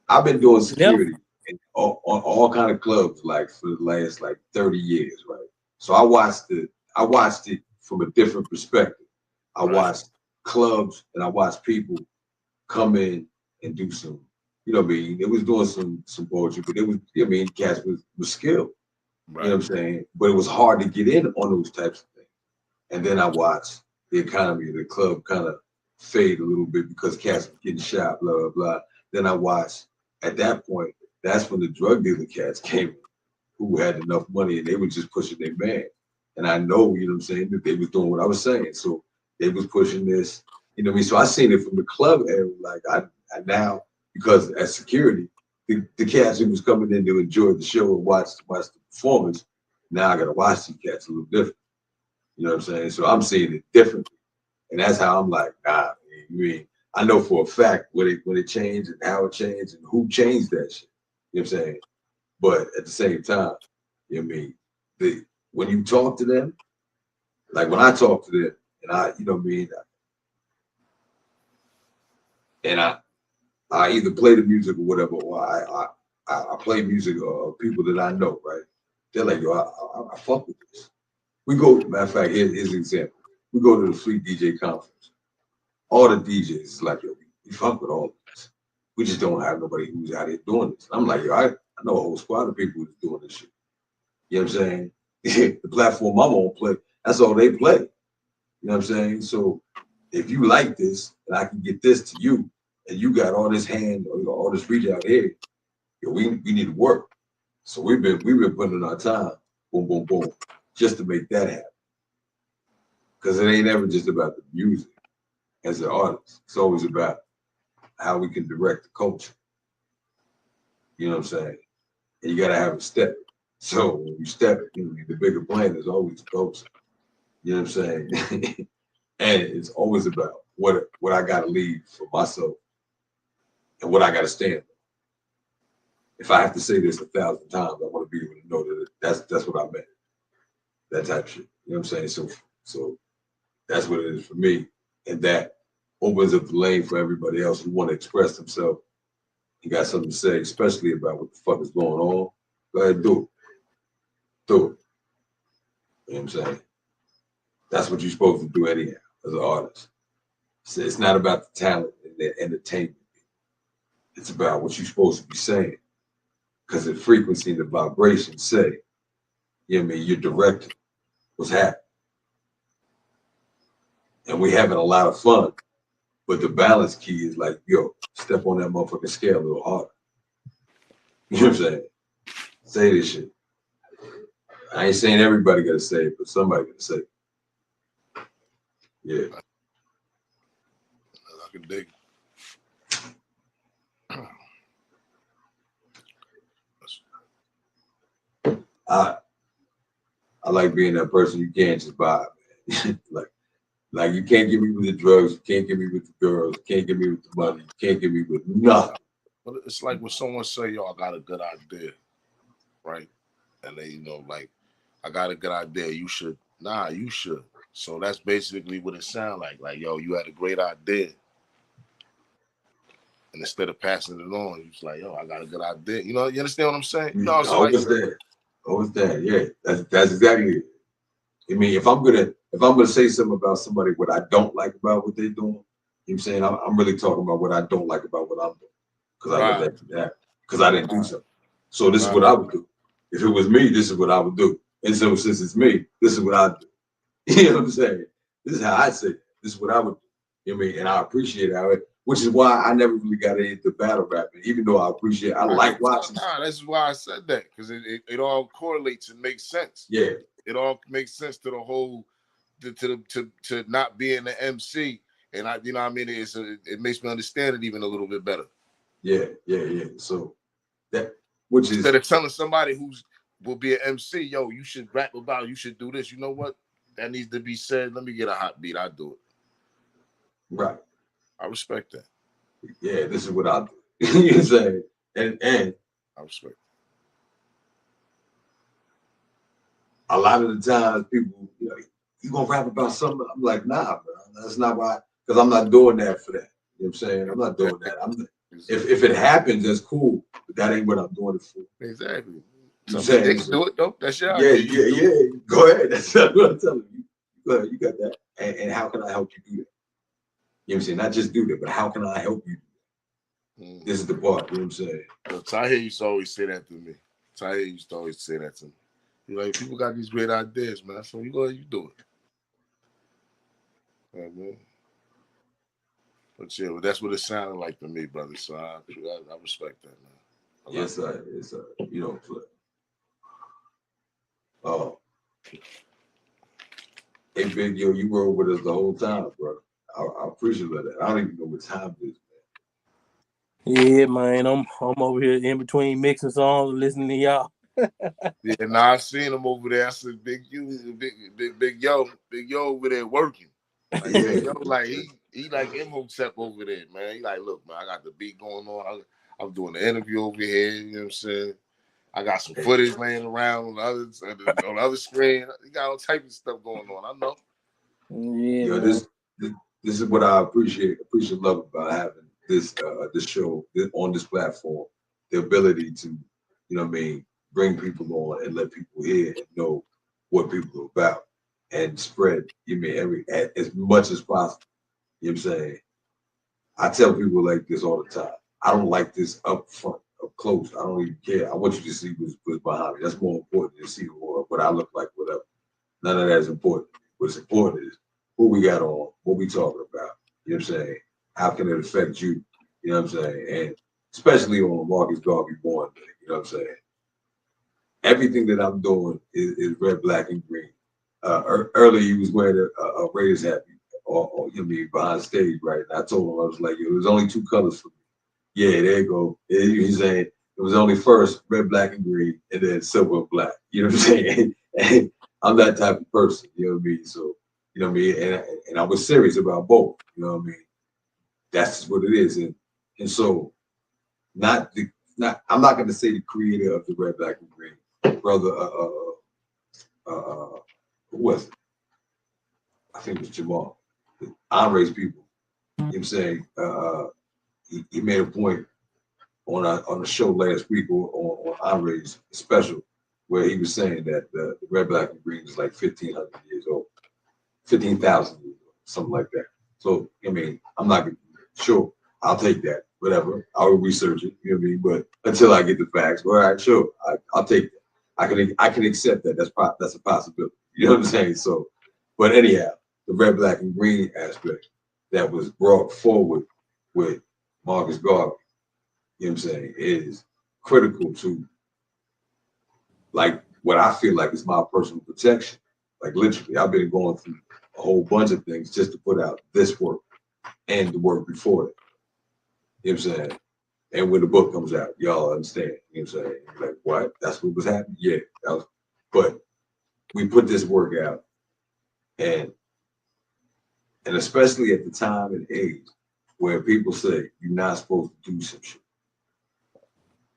I've been doing security in all kind of clubs like for the last like 30 years, right? So I watched it from a different perspective. I watched clubs and I watched people come in and do some, you know what I mean? It was doing some poetry, but it was, I mean, cats was skilled. Right. You know what I'm saying? But it was hard to get in on those types of things. And then I watched the economy of the club kind of fade a little bit because cats were getting shot, blah, blah, blah. Then I watched, at that point, that's when the drug dealer cats came in, who had enough money and they were just pushing their man. And I know, you know what I'm saying, that they was doing what I was saying. So they was pushing this, you know what I mean? So I seen it from the club area. Like I now, because as security, the cats who was coming in to enjoy the show and watch the performance, now I gotta watch these cats a little different. You know what I'm saying? So I'm seeing it differently. And that's how I'm like, nah, man, I know for a fact when it changed and how it changed and who changed that shit. You know what I'm saying? But at the same time, you know what I mean? When you talk to them, like when I talk to them, and I, you know what I mean? And I either play the music or whatever, or I play music of people that I know, right? They're like, yo, I fuck with this. We go, matter of fact, here's an example. We go to the Fleet DJ conference. All the DJs is like, yo, we fuck with all of this. We just don't have nobody who's out here doing this. I'm like, yo, I know a whole squad of people who's doing this shit. You know what I'm saying? The platform I'm on play, that's all they play. You know what I'm saying? So if you like this and I can get this to you and you got all this hand or all this reach out here, yo, we need to work. So we've been putting in our time, boom, boom, boom, just to make that happen. Because it ain't ever just about the music as an artist. It's always about how we can direct the culture. You know what I'm saying? And you gotta have a step. So when you step, you know, the bigger plan is always the culture. You know what I'm saying? And it's always about what I gotta leave for myself and what I gotta stand for. If I have to say this 1,000 times, I want to be able to know that that's what I meant. That type of shit. You know what I'm saying? So that's what it is for me. And that opens up the lane for everybody else who want to express themselves. You got something to say, especially about what the fuck is going on. Go ahead and do it. Do it. You know what I'm saying? That's what you're supposed to do anyhow as an artist. It's not about the talent and the entertainment. It's about what you're supposed to be saying. Because the frequency and the vibration say, you know what I mean, you're directing what's happening. And we're having a lot of fun. But the balance key is like, yo, step on that motherfucking scale a little harder. You know what I'm saying? Say this shit. I ain't saying everybody gotta say it, but somebody gotta say it. Yeah. I can dig it. I like being that person you can't just buy, man. like you can't get me with the drugs, you can't get me with the girls, you can't get me with the money, you can't get me with nothing. But it's like when someone say, yo, I got a good idea, right? And they, you know, like, I got a good idea, you should. Nah, you should. So that's basically what it sounds like. Like, yo, you had a great idea. And instead of passing it on, you just like, yo, I got a good idea. You know, you understand what I'm saying? You know what I'm saying? Always that, yeah. That's exactly it. I mean, if I'm gonna say something about somebody what I don't like about what they're doing, you know what I'm saying? I'm really talking about what I don't like about what I'm doing. Because I let that happen. Because I didn't do something. So this is what I would do. If it was me, this is what I would do. And so since it's me, this is what I do. You know what I'm saying? This is how I say it. This is what I would do. You know what I mean? And I appreciate how which is why I never really got into battle rapping, even though I like watching. That's why I said that, because it all correlates and makes sense. Yeah, it all makes sense to the whole, to not being the MC, and you know what I mean. It makes me understand it even a little bit better. Yeah. So that, which is instead of telling somebody will be an MC, yo, you should rap about, you should do this. You know what? That needs to be said. Let me get a hot beat. I'll do it. Right. I respect that. Yeah, this is what I do. You know what I'm saying? And I respect that. A lot of the times people, you gonna rap about something? I'm like, nah, bro. That's not why, because I'm not doing that for that. You know what I'm saying? I'm not doing that. If it happens, that's cool. But that ain't what I'm doing it for. Exactly. You they can do it though. That's your idea. Yeah. Go ahead. That's what I'm telling you. Go ahead. You got that. And how can I help you do that? You know what I'm saying? Not just do that, but how can I help you do that? This is the part. You know what I'm saying? Tahir used to always say that to me. Tahir used to always say that to me. He's like, people got these great ideas, man. So you go ahead, you do it. Yeah, man. But yeah, that's what it sounded like to me, brother. So I respect that, man. Yes, sir. Yes, sir. You don't play. Oh. Hey, Big Yo, you were with us the whole time, bro. I appreciate that. I don't even know what time it is, man. Yeah, man. I'm over here in between mixing songs and listening to y'all. Yeah, I seen him over there. I said, Big Yo over there working. Like, Yo, like he like Imhotep over there, man. He like, look, man, I got the beat going on. I'm doing the interview over here. You know what I'm saying? I got some footage laying around on the other screen. You got all types of stuff going on. I know. Yeah. Yo, this is what I appreciate love about having this show on this platform. The ability to, you know what I mean, bring people on and let people hear and know what people are about and spread, you mean, as much as possible. You know what I'm saying? I tell people like this all the time. I don't like this up front, up close. I don't even care. I want you to see what's behind me. That's more important than see what I look like, whatever. None of that is important. What's important is who we got on, what we talking about. You know what I'm saying? How can it affect you? You know what I'm saying? And especially on Marcus Garvey Born Day, you know what I'm saying? Everything that I'm doing is red, black, and green. Earlier, he was wearing a Raiders hat, or you know, me behind stage, right? And I told him, I was like, there's only two colors for me. Yeah, there you go. He's saying it was only first red, black, and green, and then silver and black. You know what I'm saying? And I'm that type of person. You know what I mean? So, you know what I mean? And I was serious about both. You know what I mean? That's just what it is. And so, I'm not going to say the creator of the red, black, and green. Brother, who was it? I think it was Jamal. Andre's people. You know what I'm saying? He made a point on a show last week on Andre's special where he was saying that the red, black, and green is like 1,500 years old, 15,000 years old, something like that. So, I mean, I'm not sure. I'll take that, whatever. I'll research it, you know what I mean? But until I get the facts, all right, sure, I'll take that. I can accept that. That's a possibility. You know what I'm saying? So, but anyhow, the red, black, and green aspect that was brought forward with Marcus Garvey, you know what I'm saying, is critical to like what I feel like is my personal protection. Like literally, I've been going through a whole bunch of things just to put out this work and the work before it. You know what I'm saying? And when the book comes out, y'all understand. You know what I'm saying? You're like, what? That's what was happening? Yeah. But we put this work out, and especially at the time and age where people say you're not supposed to do some shit.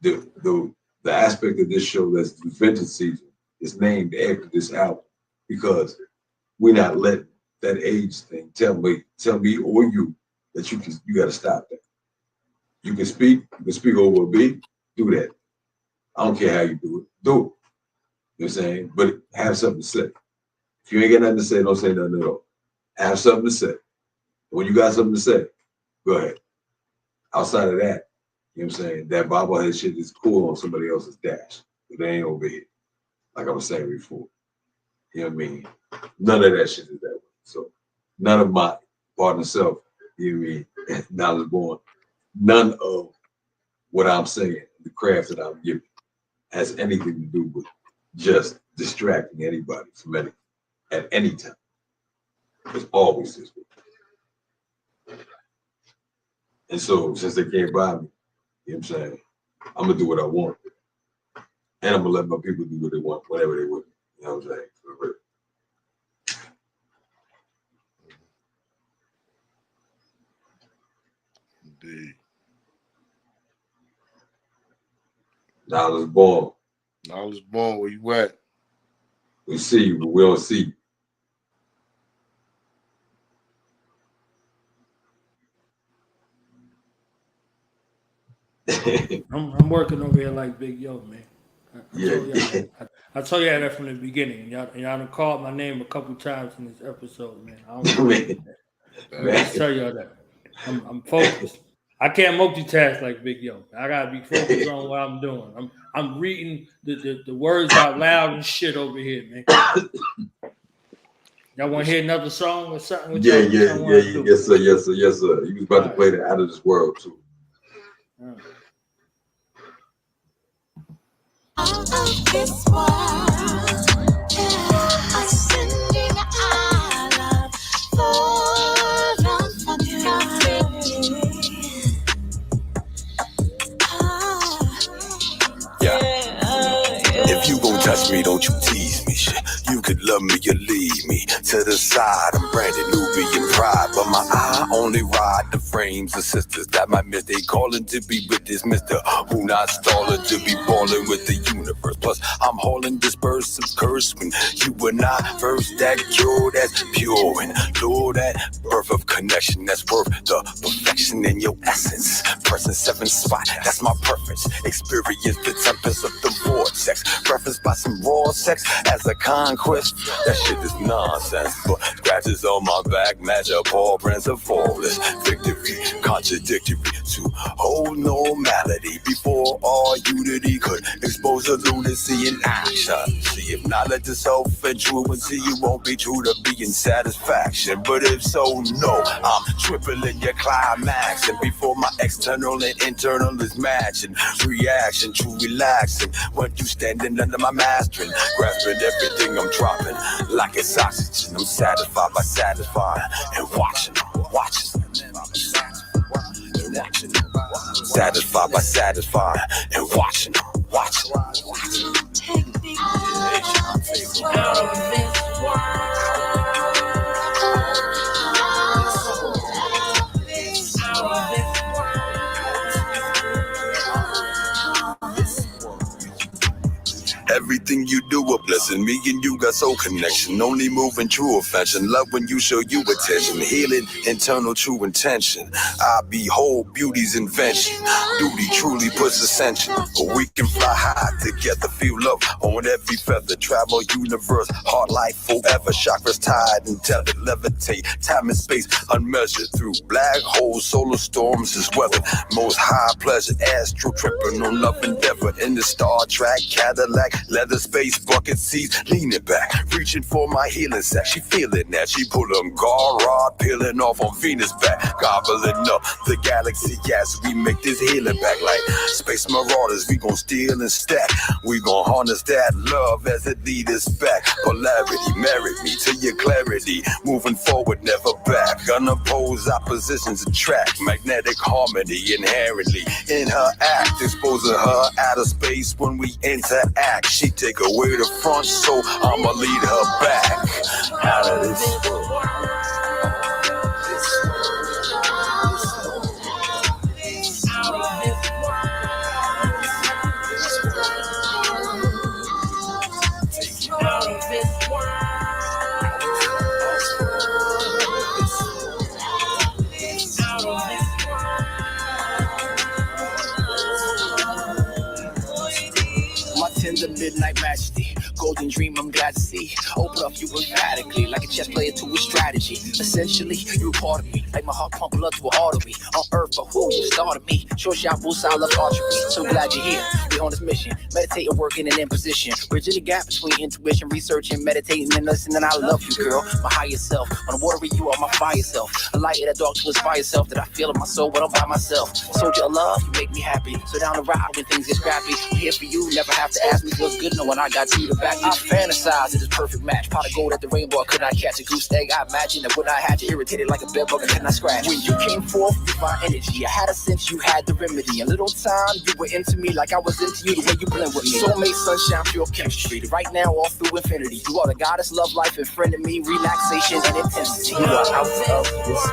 The aspect of this show that's the vintage season is named after this album because we're not letting that age thing tell me or you that you got to stop that. You can speak over a beat, do that. I don't care how you do it, do it. You know what I'm saying? But have something to say. If you ain't got nothing to say, don't say nothing at all. Have something to say. When you got something to say, go ahead. Outside of that, you know what I'm saying? That bobblehead shit is cool on somebody else's dash, but they ain't over here. Like I was saying before. You know what I mean? None of that shit is that way. So none of my partner self You mean knowledge born? None of what I'm saying, the craft that I'm giving, has anything to do with just distracting anybody from anything at any time. It's always this way. And so since they can't buy me, you know what I'm saying, I'm gonna do what I want. And I'm gonna let my people do what they want, whatever they want. You know what I'm saying? Indeed. Knowledge born. Knowledge born, where you at? We see you, but we don't see you. I'm working over here like Big Yo, man. I told y'all that from the beginning. Y'all done called my name a couple times in this episode, man. I just tell y'all that. I'm focused. I can't multitask like Big Yo. I gotta be focused on what I'm doing. I'm reading the words out loud and shit over here, man. Y'all want to hear another song or something? Yeah. Yes, sir. You was about to play the Out of This World too. Out of this world, ascending Allah, fallen from If you gon' touch me, don't you tease me, shit. You could love me or leave me to the side. I'm Brandon Nubian pride, but my eye only ride the frames of sisters that might miss. They calling to be with this Mr. Who not stalling to be balling with the universe. Plus, I'm hauling dispersive curse when you and I first that cure that's pure and Lord, that birth of connection that's worth the perfection in your essence. Pressing 7 spot, that's my preference. Experience the tempest of the vortex. Referenced by some raw sex as a conquest. That shit is nonsense, but scratches on my back match up all brands of flawless victory. Contradictory to whole normality before all unity could expose a lunacy in action. See if knowledge is self-influency, you won't be true to being satisfaction. But if so, no, I'm tripling your climax. And before my external and internal is matching, reaction to relaxing when you standing under my mastering, grasping everything I'm dropping like it's oxygen. I'm satisfied by satisfying and watching. Satisfied by satisfying and watching. Take me out of this world. Everything you do a blessing. Me and you got soul connection. Only moving true affection. Love when you show you attention. Healing internal true intention. I behold beauty's invention. Duty truly puts ascension. But we can fly high together. Feel love on every feather. Travel universe. Heart life forever. Chakras tied and tethered. Levitate. Time and space unmeasured. Through black holes. Solar storms is weather. Most high pleasure. Astral tripping on love endeavor. In the Star Trek Cadillac. Leather space bucket seats, leaning back, reaching for my healing sack. She feeling that. She pull them guard rod, peeling off on Venus back, gobbling up the galaxy as we make this healing back like space marauders. We gon' steal and stack. We gon' harness that love as it lead us back. Polarity, marry me to your clarity. Moving forward, never back. Unopposed oppositions attract. Magnetic harmony inherently in her act, exposing her out of space when we interact. She take away the front, so I'ma lead her back out of this world. The midnight majesty, golden dream I'm glad to see. Open up you emphatically, like a chess player to a strategy. Essentially, you're a part of me, like my heart pump blood to an artery. On earth, but who started me? Short shot, bullseye, love archery. So glad you're here, we on this mission. Meditating, working, and in position. Bridging the gap between intuition, researching, meditating, and listening. I love you, girl, my higher self. On the water, you are my fire self. A light in the dark to inspire yourself that I feel in my soul when I'm by myself. Soldier of love, you make me happy. So down the ride when things get scrappy. I'm here for you, never have to ask me what's good knowing I got you to back. I fantasize, it is perfect match. Pot of gold at the rainbow, I could not catch a goose egg. I imagine that when I had you irritated like a bed bug, I could not scratch. When you came forth, divine energy, I had a sense you had the remedy. A little time, you were into me like I was into you, the way you blend with me. Soulmate, sunshine, pure chemistry. Right now, all through infinity. You are the goddess, love, life, and friend of me. Relaxation and intensity. You are out of this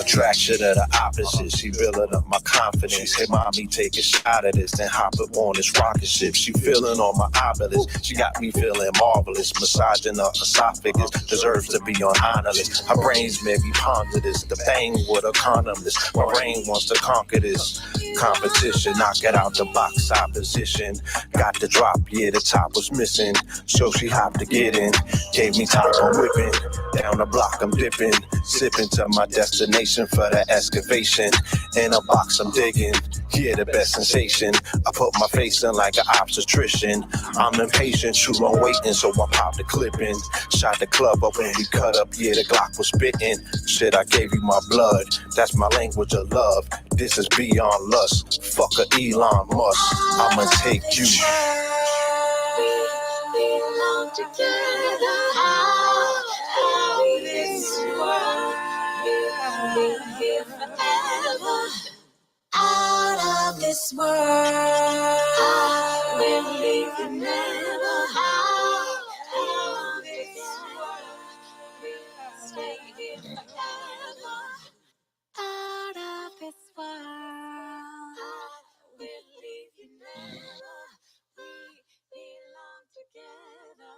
Attraction of the opposite, she building up my confidence. Hey mommy, take a shot of this, then hop up on this rocket ship. She feeling on my obelisk, she got me feeling marvelous. Massaging her esophagus, deserves to be on honor list. Her brains may be ponder this, the bang with a condomless. My brain wants to conquer this competition, knock it out the box opposition. Got the drop, yeah, the top was missing, so she hopped to get in. Gave me time, I'm whipping, down the block I'm dipping, sipping to my destination for the excavation. In a box I'm digging, yeah, the best sensation. I put my face in like an obstetrician. I'm impatient, too long waiting, so I popped the clip in. Shot the club up when we cut up, yeah, the Glock was spitting. Shit, I gave you my blood, that's my language of love. This is beyond lust, fuck a Elon Musk, I'ma take you. We belong together out of this world. We'll be here forever. Out of this world, we'll leave you never. Out of this world, we'll stay here forever. Out of this world, we'll leave you never. We belong together.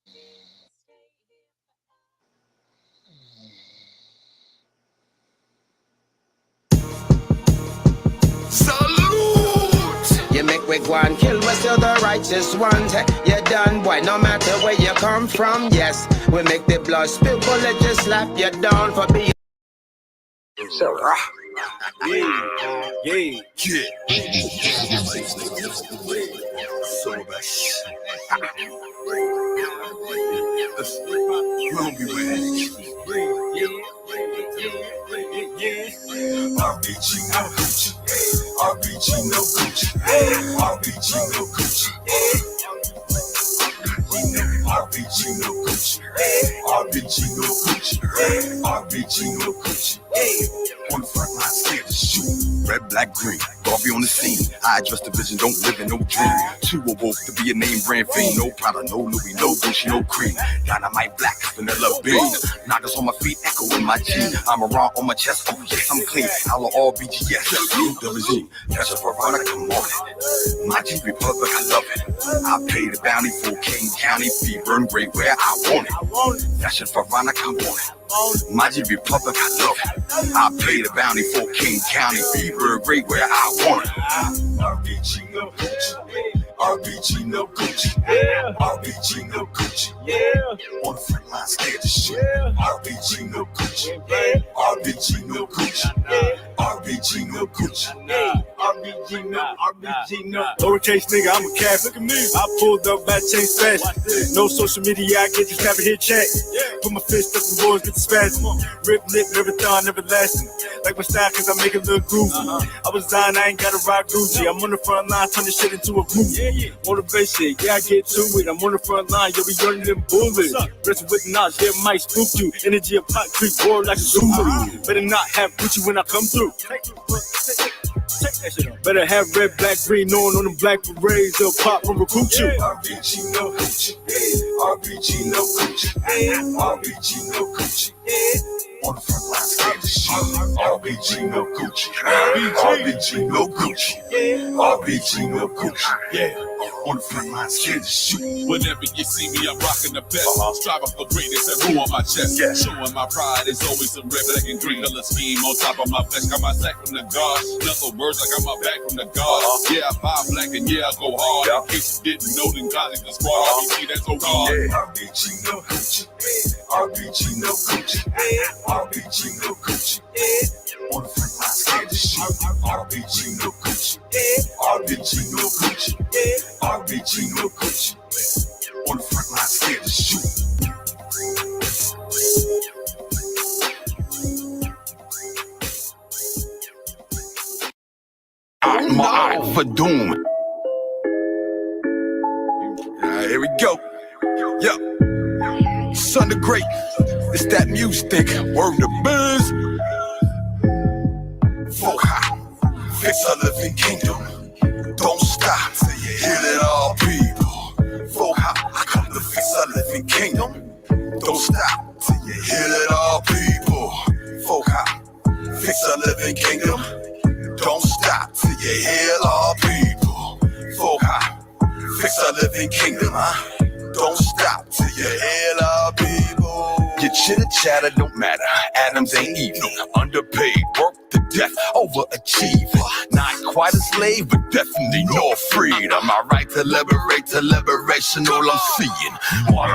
We'll stay here Salute! You make we go and kill, we're still the righteous ones. You're done, boy, no matter where you come from. Yes, we make the blood spill, but let you slap you down for being. So, Yeah. RBG no Gucci, RBG no Gucci, RBG no Gucci, RBG no Gucci, RBG no Gucci, RBG no Gucci. On the front line, scared to shoot. Red, black, green, Garvey on the scene. I address the vision, don't live in no dream. Too awoke to be a name brand fiend. No Prada, no Louis, no Gucci, no cream. Dynamite black, vanilla bean. Knockers on my feet, echo in my G. I'm around on my chest, oh yes, I'm clean. I'll RBG, yes, the regime. That's a Veronica, come on it. My G Republic, I love it. I pay the bounty for King County, fee, burn great where I want it. That's a Veronica, come on it. My G Republic, I love it. I pay the bounty for King County, fever great where I want it. RBG no Gucci, RBG no Gucci, RBG no Gucci. On the front line, scared to shoot. RBG no Gucci, RBG no Gucci, RBG no Gucci, RBG no. Lowercase nigga, I'm a cat. Look at me. I pulled up by Chase Fashion. No social media, I get this type of hit check. Put my fist up and boys get the spasm. Rip lip, never thon, never lasting. Like my style, cause I make it look groovy. I was dying, I ain't gotta rock Gucci. I'm on the front line, turn this shit into a movie. Motivation, yeah, I get to it. I'm on the front line, yo, we running them bullets. Rest with knowledge, yeah, might spook you. Energy of pot creek, board like a zoo. Better not have Gucci when I come through. Better have red, black, green on them black berets. They'll pop and recruit you. RBG no coochie. RBG no coochie. RBG no coochie. On the front line, scared to shoot. RBG no coochie. RBG no coochie. RBG no coochie. Yeah. On the front line, scared to shoot. Whenever you see me, I'm rocking the best. Striving for greatness and who on my chest. Showing my pride, it's always some red, black, and green color scheme on top of my vest. Got my sack from the guard. Nothing words, I got my back from the guard. Yeah, I buy black and yeah, I go hard. In case you didn't know, then college the squad. RBG, that's so hard. RBG no coochie. RBG no coochie. RBG no coochie. On the front line, scared to shoot. RBG no coochie. RBG no coochie. RBG no coochie. On the front line, scared to shoot. I'm my eye for doom. Here we go. Yo, son the great. It's that Muse thing. Word to biz. Folk high. Fix a living kingdom. Don't stop till you heal it all, people. Folk high. I come to fix a living kingdom. Don't stop till you heal it all, people. Folk high. Fix a living kingdom. Don't stop till you heal all people. Folk high. Fix a living kingdom, Don't stop till you heal all people. Your chitter chatter don't matter. Adams ain't evil. Underpaid, work to death, overachiever. Not quite a slave, but definitely no freedom. My right to liberate, to liberation, all I'm seeing. What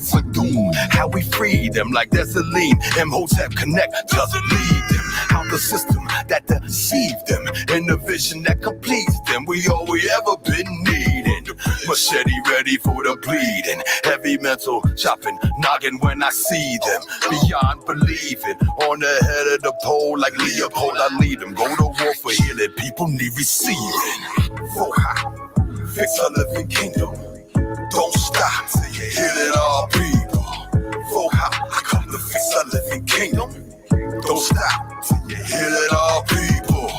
for doom? How we free them like Desaline. Imhotep Connect doesn't lead them. How the system that deceived them in the vision that completes them. We all we ever been needing. Machete ready for the bleeding. Heavy mental chopping, noggin when I see them. Beyond believing. On the head of the pole like Leopold, I lead them. Go to war for healing. People need receiving. Folk high. Fix a living kingdom. Don't stop till you heal it all, people. Folk high. I come to fix a living kingdom. Don't stop till you heal it all, people.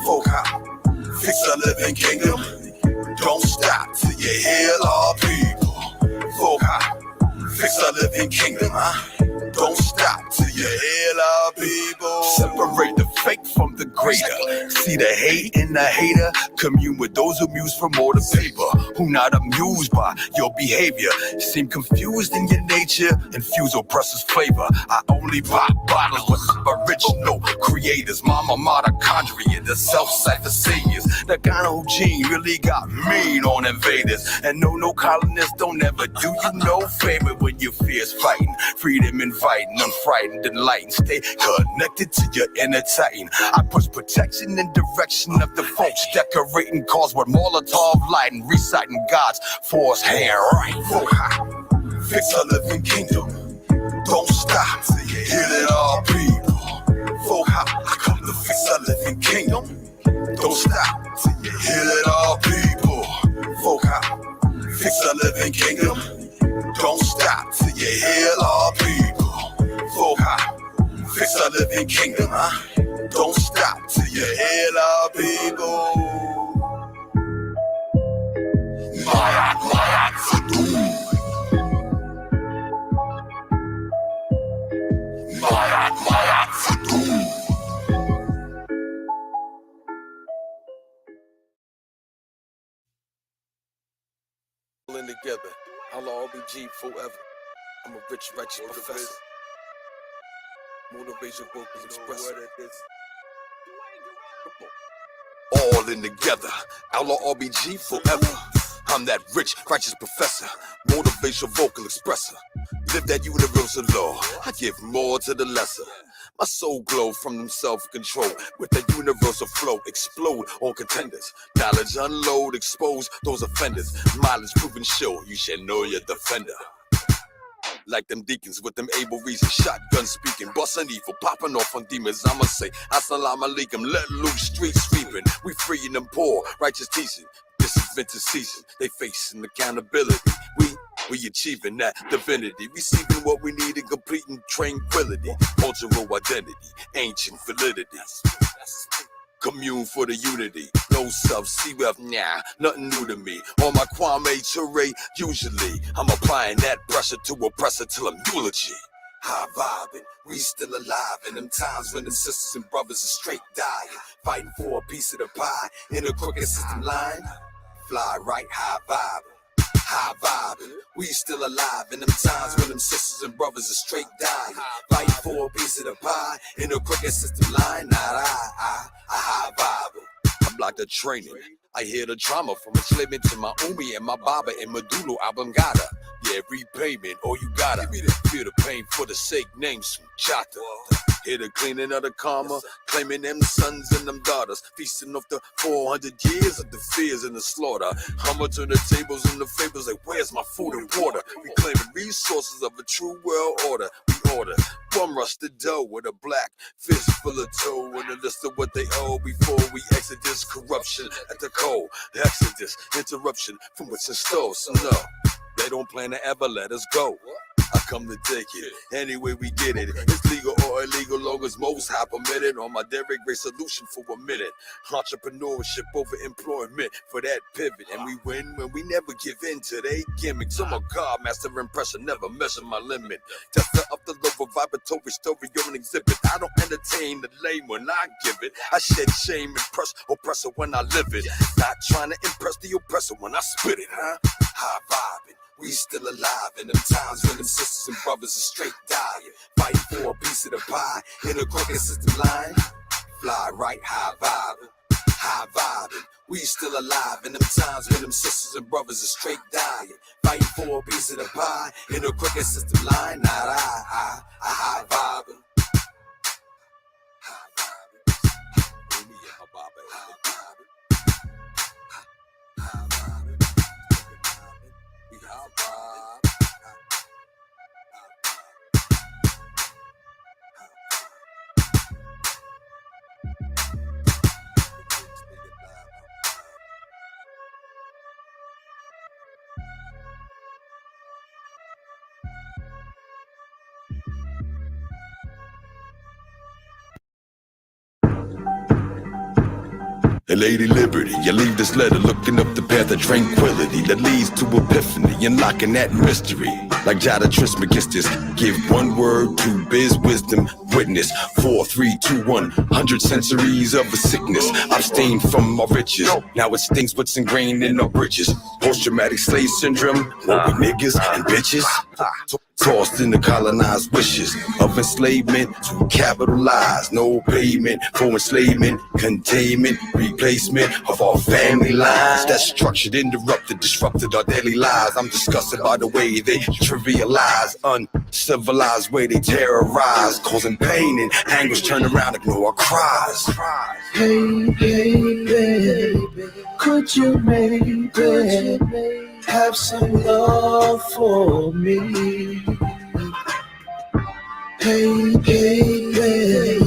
Folk high. Fix a living kingdom. Don't stop till you heal all people. Folk high. Fix a living kingdom, Don't stop till you heal all people. Separate the fake from the greater. See the hate in the hater. Commune with those who muse for more to paper. Who not amused by your behavior. Seem confused in your nature. Infuse oppressor's flavor. I only buy bottles with original creators. Mama mitochondria, the self-cipher saviors. The kind of gene really got mean on invaders. And no colonists don't ever do you no favor when you fears fighting. Freedom inviting, unfrightened, enlightened. Stay connected to your inner titan. I push protection in direction of the folks. Decorating cause with Molotov lighting. Reciting God's force hand right. Folk high. Fix a living kingdom. Don't stop till you heal it all, people. Folk high. I come to fix a living kingdom. Don't stop till you heal it all, people. Folk high. Fix a living kingdom. Don't stop till you heal all people. Folk high. Fix a living kingdom, Don't stop till you heal all people. Mayak for doom. Mayak for doom. In together, I'll all be G forever. I'm a rich, righteous professor. Motivational vocals express. All in together, outlaw RBG forever. I'm that rich, righteous professor, motivational vocal expresser. Live that universal law, I give more to the lesser. My soul glow from them self-control. With the universal flow, explode on contenders. Knowledge unload, expose those offenders. Mileage proven show, you should know your defender. Like them deacons with them able reasons. Shotgun speaking, bustin' evil, popping off on demons. I'ma say, assalamu alaikum, let loose, street sweeping. We freeing them poor, righteous teaching. This is vintage season, they facing accountability. We achieving that divinity, receiving what we need and completing tranquility. Cultural identity, ancient validity. Commune for the unity, no self, CF, nah, nothing new to me. On my Kwame Ture, usually I'm applying that pressure to oppressor till I'm eulogy. High vibing, we still alive in them times when the sisters and brothers are straight dying, fighting for a piece of the pie in a crooked system line. Fly right, high vibing, we still alive in them times when them sisters and brothers are straight dying, fighting for a piece of the pie in a crooked system line. High vibing, I'm like the training. I hear the trauma from enslavement to my Umi and my Baba and Medulo Abangada. Yeah, repayment, all you gotta feel the pain for the sake, name Sunchata. Hear the cleaning of the karma, claiming them sons and them daughters, feasting off the 400 years of the fears and the slaughter. I'ma turn the tables and the fables like, where's my food and water? Reclaiming resources of a true world order. We order bum rush the dough with a black fist full of dough and a list of what they owe before we exit this corruption at the cold. Exodus, interruption from what's in store. So no, they don't plan to ever let us go. I come to take it, any way we get it. It's legal or illegal, long as most high permitted. On my Derek Ray solution for a minute. Entrepreneurship over employment for that pivot. And we win when we never give in to they gimmicks. I'm a God, master impression, never measure my limit. Tester up the love of vibratory story on exhibit. I don't entertain the lame when I give it. I shed shame and press oppressor when I live it. Not trying to impress the oppressor when I spit it, huh? High vibing. We still alive in them times when them sisters and brothers are straight dying, fighting for a piece of the pie in a crooked system line. Fly right, high vibing. We still alive in them times when them sisters and brothers are straight dying, fighting for a piece of the pie in a crooked system line. High vibing. Hey, Lady Liberty, you leave this letter looking up the path of tranquility that leads to epiphany, unlocking that mystery. Like Jada Trismegistus, give one word to biz wisdom, witness 4, 3, 2, 1, 100 centuries of a sickness. Abstain from our riches, now it stings what's ingrained in our bridges. Post-traumatic slave syndrome, what we niggas and bitches. Tossed in the colonized wishes of enslavement to capitalize. No payment for enslavement, containment, replacement of our family lines. That structured, interrupted, disrupted our daily lives. I'm disgusted by the way they trivialize, uncivilized way they terrorize, causing pain and anguish. Turn around, ignore our cries. Hey, baby, could you maybe have some love for me? Hey, baby,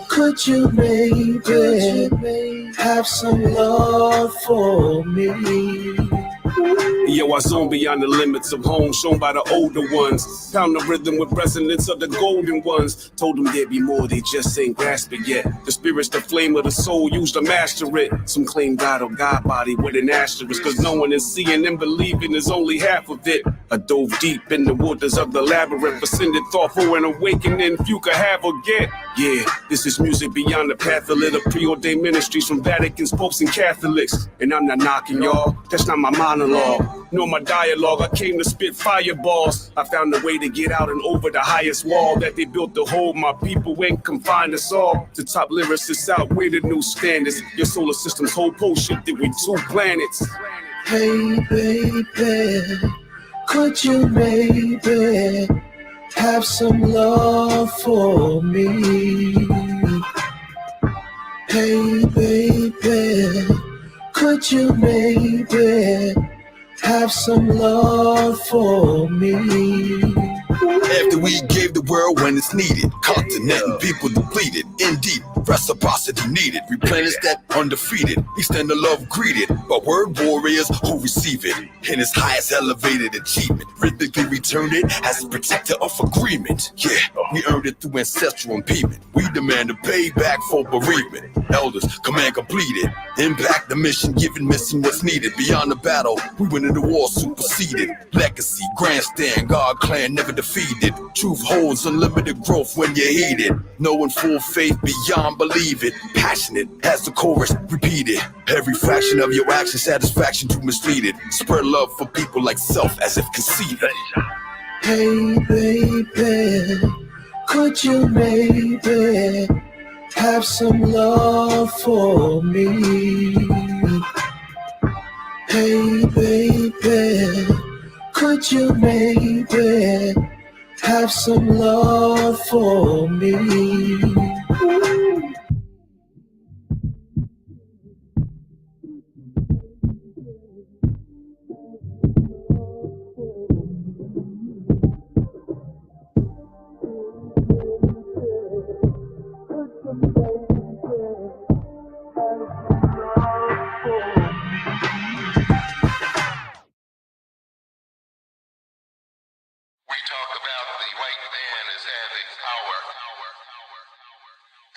could you maybe have some love for me? Yo, I zone beyond the limits of home shown by the older ones. Found the rhythm with resonance of the golden ones. Told them there'd be more, they just ain't grasp it yet. The spirit's the flame of the soul, used to master it. Some claim God or God body with an asterisk, cause no one is seeing and believing is only half of it. I dove deep in the waters of the labyrinth, ascended thoughtful and awakening, few could have or get. Yeah, this is music beyond the path of the preordained ministries from Vaticans, popes, and Catholics. And I'm not knocking y'all, that's not my monologue, nor my dialogue. I came to spit fireballs. I found a way to get out and over the highest wall that they built to hold my people and confine us all. The top lyricists outweigh the new standards. Your solar system's whole pole shifted with 2 planets. Hey, baby, could you maybe have some love for me? Hey, baby, could you maybe have some love for me? After we gave the world when it's needed, continent and people depleted, in deep Reciprocity needed, replenish that undefeated. Extend the love greeted by word warriors who receive it in its highest elevated achievement. Rhythmically return it as a protector of agreement. Yeah, we earned it through ancestral impediment. We demand a payback for bereavement. Elders, command completed. Impact the mission, given missing what's needed. Beyond the battle, we went into war, superseded. Legacy, grandstand, God clan never defeated. Truth holds unlimited growth when you heed it. Knowing full faith beyond believe it. Passionate as the chorus repeated. Every fraction of your action, satisfaction to mislead it. Spread love for people like self as if conceited. Hey baby, could you maybe have some love for me? Hey baby, could you maybe have some love for me?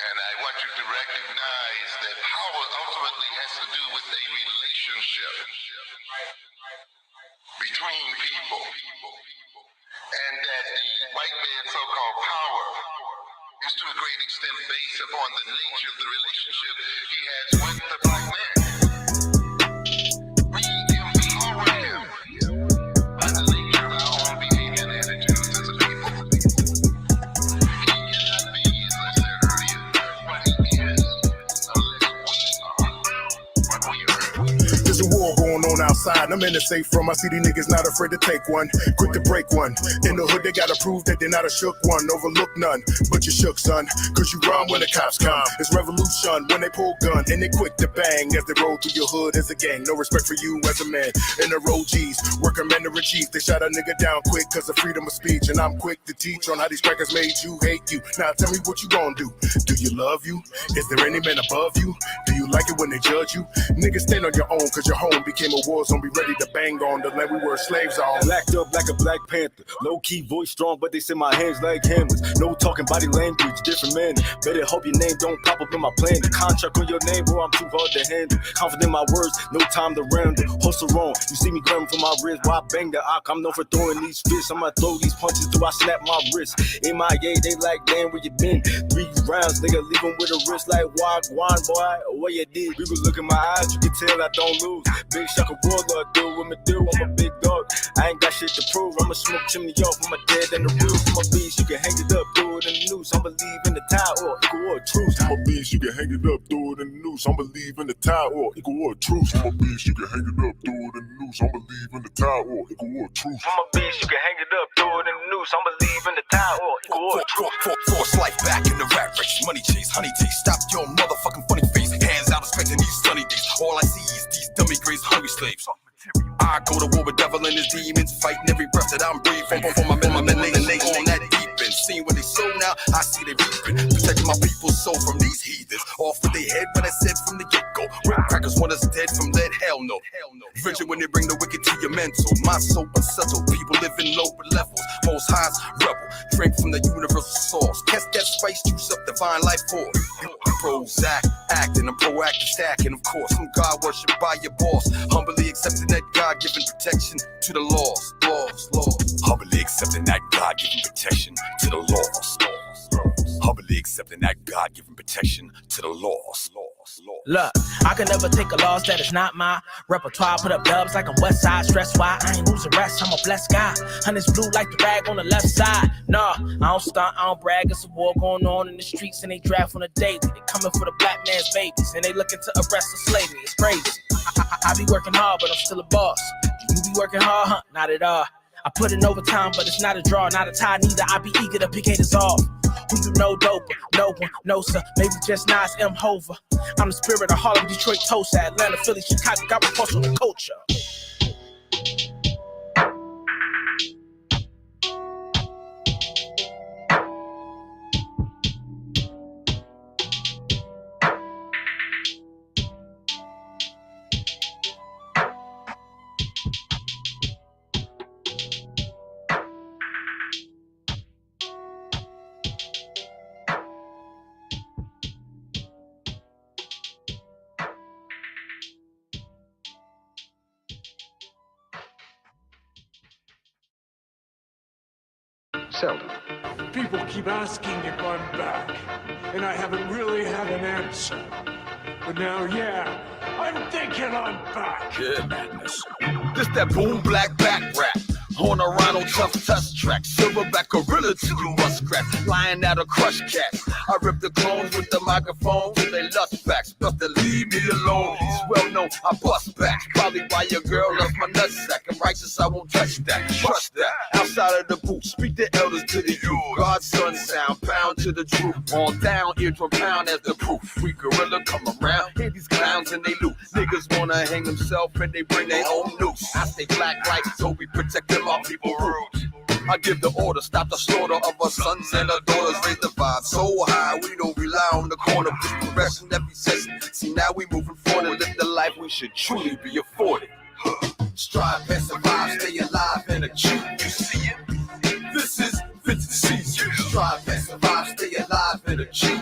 And I want you to recognize that power ultimately has to do with a relationship between people. And that the white man's so-called power is to a great extent based upon the nature of the relationship he has with the black man. We empower him by the nature of our own behavior and attitudes as a people. There's a war going on outside, and I'm in the safe room. I see these niggas not afraid to take one, quick to break one. In the hood, they gotta prove that they're not a shook one. Overlook none, but you shook, son, cause you run when the cops come. It's revolution when they pull gun, and they quick to bang as they roll through your hood as a gang. No respect for you as a man. In the road G's, work commander-in-chief. They shot a nigga down quick cause of freedom of speech, and I'm quick to teach on how these crackers made you hate you. Now tell me what you gonna do. Do you love you? Is there any man above you? Do you like it when they judge you? Niggas stand on your own cause your home became a war zone. Be ready to bang on the land we were slaves on. Blacked up like a Black Panther. Low-key voice strong, but they say my hands like hammers. No talking body language, different man. Better hope your name don't pop up in my plan. The contract on your name, bro, I'm too hard to handle. Confident in my words, no time to ramble. Hustle wrong, you see me grabbing for my wrist. While I bang the ock, I'm known for throwing these fists. I'ma throw these punches till I snap my wrist. MIA, they like, damn, where you been? 3 rounds, nigga, leave them with a wrist like Wagwan, boy. What you did? You can look in my eyes, you can tell I don't lose. Big shaka warlord, do what me do. I'm a big dog, I ain't got shit to prove. I'ma smoke chimney off, I'm a dead in the roof. I'm a beast, you can hang it up, throw it in the noose. I'm believe in the tie or equal or truce. I'm a beast, you can hang it up, throw it in the noose. I'm believe in the tie or equal or truce. I'm a beast, you can hang it up, throw it in the noose. I'm believe in the tie or equal or truce. I'm a beast, you can hang it up, throw it in the noose. I'm believe in the tie or equal or truce. Force life back in the rat race. Money chase, honey taste. Stop your motherfucking funny face. Hands out, expecting these sunny days. All I see is these dummy grays, hungry slaves. I go to war with devil and his demons, fighting every breath that I'm breathing. For my men, and they on that deep end. Seeing what they sow now, I see they reaping. Protecting my people's soul from these heathens. Off with their head, but I said from the get-go. Rip crackers want us dead from lead, hell no. Rigid when they bring the wicked to your mental. My soul unsettled, people living low levels. Most highs, rebel, drink from the universal source. Catch that spice, juice up divine life force. Prozac, acting, I'm proactive stacking, of course. I'm God worshipped by your boss. Humbly accepting that God-given protection to the lost. Humbly accepting that God-given protection to the lost. Humbly accepting that God-given protection to the lost. Look, I can never take a loss that is not my repertoire. Put up dubs like I'm West Side. Stress why I ain't losing rest. I'm a blessed guy. Honey's blue like the rag on the left side. Nah, I don't stunt, I don't brag. It's a war going on in the streets and they draft on a daily. They coming for the black man's babies and they looking to arrest or slave me. It's crazy. I be working hard, but I'm still a boss. Do you be working hard? Huh? Not at all. I put in overtime, but it's not a draw, not a tie neither. I be eager to pick haters off. Who you know dope? No one, no sir. Maybe just Nas M. Hover. I'm the spirit of Harlem, Detroit, Tulsa, Atlanta, Philly, Chicago. Got repulse on the culture. seldom. People keep asking if I'm back, and I haven't really had an answer. But now, yeah, I'm thinking I'm back. Yeah, madness. This that boom black back rap. On a rhino tough touch track, silverback gorilla to you muskrat, lying out of crush cats. I rip the clones with the microphone till they lust facts, but to leave me alone. It's well known I bust back. Probably why your girl loves my nutsack. I'm righteous, I won't touch that. Trust that. Outside of the booth, speak the elders to the youth. God's son sound, pound to the truth. On down, eardrum pound as the proof. Free gorilla come around, hear these clowns and they loot. Niggas wanna hang themselves and they bring their own noose. I stay black like so we protect them. Our people rude. I give the order, stop the slaughter of our sons and our daughters. Raise the vibe so high, we don't rely on the corner. Progression every session. See now we moving forward and live the life we should truly be afforded. Strive and survive, stay alive and achieve. You see it? This is vintage season. Strive and survive, stay alive and achieve.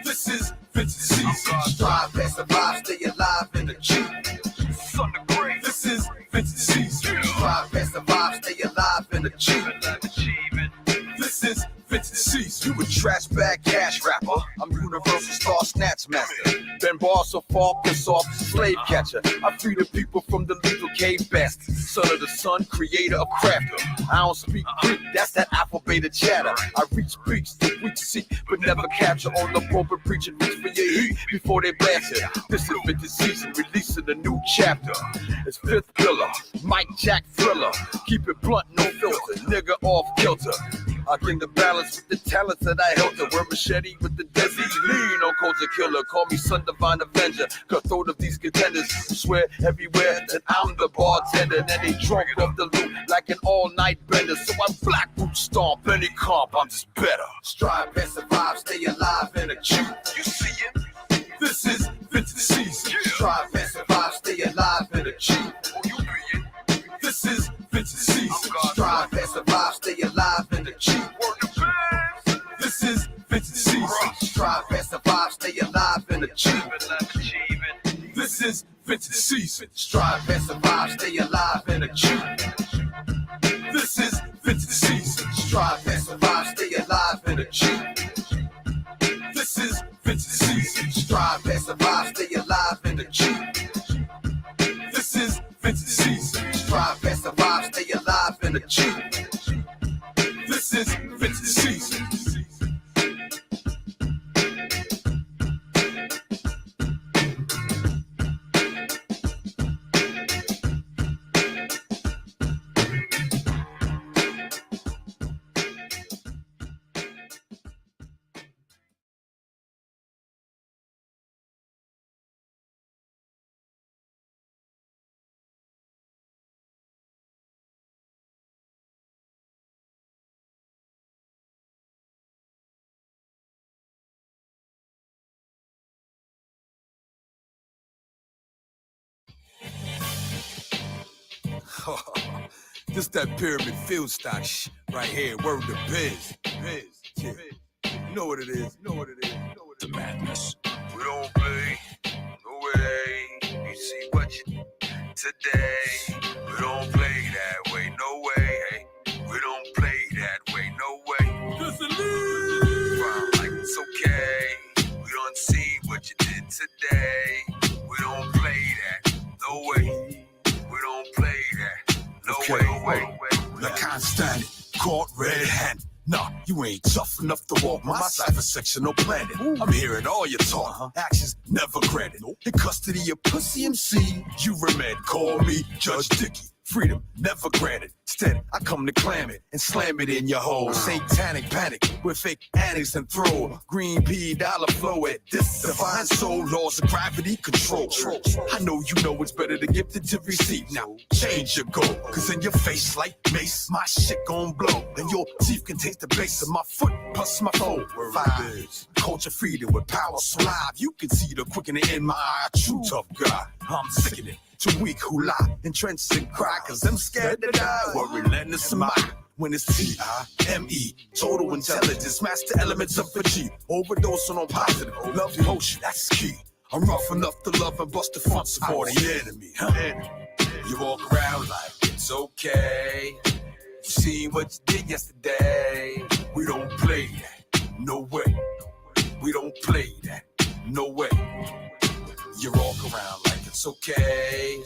This is vintage season. Strive and survive, stay alive and achieve. This is vintage season. Strive and survive, stay alive and achieve. This is vintage season. You a trash bag cash rapper. I'm universal star snatch master. Been bars so far, piss off, slave catcher. I free the people from the lethal cave bastards. Son of the sun, creator of crafter. I don't speak Greek, that's that alphabeted chatter. I reach beats to reach seek, but never capture. On the pulpit preaching, reach for your heat before they blast it. This is vintage season, releasing a new chapter. It's fifth pillar, Mike Jack thriller. Keep it blunt, no filter, nigga off kilter. I bring the balance with the talents that I held to. Wear machete with the Desi, lean on culture killer. Call me Son Divine Avenger, cutthroat of these contenders. Swear everywhere that I'm the bartender. Then they drunk up the loot like an all-night bender. So I black root stomp any comp, I'm just better. Strive and survive, stay alive and achieve. You see it? This is vintage season. Strive and survive, stay alive and achieve. This is vintage season. Strive and survive, stay alive and achieve. This is vintage season. Strive and survive, stay alive and achieve. This is vintage season. Strive and survive, stay alive and achieve. This is vintage season. Strive and survive, stay alive and achieve. This is vintage season. Strive and survive, stay alive and achieve. This is vintage season. Strive and survive, stay alive and achieve. This is vintage season. This that pyramid field stock right here. Word to biz. Yeah. You know what it is. The madness. We don't play no way. You see what you today. We don't play that way, no way. Hey, we don't play that way, no way. Just a like it's okay. We don't see what you did today. We don't play that, no way. We don't play that, no way. Like constant, caught red-handed. Nah, you ain't tough enough to walk my cipher section or planet. I'm hearing all your talk, actions never granted. In custody of pussy MC, you remit. Call me Judge Dickey. Freedom never granted. Instead, I come to clam it and slam it in your hole. Satanic panic with fake annex and throw. Green pea dollar flow at this divine soul. Laws of gravity control. I know you know it's better to give than to receive. Now change your goal, cause in your face like mace, my shit gon' blow. And your teeth can taste the base of my foot plus my foe. Five. Culture freedom with power so live. You can see the quickening in my eye. True tough guy, I'm sickening. Too weak who lie in trenches and cry, cause I'm scared to die. What relentless am I? When it's T-I-M-E, total intelligence, master elements of a G. Overdosing on positive, love potion, that's key. I'm rough enough to love and bust the front support the enemy, huh? You walk around like it's okay. You seen what you did yesterday. We don't play that, no way. We don't play that, no way. You walk around like it's okay.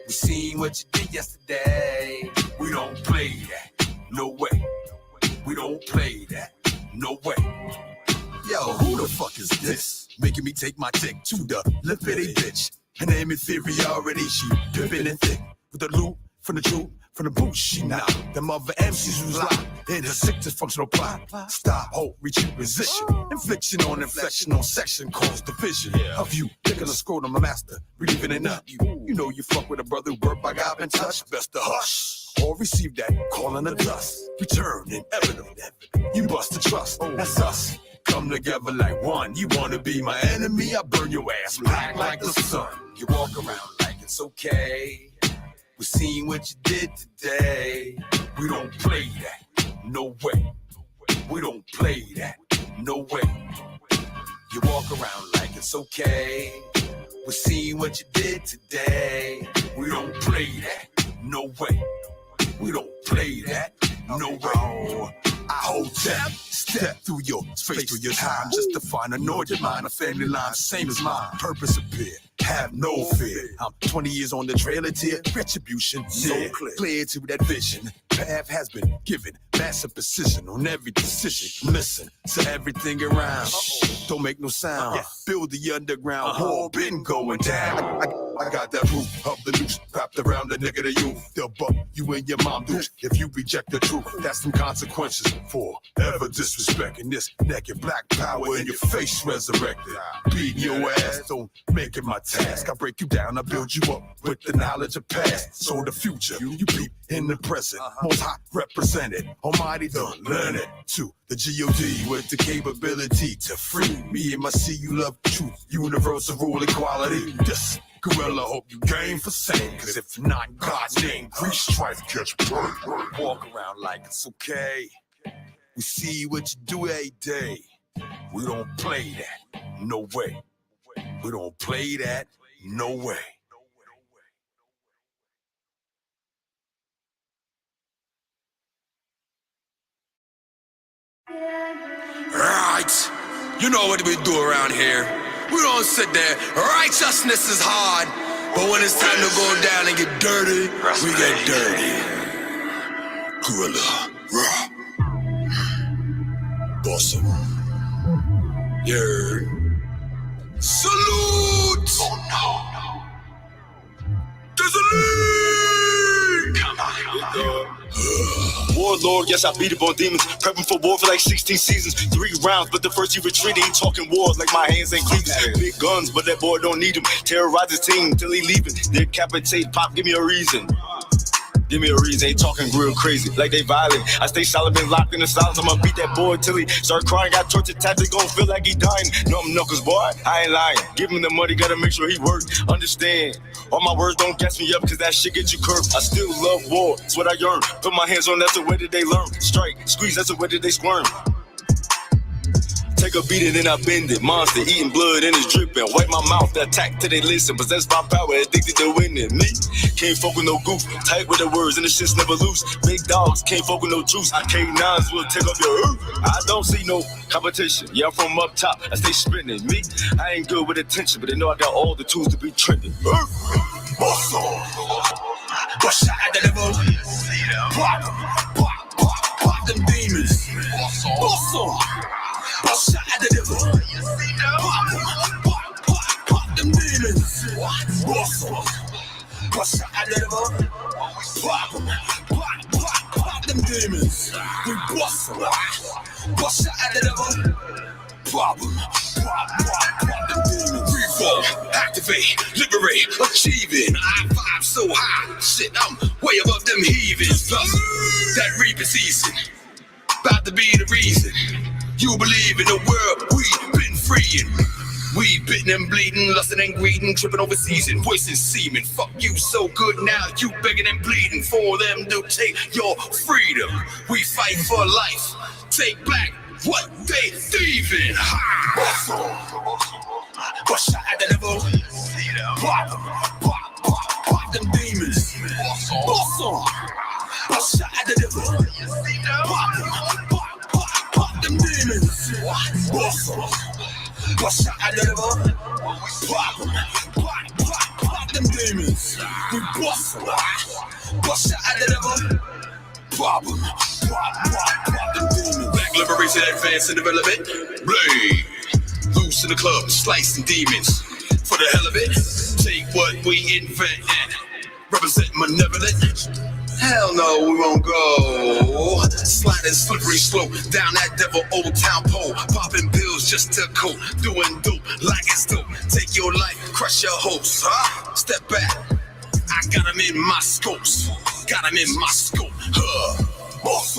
We seen what you did yesterday. We don't play that, no way. We don't play that, no way. Yo, who the fuck is this? Making me take my dick to the lippity bitch. Her name inferiority, she dipping and thick. With the loop from the truth, from the boot, she knock. Them other MCs who's locked in her sick dysfunctional plot. Stop, hold, retreat, position. Infliction on inflection on section cause division. Of you, picking a scrotum, my master, breathing it up. You know you fuck with a brother who burped by God and touch. Best to hush. Or receive that call in the dust. Return in evidence. You bust the trust. That's us. Come together like one. You wanna be my enemy? I burn your ass black like the sun. You walk around like it's okay. We seen what you did today. We don't play that, no way. We don't play that, no way. You walk around like it's okay. We seen what you did today. We don't play that, no way. We don't play that, no way. I hold that, step through your space, through your time, just to find a your mind, a family line, same as mine. Purpose appear, have no fear. I'm 20 years on the trail of tear, retribution, so clear to that vision. Path has been given, massive precision on every decision. Listen to everything around, don't make no sound. Build the underground, war been going down. I got that roof of the noose wrapped around the nigga to you. They'll buck you and your mom douche if you reject the truth. That's some consequences for ever disrespecting this naked black power in your face resurrected. Beating your ass, don't make it my task. I break you down, I build you up with the knowledge of past. So the future, you peep in the present. Most high represented, almighty done, learn it to the G.O.D. with the capability to free me and my see you love truth, universal rule equality. This gorilla hope you game for same, cause if not in God's name, grease strife catch burn. Walk around like it's okay. We see what you do every day. We don't play that, no way. We don't play that, no way. Right, you know what we do around here. We don't sit there. Righteousness is hard, but when it's time to go down and get dirty, we get dirty. Gorilla, raw, awesome. Yeah. Salute! Oh no. There's a lead! Come on. Warlord, yes, I beat up on demons. Prepping for war for like 16 seasons. 3 rounds, but the first he retreated. He talking war like my hands ain't cleavers. Big guns, but that boy don't need them. Terrorize his team till he leaving. Decapitate, pop, give me a reason. Give me a reason, ain't talking real crazy, like they violent. I stay solid, been locked in the silence. I'ma beat that boy till he start crying. Got tortured tats, they gon' feel like he dying. Numb knuckles, boy, I ain't lying. Give him the money, gotta make sure he work. Understand, all my words don't gas me up, cause that shit get you curbed. I still love war, it's what I yearn. Put my hands on, that's the way that they learn. Strike, squeeze, that's the way that they squirm. Take a beating and I bend it. Monster eating blood and it's dripping. Wipe my mouth, the attack till they listen. Possessed by power, addicted to winning. Me, can't fuck with no goof. Tight with the words and the shit's never loose. Big dogs, can't fuck with no juice. K9s will take up your earth. I don't see no competition. Yeah, I'm from up top, I stay spinning. Me, I ain't good with attention, but they know I got all the tools to be trending. Muscle! Bust out the devil! Pop them demons! Muscle! Bust out the devil. Pop them demons. Muscle. Bust out the devil. Pop them demons. We bustle. Bust out the devil. Pop them demons. Reform, activate, liberate, achieving. I vibe so high. Shit, I'm way above them heathens. Plus, that reaping season. About to be the reason. You believe in the world we've been freeing. We bitten and bleeding, lusting and greeding, tripping over season, voices seeming. Fuck you so good now, you begging and bleeding for them to take your freedom. We fight for life, take back what they thieving. Bust out the devil, pop them demons. Bust out the devil. at the devil. Problem. Black liberation, advance and development. Blade. Loose in the club, slicing demons. For the hell of it, take what we invent and represent malevolent. Hell no, we won't go. Sliding slippery slope down that devil old town pole. Popping pills just to cope. Doing dope like it's dope. Take your life, crush your hopes, huh? Step back. I got him in my scopes. Got him in my scope. Boss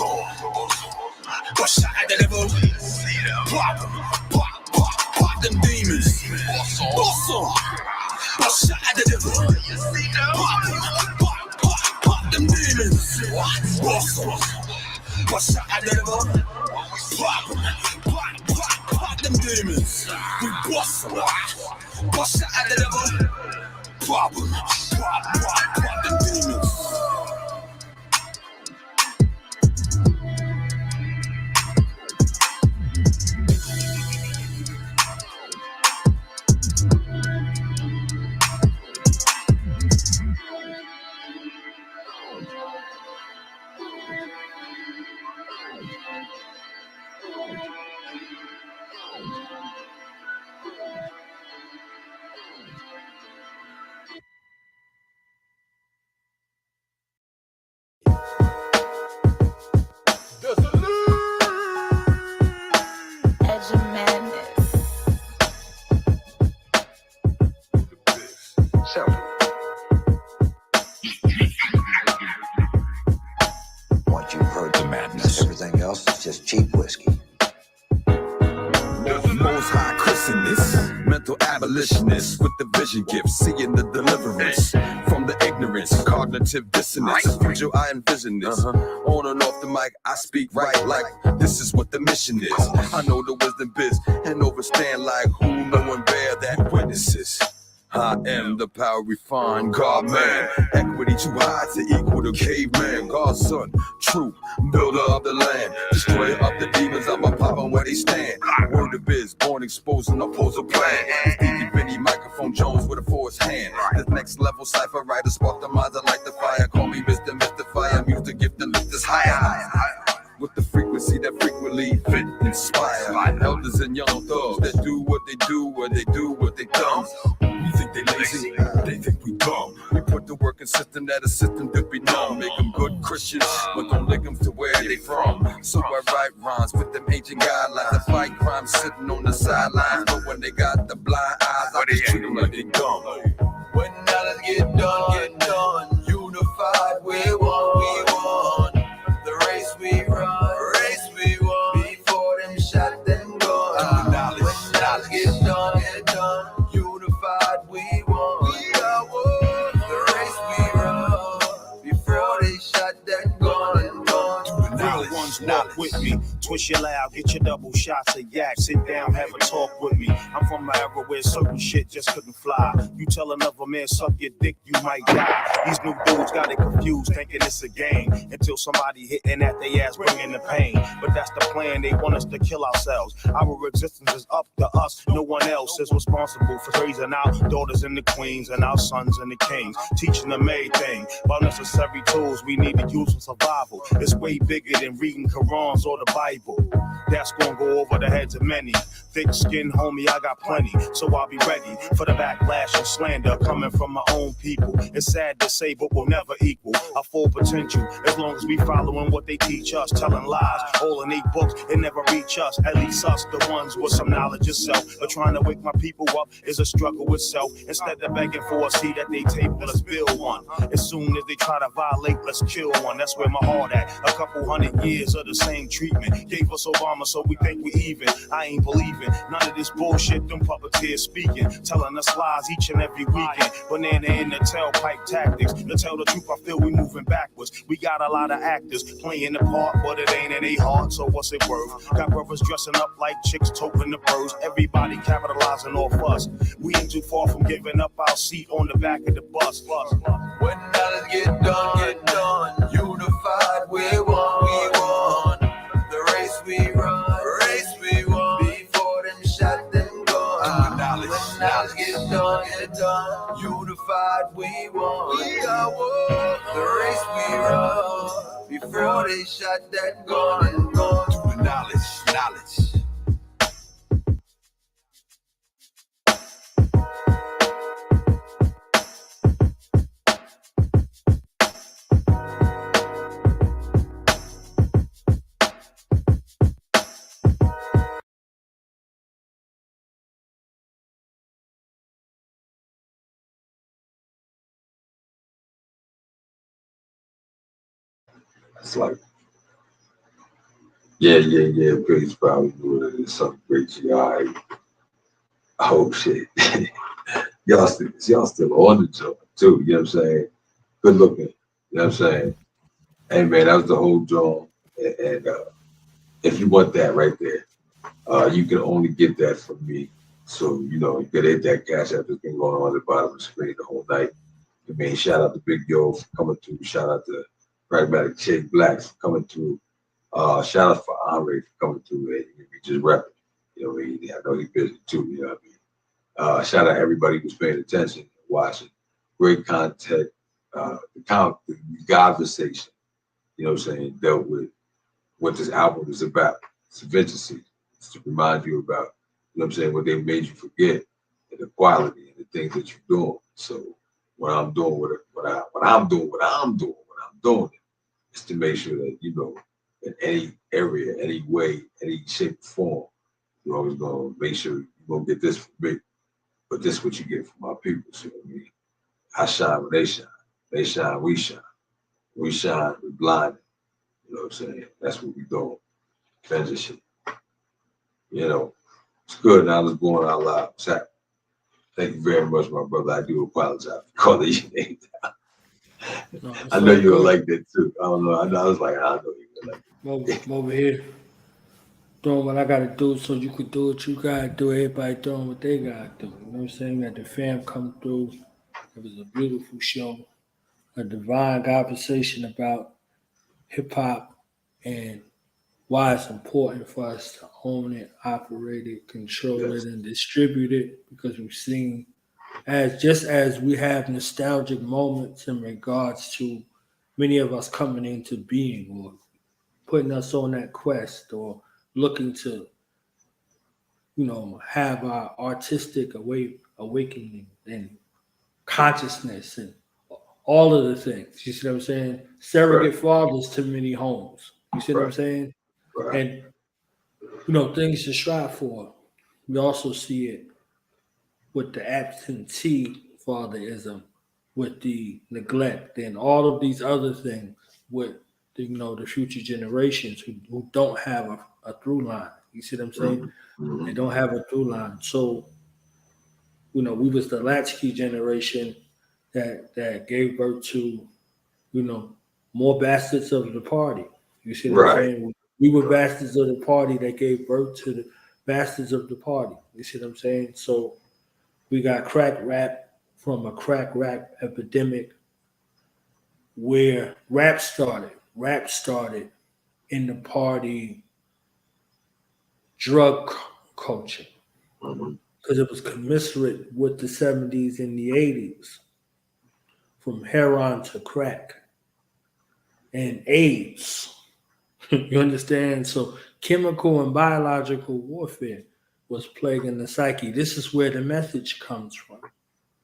shot at the devil. Pop them demons. Boss shot at the devil. Pop them demons. Boss shot at the devil. Pop them demons. We boss shot at the devil. Pop them demons. What you've heard the madness. Everything else is just cheap whiskey. Most high Christianists, mental abolitionists with the vision gift, seeing the deliverance from the ignorance, cognitive dissonance. The future I envision this. On and off the mic, I speak right like this is what the mission is. I know the wisdom biz and overstand like who no one bear that witnesses. I am the power refined God man. Equity too high to equal the caveman. God's son, true builder of the land. Destroyer of the demons, I'm a pop on where they stand. Word of biz, born exposing opposer plan. Stevie Vinny, microphone Jones with a forced hand. The next level cipher writer, spark the minds, I light the fire. Call me Mr. Mystifier, I'm used to gift and lift us higher. With the frequency that frequently fit, inspire. Elders and young thugs that do what they do, where they do what they done. You think they lazy? They think we dumb. We put the work in system that a system that be numb. Make them good Christians, but don't link them to where they from. So I write rhymes with them ancient guidelines. I fight crime sitting on the sidelines. But when they got the blind eyes, I just treat them like they dumb. When knowledge get done. Unified, we won. The race we run. Before them shot them gone. When knowledge get done. Unified, we won. The race we run. Before they shot them gone. Real ones walk with me. Twist your loud, get your double shots of yak. Sit down, have a talk with me. I'm from an era where certain shit just couldn't fly. You tell another man, suck your dick, you might die. These new dudes got it confused, thinking it's a game. Until somebody hitting at their ass, bringing the pain. But that's the plan, they want us to kill ourselves. Our existence is up to us. No one else is responsible for raising our daughters and the queens and our sons and the kings. Teaching them everything about necessary tools we need to use for survival. It's way bigger than reading Qurans or the Bible. That's gonna go over the heads of many. Thick skin, homie, I got plenty. So I'll be ready for the backlash and slander coming from my own people. It's sad to say, but we'll never equal our full potential as long as we following what they teach us. Telling lies, all in 8 books, it never reach us. At least us, the ones with some knowledge of self. But trying to wake my people up is a struggle itself. Instead of begging for a seat at their table, let's build one. As soon as they try to violate, let's kill one. That's where my heart at. A couple 100 years of the same treatment gave us Obama, so we think we even. I ain't believing none of this bullshit, them puppeteers speaking, telling us lies each and every weekend. Banana in the tailpipe tactics. To tell the truth, I feel we moving backwards. We got a lot of actors playing the part, but it ain't in their heart, so what's it worth? Got brothers dressing up like chicks, toting the birds. Everybody capitalizing off us. We ain't too far from giving up our seat on the back of the bus. When knowledge get done. Unified, we won. The race we run. Before them shot them gone. When knowledge get get done. Unified we want. We are one. The race we run. Before they shot that gun. Through the knowledge. It's like, yeah. Praise probably knew it is something great. GR8. Oh shit. y'all still on the joint too, you know what I'm saying? Good looking, you know what I'm saying? Hey man, that was the whole joint. And if you want that right there, you can only get that from me. So, you know, you gotta hit that cash app that's been going on at the bottom of the screen the whole night. I mean, shout out to Big Yo for coming through. Shout out to Pragmatic Chick Blacks for coming through. Shout out for Andre for coming through. And we just repping. You know what I mean? I know he's busy too, you know what I mean? Shout out everybody who's paying attention, watching. Great content. The conversation, you know what I'm saying, dealt with what this album is about. It's a vengeance. It's to remind you about, you know what I'm saying, what they made you forget, and the quality and the things that you're doing. So what I'm doing, is to make sure that, you know, in any area, any way, any shape or form, you're always gonna make sure you're gonna get this from me, but this is what you get from my people. So I mean, I shine when they shine. They shine, we shine. We shine, we blind. You know what I'm saying? That's what we doing. Vengeance shit. You know, it's good. Knowledgebornallah. What's happening? Thank you very much, my brother. I do apologize for calling your name down. No, I know you were like that too. I don't know. I was like, I know you were like that. I'm over here doing what I gotta do so you could do what you gotta do. Everybody doing what they gotta do. You know what I'm saying? Got the fam come through. It was a beautiful show. A divine conversation about hip hop and why it's important for us to own it, operate it, control it, and distribute it, because we've seen, as we have nostalgic moments in regards to many of us coming into being or putting us on that quest or looking to, you know, have our artistic awakening and consciousness and all of the things. You see what I'm saying? Surrogate fathers to many homes. You see what I'm saying? And, you know, things to strive for. We also see it with the absentee fatherism, with the neglect, and all of these other things with, you know, the future generations who don't have a through line. You see what I'm saying? They don't have a through line. So, you know, we was the latchkey generation that gave birth to, you know, more bastards of the party. You see what I'm saying? We were bastards of the party that gave birth to the bastards of the party. You see what I'm saying? So we got crack rap from a crack rap epidemic where rap started. Rap started in the party drug culture because it was commensurate with the 70s and the 80s, from heroin to crack and AIDS. You understand? So chemical and biological warfare was plaguing the psyche. This is where the message comes from.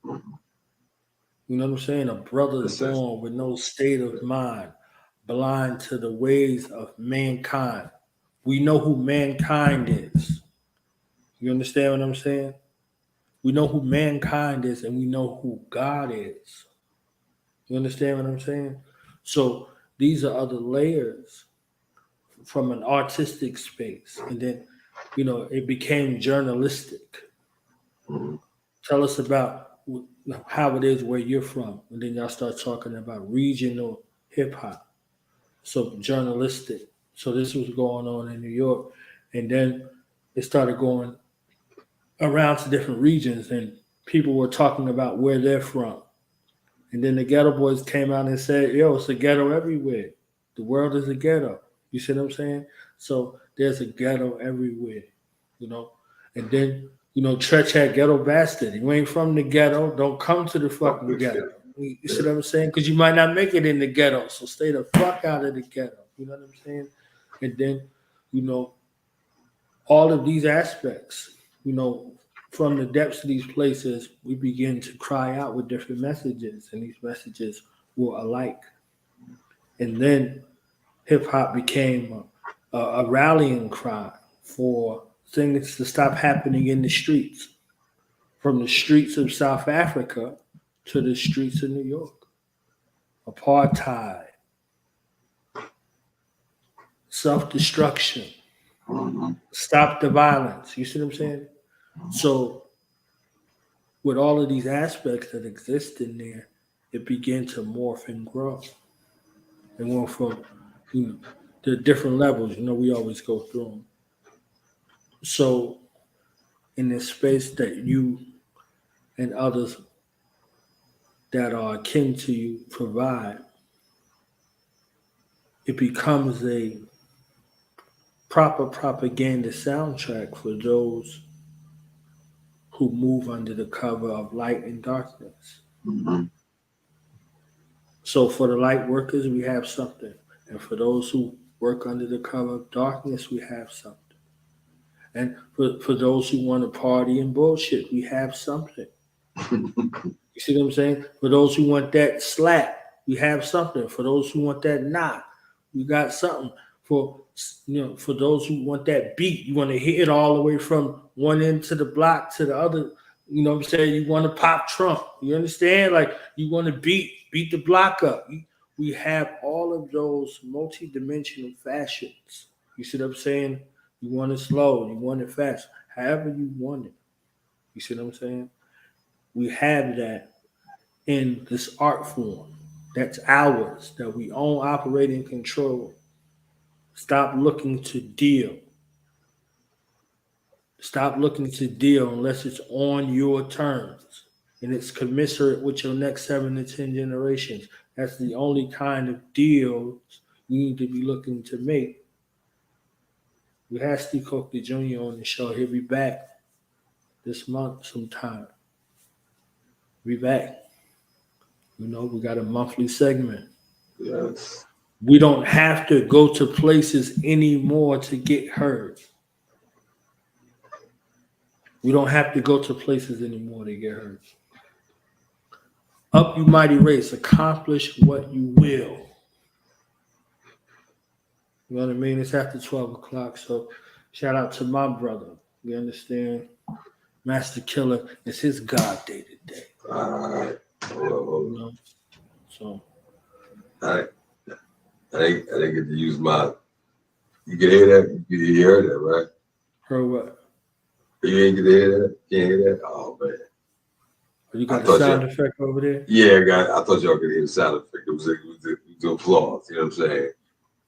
You know what I'm saying? A brother is born with no state of mind, blind to the ways of mankind. We know who mankind is. You understand what I'm saying? We know who mankind is, and we know who God is. You understand what I'm saying? So these are other layers from an artistic space. And then, you know, it became journalistic. Tell us about how it is where you're from. And then y'all start talking about regional hip hop. So journalistic. So this was going on in New York. And then it started going around to different regions, and people were talking about where they're from. And then the Ghetto Boys came out and said, yo, it's a ghetto everywhere. The world is a ghetto. You see what I'm saying? So there's a ghetto everywhere, you know? And then Tretch had Ghetto Bastard. You ain't from the ghetto. Don't come to the fucking ghetto. You see what I'm saying? Because you might not make it in the ghetto. So stay the fuck out of the ghetto. You know what I'm saying? And then, all of these aspects, from the depths of these places, we begin to cry out with different messages. And these messages were alike. And then hip hop became a rallying cry for things to stop happening in the streets, from the streets of South Africa to the streets of New York. Apartheid, self-destruction, stop the violence. You see what I'm saying? So with all of these aspects that exist in there, it began to morph and grow. And went from the different levels, we always go through them. So in this space that you and others that are akin to you provide, it becomes a proper propaganda soundtrack for those who move under the cover of light and darkness. Mm-hmm. So for the light workers, we have something. And for those who work under the cover of darkness, we have something. And for those who want to party and bullshit, we have something. You see what I'm saying? For those who want that slap, we have something. For those who want that knock, we got something. For those who want that beat, you want to hit it all the way from one end to the block to the other. You know what I'm saying? You want to pop Trump. You understand? Like you want to beat the block up. We have all of those multi-dimensional fashions. You see what I'm saying? You want it slow, you want it fast, however you want it. You see what I'm saying? We have that in this art form. That's ours, that we own, operate, and control. Stop looking to deal. Stop looking to deal unless it's on your terms and it's commensurate with your next 7 to 10 generations. That's the only kind of deals you need to be looking to make. We had Steve Coker Jr. on the show. He'll be back this month sometime. Be back. We got a monthly segment. Yes. We don't have to go to places anymore to get heard. We don't have to go to places anymore to get heard. Up, you mighty race. Accomplish what you will. You know what I mean? It's after 12 o'clock, so shout out to my brother. You understand? Master Killer. It's his God day today. All right. So. I didn't get to use my. You can hear that? You heard that, right? Heard what? You ain't get to hear that? You can't hear that? Oh, man. You got the sound effect over there? Yeah, I thought y'all could hear the sound effect. It was applause. You know what I'm saying?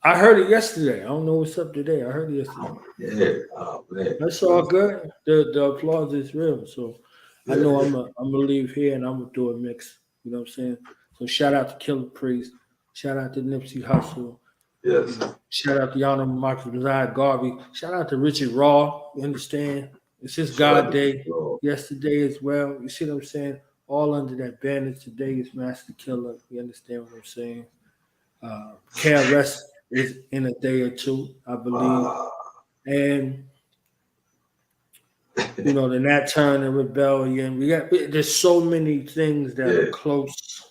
I heard it yesterday. I don't know what's up today. I heard it yesterday. Yeah. Oh, man. That's all good. The applause is real. So I know I'm gonna leave here and I'm gonna do a mix. You know what I'm saying? So shout out to Killer Priest. Shout out to Nipsey Hussle. Yes. Shout out to Yana Marcus Rashad Garvey. Shout out to Richard Raw. You understand? It's his God Day yesterday as well. You see what I'm saying? All under that banner. Today is Master Killer. You understand what I'm saying? KRS is in a day or two, I believe. And the Nat Turner Rebellion. There's so many things that are close.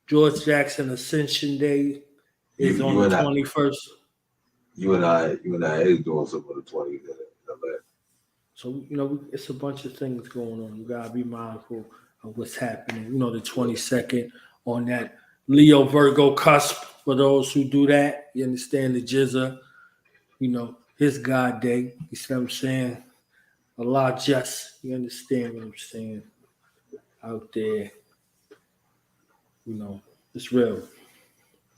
George Jackson Ascension Day is on the 21st. You and I is doing some of the 20th. So, it's a bunch of things going on. You got to be mindful of what's happening. The 22nd on that Leo Virgo cusp for those who do that. You understand the Jizza, his God Day. You see what I'm saying? Allah just, you understand what I'm saying? Out there. It's real.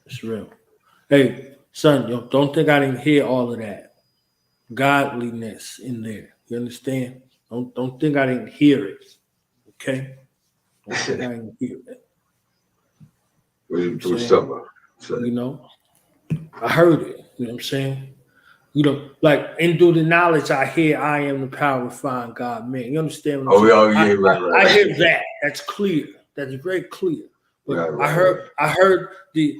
It's real. Hey, son, don't think I didn't hear all of that. Godliness in there. You understand? Don't think I didn't hear it. Okay? Don't think I didn't hear it. What are you talking about? I heard it. You know what I'm saying? You know, like into the knowledge I hear, I am the power to find God, man. You understand what I'm saying? Right. I hear that. That's clear. That's very clear. But I heard the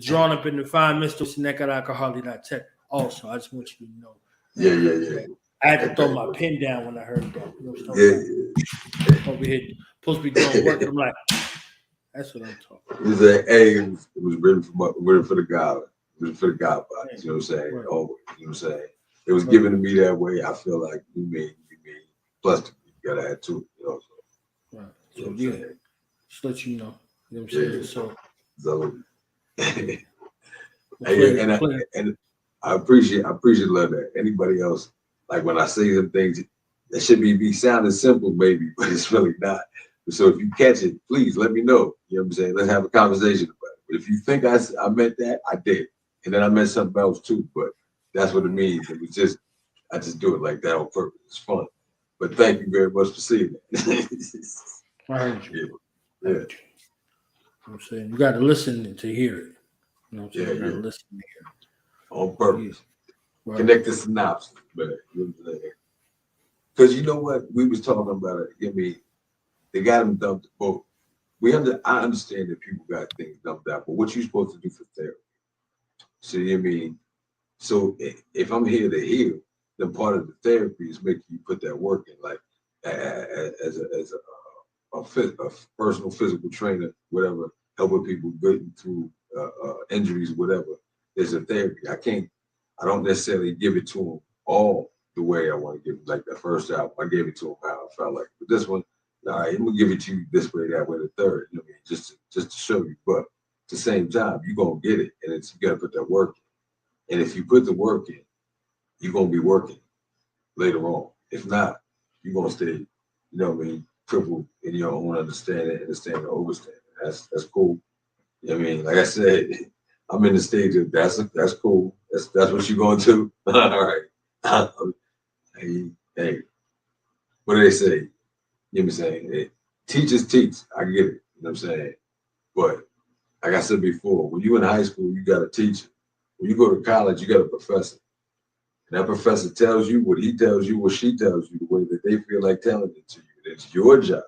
drawn up in the fine Mr. Sinekara Harley that tech also. I just want you to know. Yeah. I had to throw my pen down when I heard that. You know what I'm talking Over here, supposed to be doing work. I'm like, that's what I'm talking about. It was it was written for the God. It was for the God bodies, you know what I'm saying? Right. Always, you know what I'm saying? It was given to me that way. I feel like you mean. Plus, you gotta add to it, you know. So, right. You So know yeah, just let you know. You know what I'm saying? So and I appreciate love that. Anybody else, like when I say some things that should be sounding simple, maybe, but it's really not. So if you catch it, please let me know. You know what I'm saying? Let's have a conversation about it. But if you think I meant that, I did. And then I meant something else too, but that's what it means. It was just, I just do it like that on purpose. It's fun. But thank you very much for seeing that. I heard you. Yeah. You know what I'm saying? You got to listen to hear it. You know what I'm saying? You got to listen to hear it. On purpose. Right. Connect the synopsis, man. Because you know what? We was talking about it. I mean, they got them dumped both. I understand that people got things dumped out, but what you supposed to do for therapy? So you know what I mean? So if I'm here to heal, then part of the therapy is making you put that work in, like as a personal physical trainer, whatever, helping people getting through injuries, whatever. There's a therapy. I don't necessarily give it to them all the way I want to give it. Like the first album, I gave it to them how I felt like. But this one, all right, I'm gonna give it to you this way, that way, the third. You know what I mean? Just to show you. But at the same time, you're gonna get it, and you gotta put that work in. And if you put the work in, you're gonna be working later on. If not, you're gonna stay, you know what I mean, crippled in your own understanding and overstanding. That's cool. You know what I mean? Like I said, I'm in the stage of that's cool. That's what you're going to. All right. Hey, what do they say? You know what I'm saying? Hey, teachers teach. I get it. You know what I'm saying? But like I said before, when you're in high school, you got a teacher. When you go to college, you got a professor. And that professor tells you what he tells you, what she tells you, the way that they feel like telling it to you. And it's your job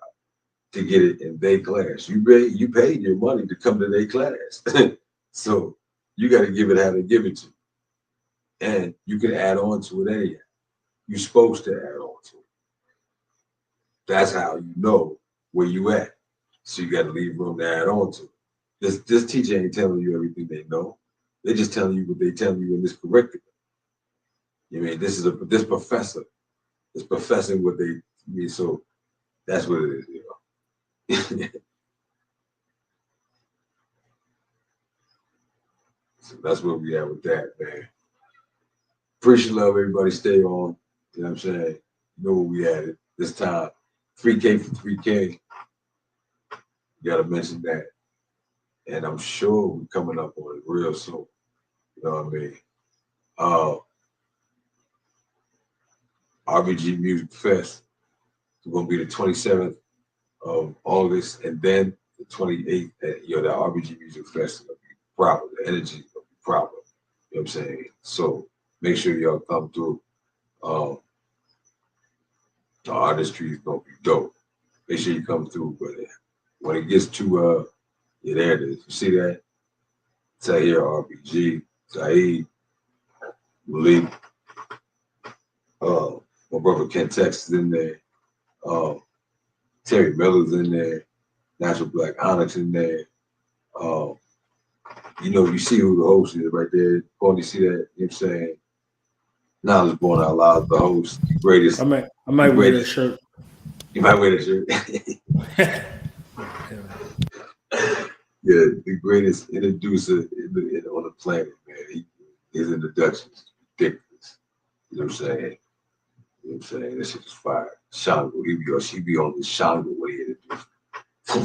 to get it in their class. You paid your money to come to their class. So you got to give it how they give it to you. And you can add on to it anyhow. You're supposed to add on to it. That's how you know where you at. So you got to leave room to add on to it. This teacher ain't telling you everything they know. They're just telling you what they tell you in this curriculum. You know what I mean? This professor is professing what they mean. So that's what it is, you know. So that's where we at with that, man. Appreciate love, everybody. Stay on. You know what I'm saying? You know where we at it. This time, 3K for 3K. You gotta mention that. And I'm sure we're coming up on it real soon. You know what I mean? RBG Music Fest. It's gonna be the 27th of August, and then the 28th. The RBG Music Fest is gonna be proper. The energy is gonna be proper. You know what I'm saying? So make sure y'all come through. The artistry is gonna be dope. Make sure you come through, but when it gets to there it is. You see that? Tahir, RBG, Saeed, Malik, my brother Ken Tex is in there, Terry Miller's in there, Natural Black Onyx in there. You see who the host is right there. Go and see that, you know what I'm saying? Knowledgebornallah is the host, the greatest. I might wear that shirt. You might wear that shirt. Yeah, the greatest introducer on the planet, man. His introduction is ridiculous. You know what I'm saying? You know what I'm saying? That shit is fire. Shango, she be on the Shango when he introduced. You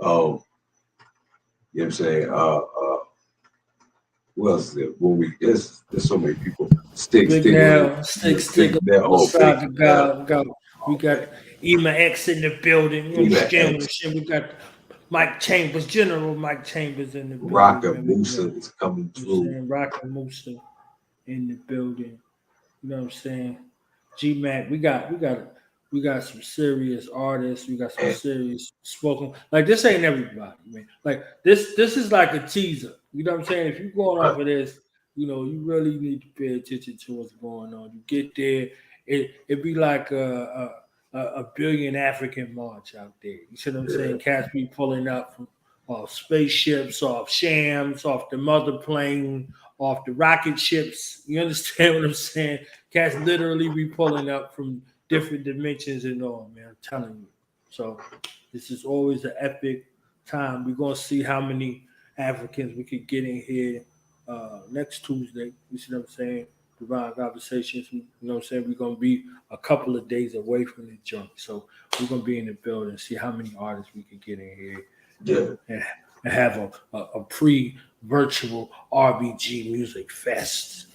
know what I'm saying? Who else is there? There's so many people. Stick. Oh, God. We got Ema X in the building. You understand what shit? We got Mike Chambers, General Mike Chambers in the building. Rocka Musa is coming through. Rocka Musa. in the building. You know what I'm saying? G-Mac, we got some serious artists. We got some serious spoken. Like, this ain't everybody, man. Like, this is like a teaser. You know what I'm saying? If you're going off of this, you know, you really need to pay attention to what's going on. You get there, it'd be like a billion African march out there. You see what I'm saying? Cats be pulling up from off spaceships, off shams, off the mother plane, off the rocket ships. You understand what I'm saying? Cats literally be pulling up from different dimensions and all, man. I'm telling you. So this is always an epic time. We're gonna see how many Africans we could get in here next Tuesday. You see what I'm saying? Divine Conversations. You know what I'm saying? We're gonna be a couple of days away from the joint. So we're gonna be in the building, see how many artists we could get in here. And have a pre-virtual RBG music fest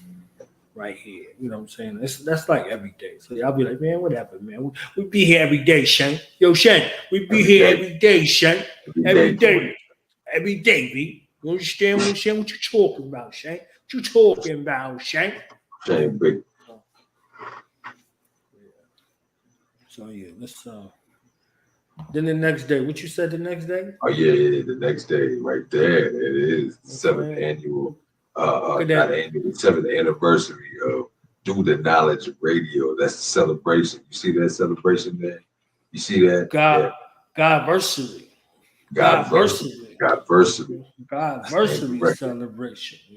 right here. You know what I'm saying? That's like every day. So I'll be like, man, whatever, man. We be here every day, Shank. Yo, Shank, we be here every day, Shank. Every day, B. You understand what you talking about, Shank? What you talking about, Shank? Shank, big. So yeah, let's then the next day, what you said the next day? Oh yeah, the next day, right there. It is the seventh annual, seventh anniversary of Do the Knowledge Radio. That's the celebration. You see that celebration there? You see that? Godversary celebration.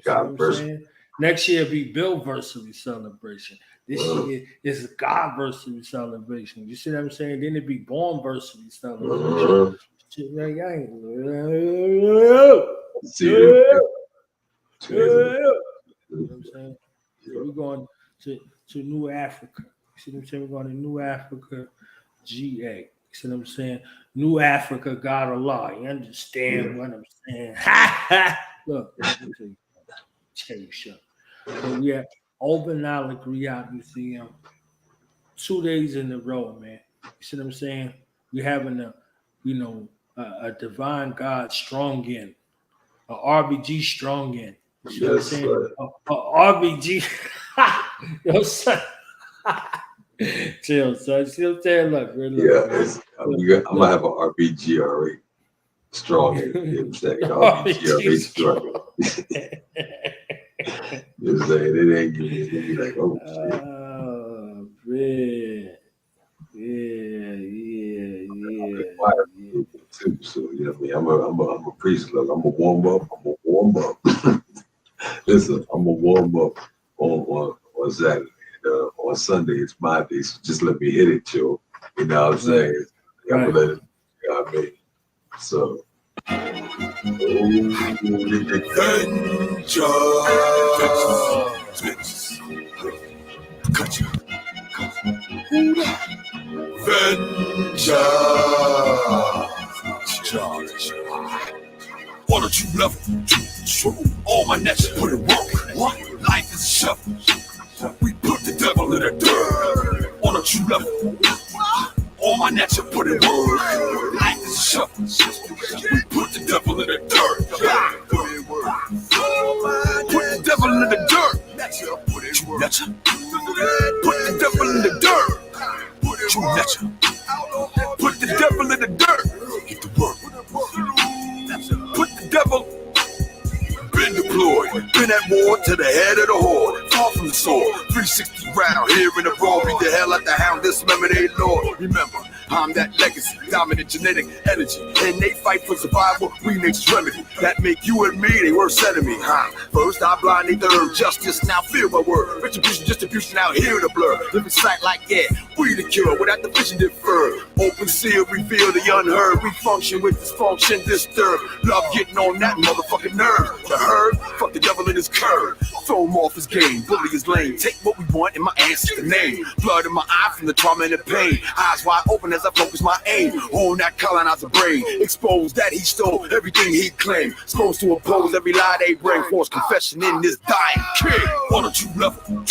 Godversary. Next year be Billversary celebration. This year is Godversary celebration. You see what I'm saying? Then it be Bornversary celebration. See you know what I'm saying? So we're going to New Africa. You see what I'm saying? We're going to New Africa, GA. You see what I'm saying? New Africa, God Allah. You understand what I'm saying? Look, let me tell you something. So we at Obanala Griot Museum 2 days in a row, man. You see what I'm saying? We're having a divine God strong in, a RBG strong in. You see what I'm saying? A RBG. Yo, son. Chill, son. See what I'm saying? Look. I'm gonna have an GR8 strong in. You know what I'm saying? GR8 strong. You know, it ain't you like, oh shit. Oh man. Yeah. Too, so you know what I mean? I'm a priest. Look, I'm gonna warm up. Listen, I'm gonna warm up on Saturday. And, on Sunday it's my day, so just let me hit it, Joe. You know what I'm saying? I'm gonna let it, you know what I mean? So Why don't you love it? All my nets put it work. What? Life is a shuffle. We put the devil in the dirt. Why don't you love it? All my nets put it work. Life is a shuffle. We put the devil in the dirt. Put the devil in the dirt. Put the devil in the dirt. Put the devil in the dirt. Get to work. Put the devil. Been deployed, been at war to the head of the horde. Far from the sword, 360 round, here in the road. Beat the hell out the hound, this lemonade lord. Remember, I'm that legacy, dominant genetic energy. And they fight for survival, we nature's remedy. That make you and me they worst enemy, huh? First I blind, they third, justice, now feel my word. Retribution, distribution, out here the blur. Living sight like, yeah, we the cure, without the vision deferred. Open seal, reveal the unheard. We function with dysfunction disturbed. Love getting on that motherfucking nerve. The herd, fuck the devil in his curve. Throw him off his game, bully his lane. Take what we want and my answer's the name. Blood in my eye from the trauma and the pain. Eyes wide open as I focus my aim on that colonizer brain. Expose that he stole everything he claimed. Supposed to oppose every lie they bring. Force confession in this dying king. Why don't you love it?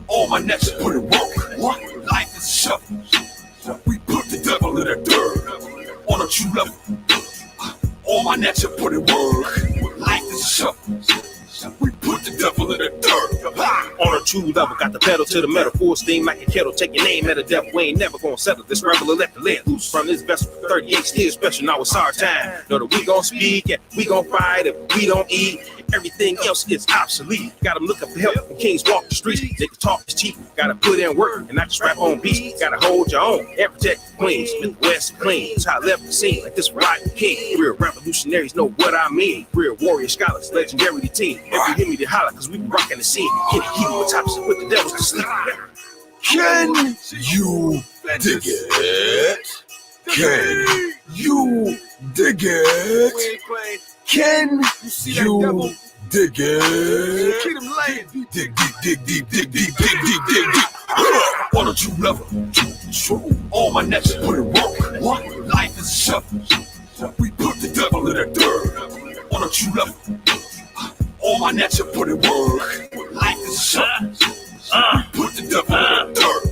All my nets put it work. What? Life is a shuffle. We put the devil in the dirt. Why don't you love it? All my nets put it work. Life is a shuffle. We put the devil in the dirt. true level. Got the pedal to the metal, full steam like a kettle. Take your name at a devil, we ain't never gonna settle. This rebel left the let loose from this vessel. 38 still special, now it's our time. Know that we gon' speak, and we gon' fight if we don't eat. Everything else is obsolete. Gotta look up for help when kings walk the streets. Niggas talk is cheap. Gotta put in work and not just rap on beats. Gotta hold your own and protect the queens. Midwest clean. That's how I left the scene. Like this right king. Real revolutionaries know what I mean. Real warrior scholars, legendary team. If you hear me, they holler, cause we be rocking the scene. Get it, keep with tops and put the devils to sleep. Can you dig it? Can you dig it? Can you dig it? Keep them laying. Dig deep. On a true level, all my nets put it work. What? Life is a shuffle. We put the devil in the dirt. On a true level, all my nets put it work. Life is a shuffle. We put the devil in the dirt.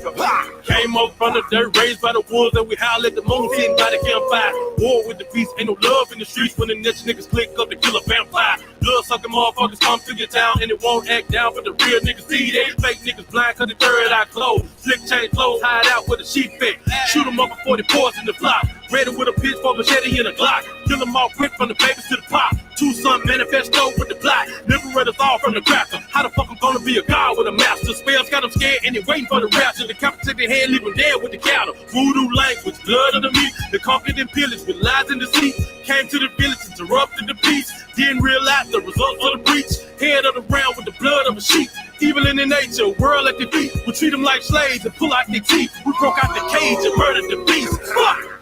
Came up from the dirt, raised by the wolves, and we howl at the moon, sitting by the campfire. War with the beast, ain't no love in the streets when the next niggas click up to kill a vampire. Blood sucking motherfuckers come to your town and it won't act down, but the real niggas see they fake niggas blind cause the third eye closed. Slick chain clothes, hide out with a sheep fit. Shoot them up before they pause in the flock. Ready with a pitchfork, machete, and a Glock. Kill them all quick from the babies to the pop. Two son manifesto with the block. Liberators all from the cracker. How the fuck I'm gonna be a god with a master? Spells got them scared and they waiting for the rapture. The compensate their head, leave them dead with the counter. Voodoo language, blood of the meat. The conquered and pillaged with lies and deceit. Came to the village, interrupted the peace. Didn't realize the results of the breach. Head of the round with the blood of a sheep. Evil in their nature, world at their feet. We treat them like slaves and pull out their teeth. We broke out the cage and murdered the beast. Fuck!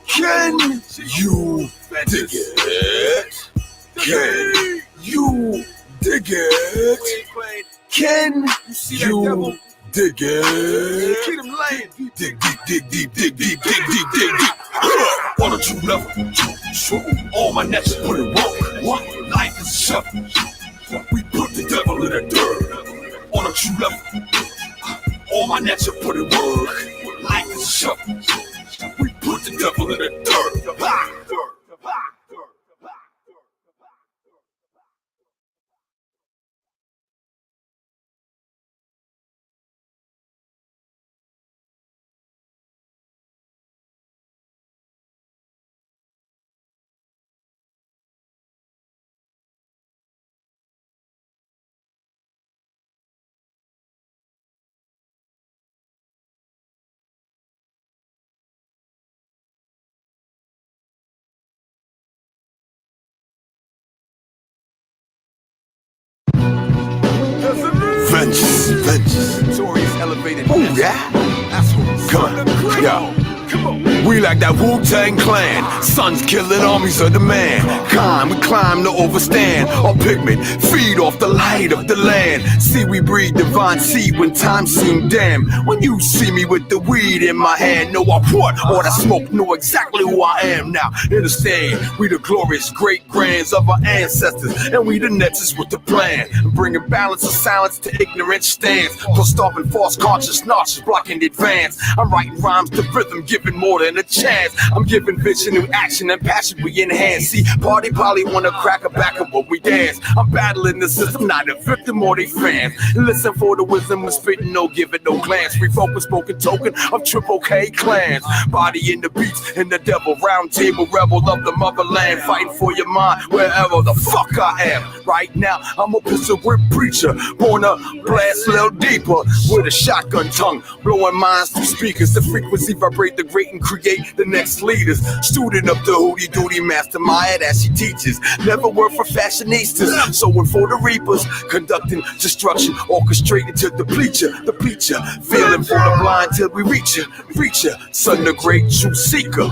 Can you dig it? Can you dig it? Can you dig it? Keep them laying. Dig deep. On a true level, all my nets put it work. What? Life is a shuffle. We put the devil in the dirt. On a true level, all my nets put it work. Life is a shuffle. We put the devil in the dirt. Vengeance. Tories elevated. Oh yeah. Come on, yo. We like that Wu-Tang Clan. Sons killing armies of the man. We climb to overstand. Our pigment feed off the light of the land. See, we breathe divine seed when times seem damn. When you see me with the weed in my hand, know I brought all that smoke, know exactly who I am now. Understand, we the glorious great-grands of our ancestors, and we the netters with the plan. Bringing balance of silence to ignorant stands. Plus stopping false conscious notches, blocking the advance. I'm writing rhymes to rhythm, giving more than a chance. I'm giving vision and action and passion we enhance. See, party probably wanna crack a back of what we dance. I'm battling the system, not a victim or they fans. Listen for the wisdom and spitting, no give it no glance. Refocus, spoken token of triple K clans. Body in the beats and the devil, round table rebel of the motherland. Fighting for your mind wherever the fuck I am. Right now, I'm a pistol whip preacher. Born to blast a little deeper with a shotgun tongue. Blowing minds through speakers. The frequency vibrate the great and create the next leaders. Student of the hootie doody master Maya that she teaches. Never work for fashionistas. Sowing for the reapers. Conducting destruction. Orchestrated to the bleacher. Feeling for the blind till we reach ya. Son the great true seeker.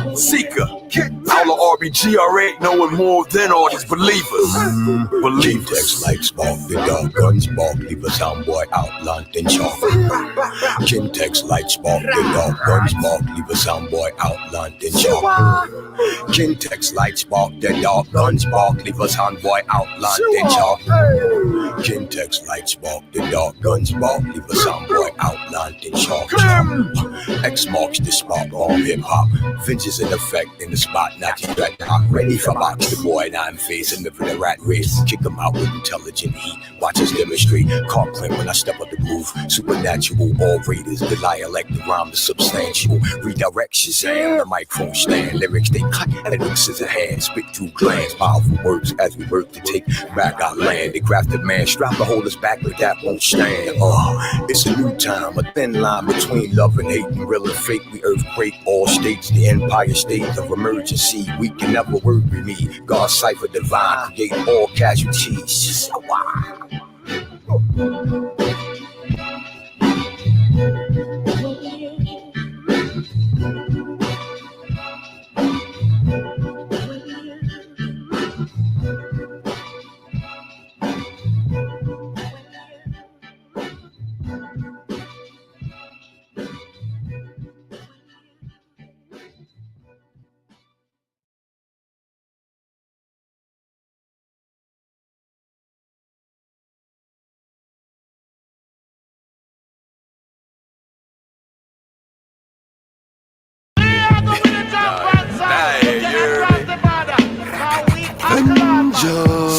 All of GR8 knowing more than all these believers. Kintex like spark, the dog guns bark, leave a sound boy outlined in chalk. Kintex like spark, the dog guns bark, leave a sound boy outlined in chalk. Kintex like spark, the dog guns bark, leave a sound boy outlined in chalk. Kintex lights spark, the dark guns bark, leave a sound boy outlined in chalk. X marks the spot on hip hop. Vengeance in effect in the spot, not just threat. I'm ready for box the boy, and I'm facing the rat race. Kick him out with intelligent heat. Watch us demonstrate. Car print when I step up the groove. Supernatural, all raiders. The dialect, the rhyme, the substantial. Redirect Shazam, the microphone stand. Lyrics they cut, and the scissor hand. Spit through glands. Powerful words as we work to take back our land. The crafted man strap to hold us back, but that won't stand. It's a new time, a thin line between love and hate, and real and fake. We earthquake all states, the empire state of emergency. We can never work with me. God cipher divine, create all casualties.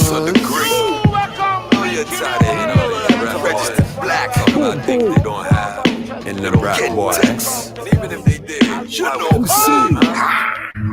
So the green. Oh, you're tired of registered black. Talking about things they don't have in the rap boys. Even if they did, you know.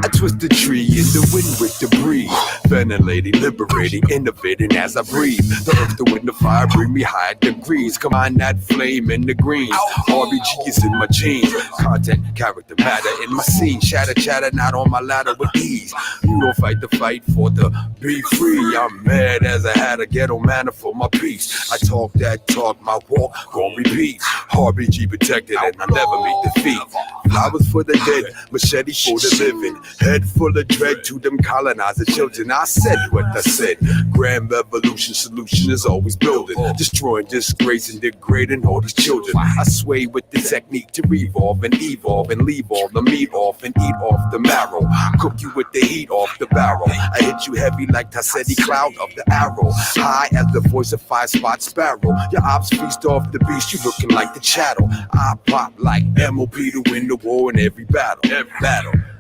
I twist the tree in the wind with the breeze. Ventilating, liberating, innovating as I breathe. The earth, the wind, the fire bring me higher degrees. Combine that flame in the greens. RBG is in my jeans. Content, character, matter in my scene. Chatter, not on my ladder with ease. You don't fight the fight for the be free. I'm mad as I had a ghetto manner for my peace. I talk that talk, my walk gon' repeat. RBG protected and I never meet defeat. Flowers for the dead, machete for the living. Head full of dread to them colonizer children. I said what I said. Grand revolution solution is always building. Destroying, disgracing, degrading all these children. I sway with the technique to revolve and evolve and leave all the meat off and eat off the marrow. Cook you with the heat off the barrel. I hit you heavy like Tassetti cloud of the arrow. High as the voice of 5-spot sparrow. Your ops feast off the beast, you looking like the chattel. I pop like MOP to win the war in every battle.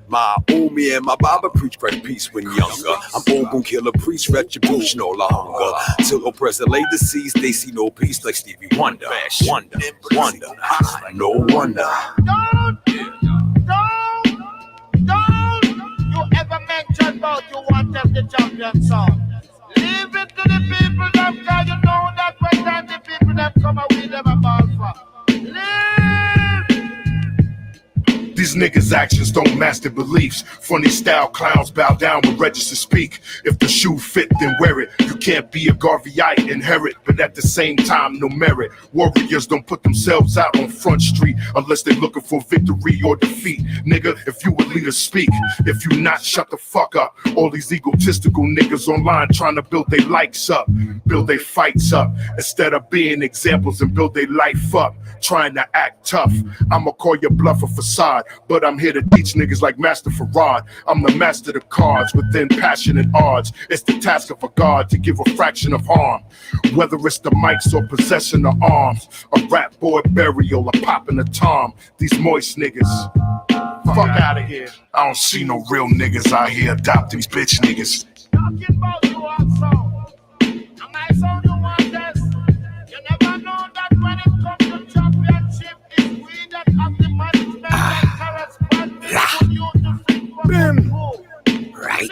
My Omi and my Baba preach Christ peace when younger. I'm old gon' kill a priest, retribution, all the hunger. Till oppressor lay deceased, they see no peace like Stevie Wonder. Wonder, no wonder. Don't you ever mention about you want us the champion song. Leave it to the people them, cause you know that when time the people them come out with them a ball for. These niggas' actions don't match their beliefs. Funny style clowns bow down when register speak. If the shoe fit, then wear it. You can't be a Garveyite, inherit, but at the same time, no merit. Warriors don't put themselves out on Front Street unless they're looking for victory or defeat. Nigga, if you a leader, speak. If you not, shut the fuck up. All these egotistical niggas online trying to build their likes up, build their fights up, instead of being examples and build their life up. Trying to act tough. I'ma call your bluff a facade, but I'm here to teach niggas like Master Farad. I'm the master of the cards within passionate odds. It's the task of a god to give a fraction of harm. Whether it's the mics or possession of arms, a rap boy burial, a pop in a tom. These moist niggas, fuck out of here. I don't see no real niggas out here adopting these bitch niggas. Talking about you also. Am I sound you want this? You never know that when it comes to championship, it's we that have the management and correspondent Right.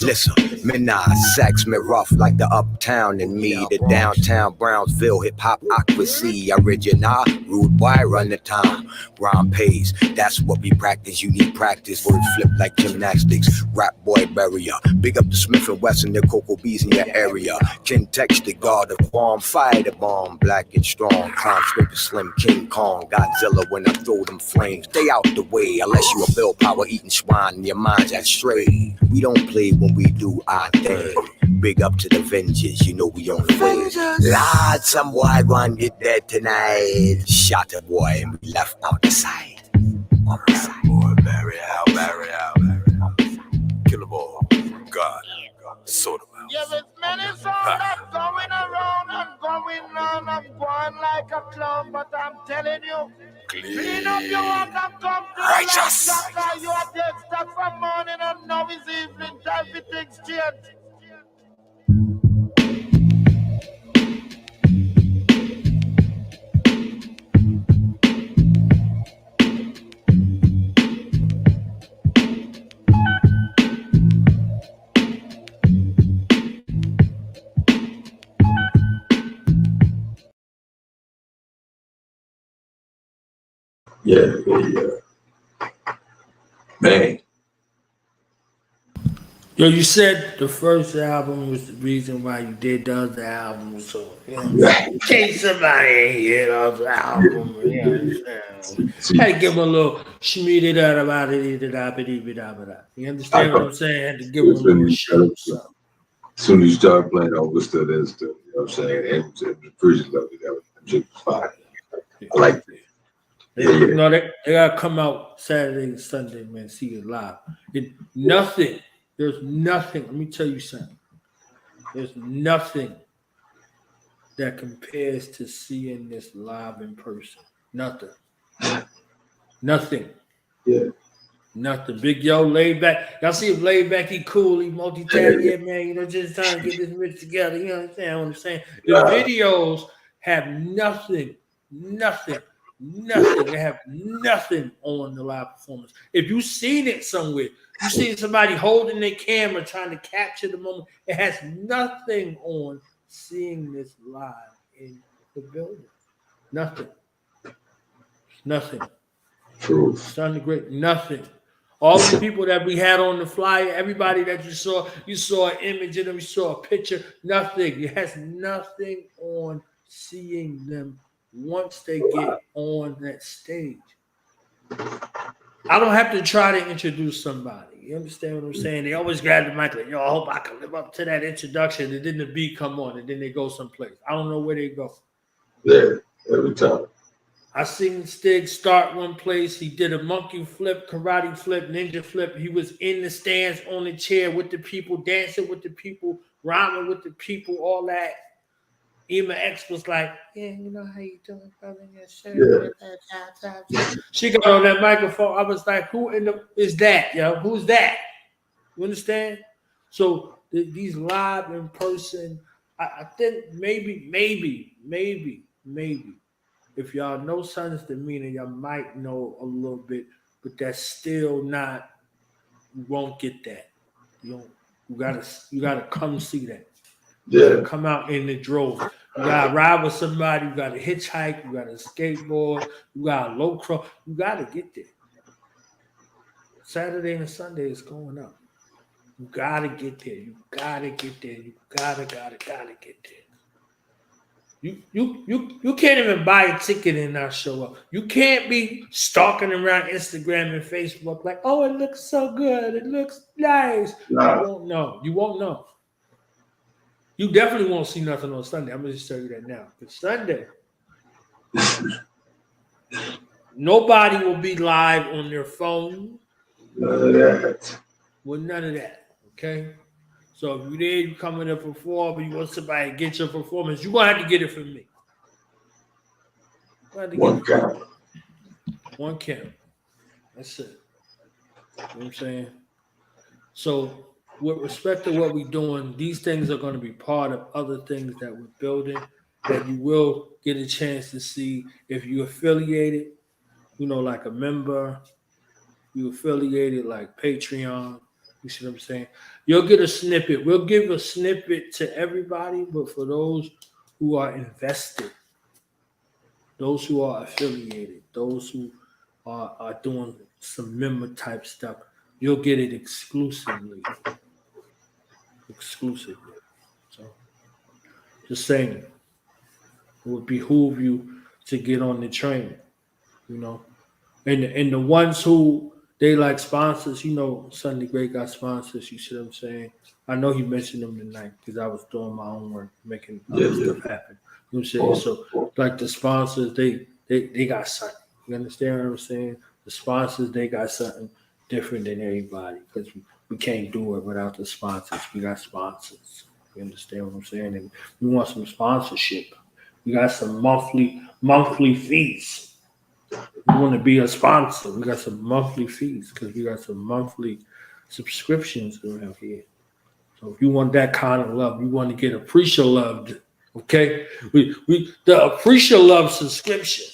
Listen, me nah sex me rough like the uptown in me. The downtown Brownsville hip-hop aquacy. Original, rude boy run the town. Rhyme pays, that's what we practice. You need practice, word flip like gymnastics. Rap boy barrier, big up the Smith & Wesson, the Cocoa Bees in your area. Kintex the god of Guam, fire the bomb. Black and strong, climb scraper slim, King Kong. Godzilla when I throw them flames. Stay out the way, unless you a Bill Power eating swine and your mind's at stray. We don't play when we do our thing. Big up to the Avengers, you know we on the way. Lord, some boy gonna get dead tonight. Shot a boy and we left on the side. On the side. Boy, bury out. Kill them all. God, sort them out. Yeah, there's many songs that Clean up your work and come to Righteous. the light. You are dead stuck from morning and now is evening. Time for things change. Yeah. Man. Yo, you said the first album was the reason why you did the other album, so in case somebody ain't hear the other album, you understand? Had to give him a little shmeedy da about it. You understand what I'm saying? Had to give him a little show. As soon as you start playing Augusta, then still, you know what I'm saying? And the version of it, that was fine. I like it. You know, they gotta come out Saturday and Sunday, man, see it live. There's nothing, let me tell you something. There's nothing that compares to seeing this live in person. Nothing. Yeah. Nothing. Big Yo, laid back. Y'all see him laid back, he cool, he multi-talented, yeah, man, you know, just trying to get this mix together. You understand what I'm saying? The videos have nothing. They have nothing on the live performance. If you've seen it somewhere, you seen somebody holding their camera trying to capture the moment, it has nothing on seeing this live in the building. Nothing. True. Sounded great. Nothing. All the people that we had on the flyer, everybody that you saw an image of them, you saw a picture, nothing. It has nothing on seeing them once they get on that stage. I don't have to try to introduce somebody. You understand what I'm saying? They always grab the mic like, yo, I hope I can live up to that introduction. And then the beat come on and then they go someplace. I don't know where they go. Yeah, every time. I seen Stig start one place. He did a monkey flip, karate flip, ninja flip. He was in the stands on the chair with the people, dancing with the people, rhyming with the people, all that. Ema X was like, yeah, you know how you doing, brother? Yeah. She got on that microphone. I was like, who is that, yo? Who's that? You understand? So these live in person, I think maybe, if y'all know Son's demeanor, y'all might know a little bit, but that's still not, you won't get that. You gotta come see that. You gotta come out in the drove. You gotta ride with somebody, you gotta hitchhike, you gotta skateboard, you gotta low cross, you gotta get there. Saturday and Sunday is going up. You gotta get there. You gotta get there. You gotta get there. You can't even buy a ticket and not show up. You can't be stalking around Instagram and Facebook like, oh, it looks so good. It looks nice. Nah. You won't know. You definitely won't see nothing on Sunday. I'm going to just tell you that now. But Sunday, nobody will be live on their phone. None of that. Well, none of that. Okay? So if you're there, you come in to perform, and you want somebody to get your performance, you're going to have to get it from me. One camera. One camera. That's it. You know what I'm saying? So with respect to what we're doing, these things are going to be part of other things that we're building that you will get a chance to see if you're affiliated, you know, like a member, you affiliated like Patreon. You see what I'm saying? You'll get a snippet. We'll give a snippet to everybody, but for those who are invested, those who are affiliated, those who are doing some member type stuff, you'll get it exclusively. So, just saying, it would behoove you to get on the train, you know. And the ones who they like sponsors, you know, Sunday Great got sponsors, you see what I'm saying? I know he mentioned them tonight because I was doing my own work, making other stuff happen. You know what I'm saying? So, like the sponsors, they got something. You understand what I'm saying? The sponsors, they got something different than everybody because we can't do it without the sponsors. We got sponsors. You understand what I'm saying? And we want some sponsorship. We got some monthly fees. You want to be a sponsor, we got some monthly fees because we got some monthly subscriptions around here. So if you want that kind of love, you want to get Appreciate loved, okay? We the Appreciate love subscription.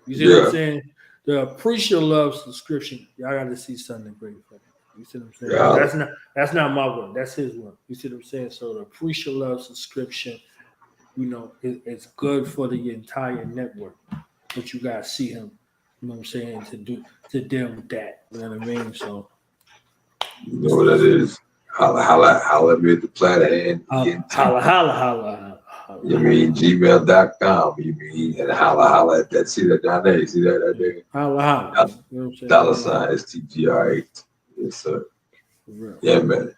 You see what I'm saying? The Appreciate love subscription. Y'all got to see something great for that. You see what I'm saying? Yeah. That's not my one. That's his one. You see what I'm saying? So the Appreciate love subscription, you know, it's good for the entire network. But you got to see him. You know what I'm saying? To deal with that. You know what I mean? So you know what that is. Holla at me at the platter and holla. You mean gmail.com. You mean and holla at that. See that down there? You see that right there? Holla. You know what I'm saying? $sign STGR8. Yes, sir. Yeah, man.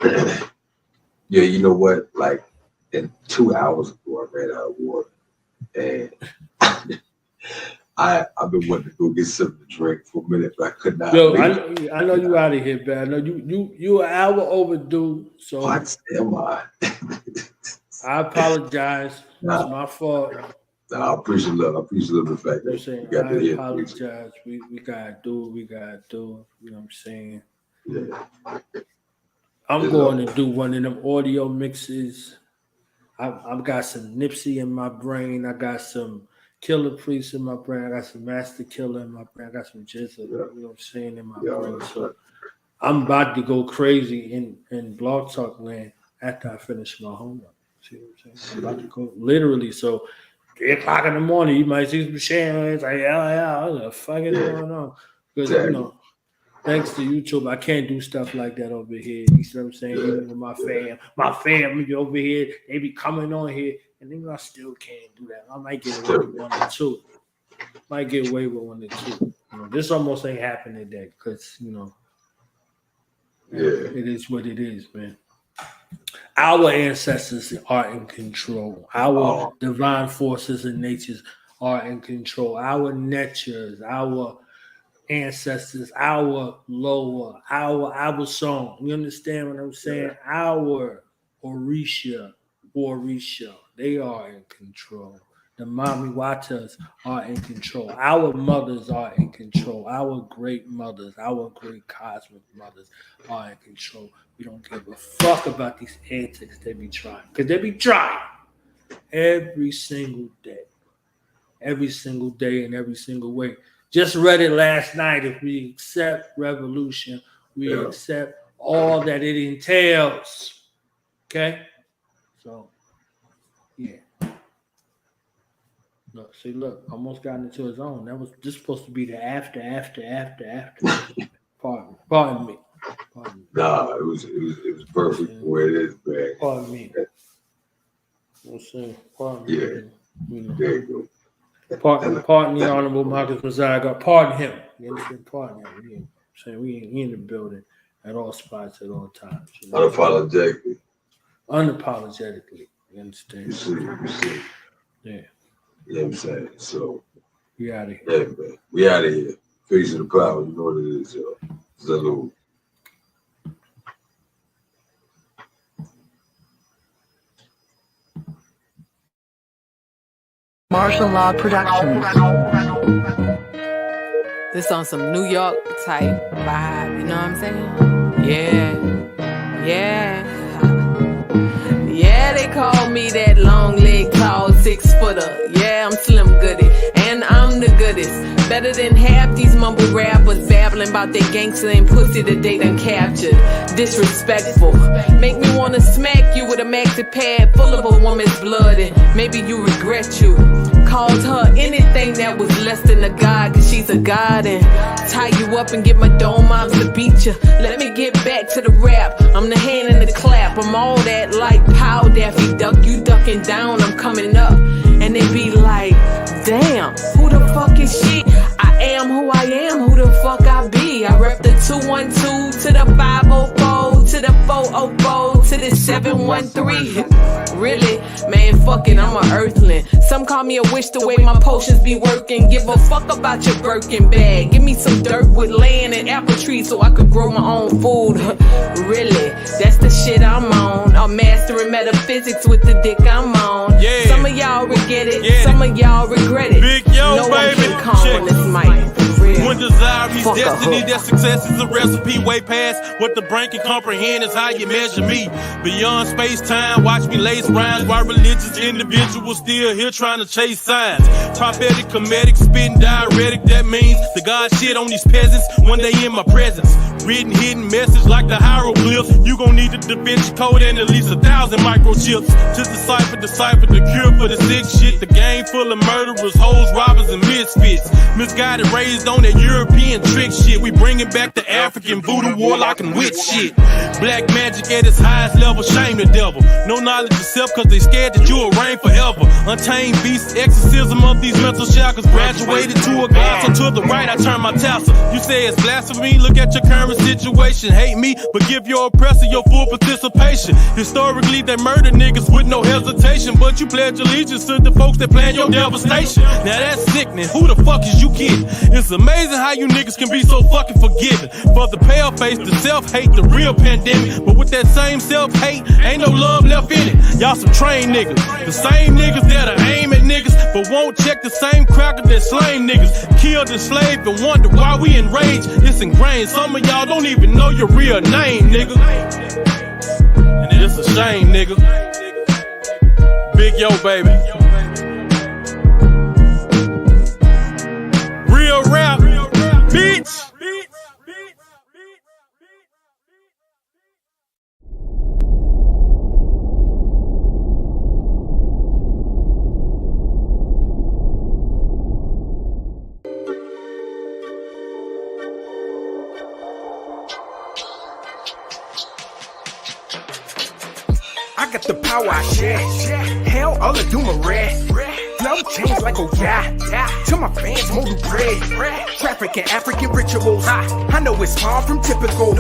Yeah, you know what? Like in 2 hours ago, I ran out of water. And I've been wanting to go get something to drink for a minute, but I could not. Yo, I know you out of here, man. I know you an hour overdue. So what am I? I apologize. It's my fault. No, I appreciate the fact that you got to hear. I apologize. We gotta do what we gotta do. You know what I'm saying? Yeah. I'm going to do one of them audio mixes. I've got some Nipsey in my brain. I got some Killer Priest in my brain. I got some Master Killer in my brain. I got some Jizzle, you know what I'm saying, in my brain. So I'm about to go crazy in Blog Talk land after I finish my homework. See what I'm saying? I'm about to go literally. So 3 o'clock in the morning, you might see some shit. It's like, yeah, what the fuck is going on? Because, you know, thanks to YouTube, I can't do stuff like that over here. You see what I'm saying? Even with my family over here, they be coming on here, and then I still can't do that. I might get away with 1 or 2. Might get away with 1 or 2. You know, this almost ain't happening today because, you know, it is what it is, man. Our ancestors are in control. Our divine forces and natures are in control. Our natures, our ancestors, our lower, our song. You understand what I'm saying? Our Orisha, they are in control. The Mami Watas are in control. Our mothers are in control. Our great mothers, our great cosmic mothers are in control. We don't give a fuck about these antics they be trying. Because they be trying every single day. Every single day in every single way. Just read it last night. If we accept revolution, we accept all that it entails. Okay? So, yeah. Look, almost got into his own. That was just supposed to be the after. Pardon me. Nah, it was perfect where it is, man. Pardon me. Pardon me. Yeah. You know. There you go. Pardon the Honorable Marcus Messiah. Pardon him. You understand? Pardon him. Saying we ain't in the building at all spots at all times. You know? Unapologetically. You understand? You see. Yeah. You know what I'm saying? So we out of here. Yeah, man. We out of here. Facing the power. You know what it is, yo. Salute. Martial Law Productions. This on some New York type vibe, you know what I'm saying? Yeah, they call me that long leg, tall 6-footer. Yeah, I'm Slim Goody, and I'm the goodest. Better than half these mumble rappers babbling about their gangster and pussy that they done captured. Disrespectful. Make me wanna smack you with a maxi pad full of a woman's blood, and maybe you regret you called her anything that was less than a god, cause she's a god, and tie you up and get my dome moms to beat you. Let me get back to the rap. I'm the hand in the clap. I'm all that like Pow Daffy Duck. You ducking down, I'm coming up. And they be like, damn, who the fuck is she? I am who I am, who the fuck I be. I rep the 212 to the 504 to the 404 to the 713. Really? Man, fuck it, I'm a earthling. Some call me a wish the way my potions be working. Give a fuck about your Birkin bag. Give me some dirt with land and apple trees so I could grow my own food. Really? That's the shit I'm on. A master mastering metaphysics with the dick I'm on. Yeah. Some of y'all regret it, some of y'all regret it. Big yo, no baby. one can call on this mic. When desire meets Fuck a destiny, hook. that success is a recipe way past what the brain can comprehend is how you measure me. Beyond space-time, watch me lace rhymes while religious individuals still here trying to chase signs. Prophetic, comedic, spitting diuretic, that means the God shit on these peasants one day in my presence. Written hidden message like the hieroglyphs. You gon' need the Da Vinci Code and at least 1,000 microchips to decipher the cure for the sick shit. The game full of murderers, hoes, robbers, and misfits. Misguided, raised on that European trick shit. We bringing back the African voodoo, warlock, and witch shit. Black magic at its highest level, shame the devil. No knowledge of self cause they scared that you'll reign forever. Untamed beast, exorcism of these mental shackles. Graduated to a god, so to the right I turn my tassel. You say it's blasphemy, look at your current situation. Hate me, but give your oppressor your full participation. Historically they murder niggas with no hesitation, but you pledge allegiance to the folks that plan your devastation. Now that's sickening, who the fuck is you kidding? It's amazing how you niggas can be so fucking forgiving. For the pale face, the self-hate, the real pandemic. But with that same self-hate, ain't no love left in it. Y'all some trained niggas, the same niggas that'll aim at niggas, but won't check the same cracker that slain niggas. Killed, enslaved, and wonder why we enraged. It's ingrained, some of y'all don't even know your real name, nigga. And it's a shame, nigga. Big yo, baby. Real rap, bitch. I got the power I share. Hell, all I do my red. Flow change like oh yeah. To my fans, more do bread. Traffic and African rituals. I know it's far from typical.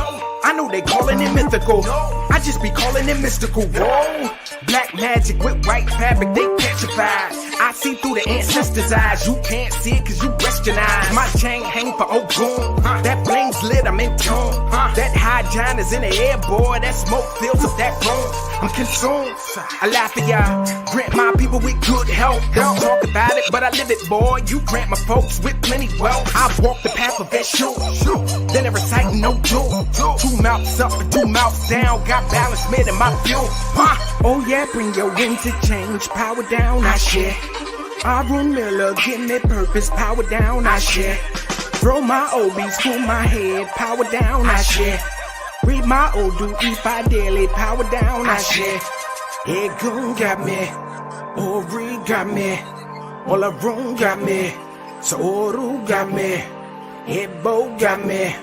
I know they calling it mythical. I just be calling it mystical. Whoa. Black magic with white fabric, they petrified. I see through the ancestors' eyes. You can't see it cause you rest your eyes. My chain hang for Ogun. That flame's lit, I'm in tune. That high giant is in the air, boy. That smoke fills up that room. I'm consumed. I laugh at y'all. Grant my people with good health. Don't talk about it, but I live it, boy. You grant my folks with plenty wealth. I walk the path of that shoe. Then they recite no do. 2 mouths up and 2 mouths down. Got balance made in my view. Oh yeah, bring your wind to change. Power down, I share. Arun Miller, give me purpose. Power down, I share. Throw my OBs to my head. Power down, I share. Read my Odu, eat by daily. Power down, I share. Egun got me. Ori got me. Olarun got me. Saoru got me. Ebo got me.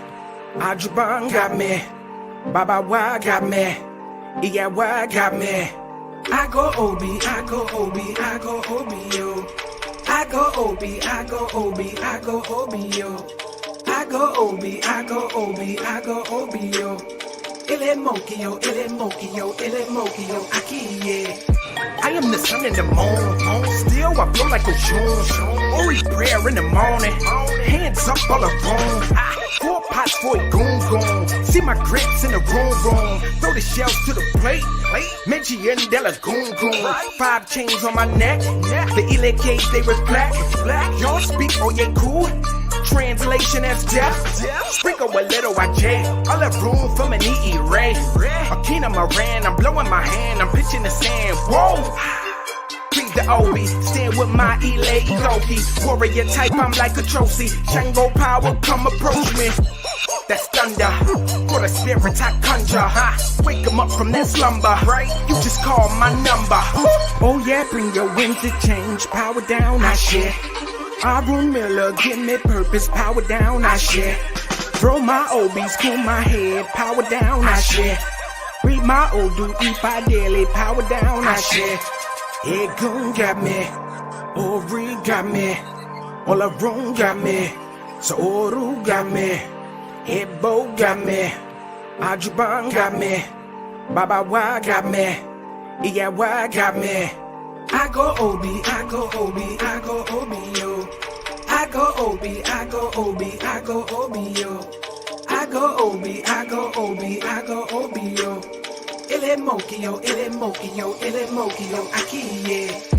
Ajuban got me. Baba Wa got me. Iyawa got me. I go OB, I go OB, I go OB, yo. I go OB, I go OB, I go OB, yo. I go OB, I go OB, I go OB, yo. Ile monkey, yo, ile monkey, yo, ile monkey, yo, Aki, yeah. I am the sun in the moon. Still, I flow like a June. Ori prayer in the morning. Hands up all around. 4 pots for a goon. See my grits in the room. Throw the shells to the plate. Menchi and Della goon. 5 chains on my neck. The Ile cage they reflect. Y'all speak, oh yeah, cool. Translation as death. Sprinkle a little IJ. All that room for an E Ray. Akina Moran, I'm blowing my hand. I'm pitching the sand. Whoa. Read the Obi, stand with my Ile Egoki. Warrior type, I'm like a trophy. Shango power, come approach me. That's thunder. For the spirits I conjure. Wake 'em up from that slumber. Right? You just call my number. Oh yeah, bring your wind to change. Power down, I share. Arun Miller, give me purpose. Power down, I share. Throw my OBs to my head. Power down, I share. Read my Odu, eat by daily. Power down, I share. Egun got me. Ori got me. Olarun got me. Saoru got me. Ebo got me. Ajuban got me. Baba Wa got me. Iyawa got me. I go OB, I go OB, I go OB, yo. I go OB, I go OB, I go OB, yo. I go OB, I go OB, I go OB, yo. Ele mokio, aquí, yeah.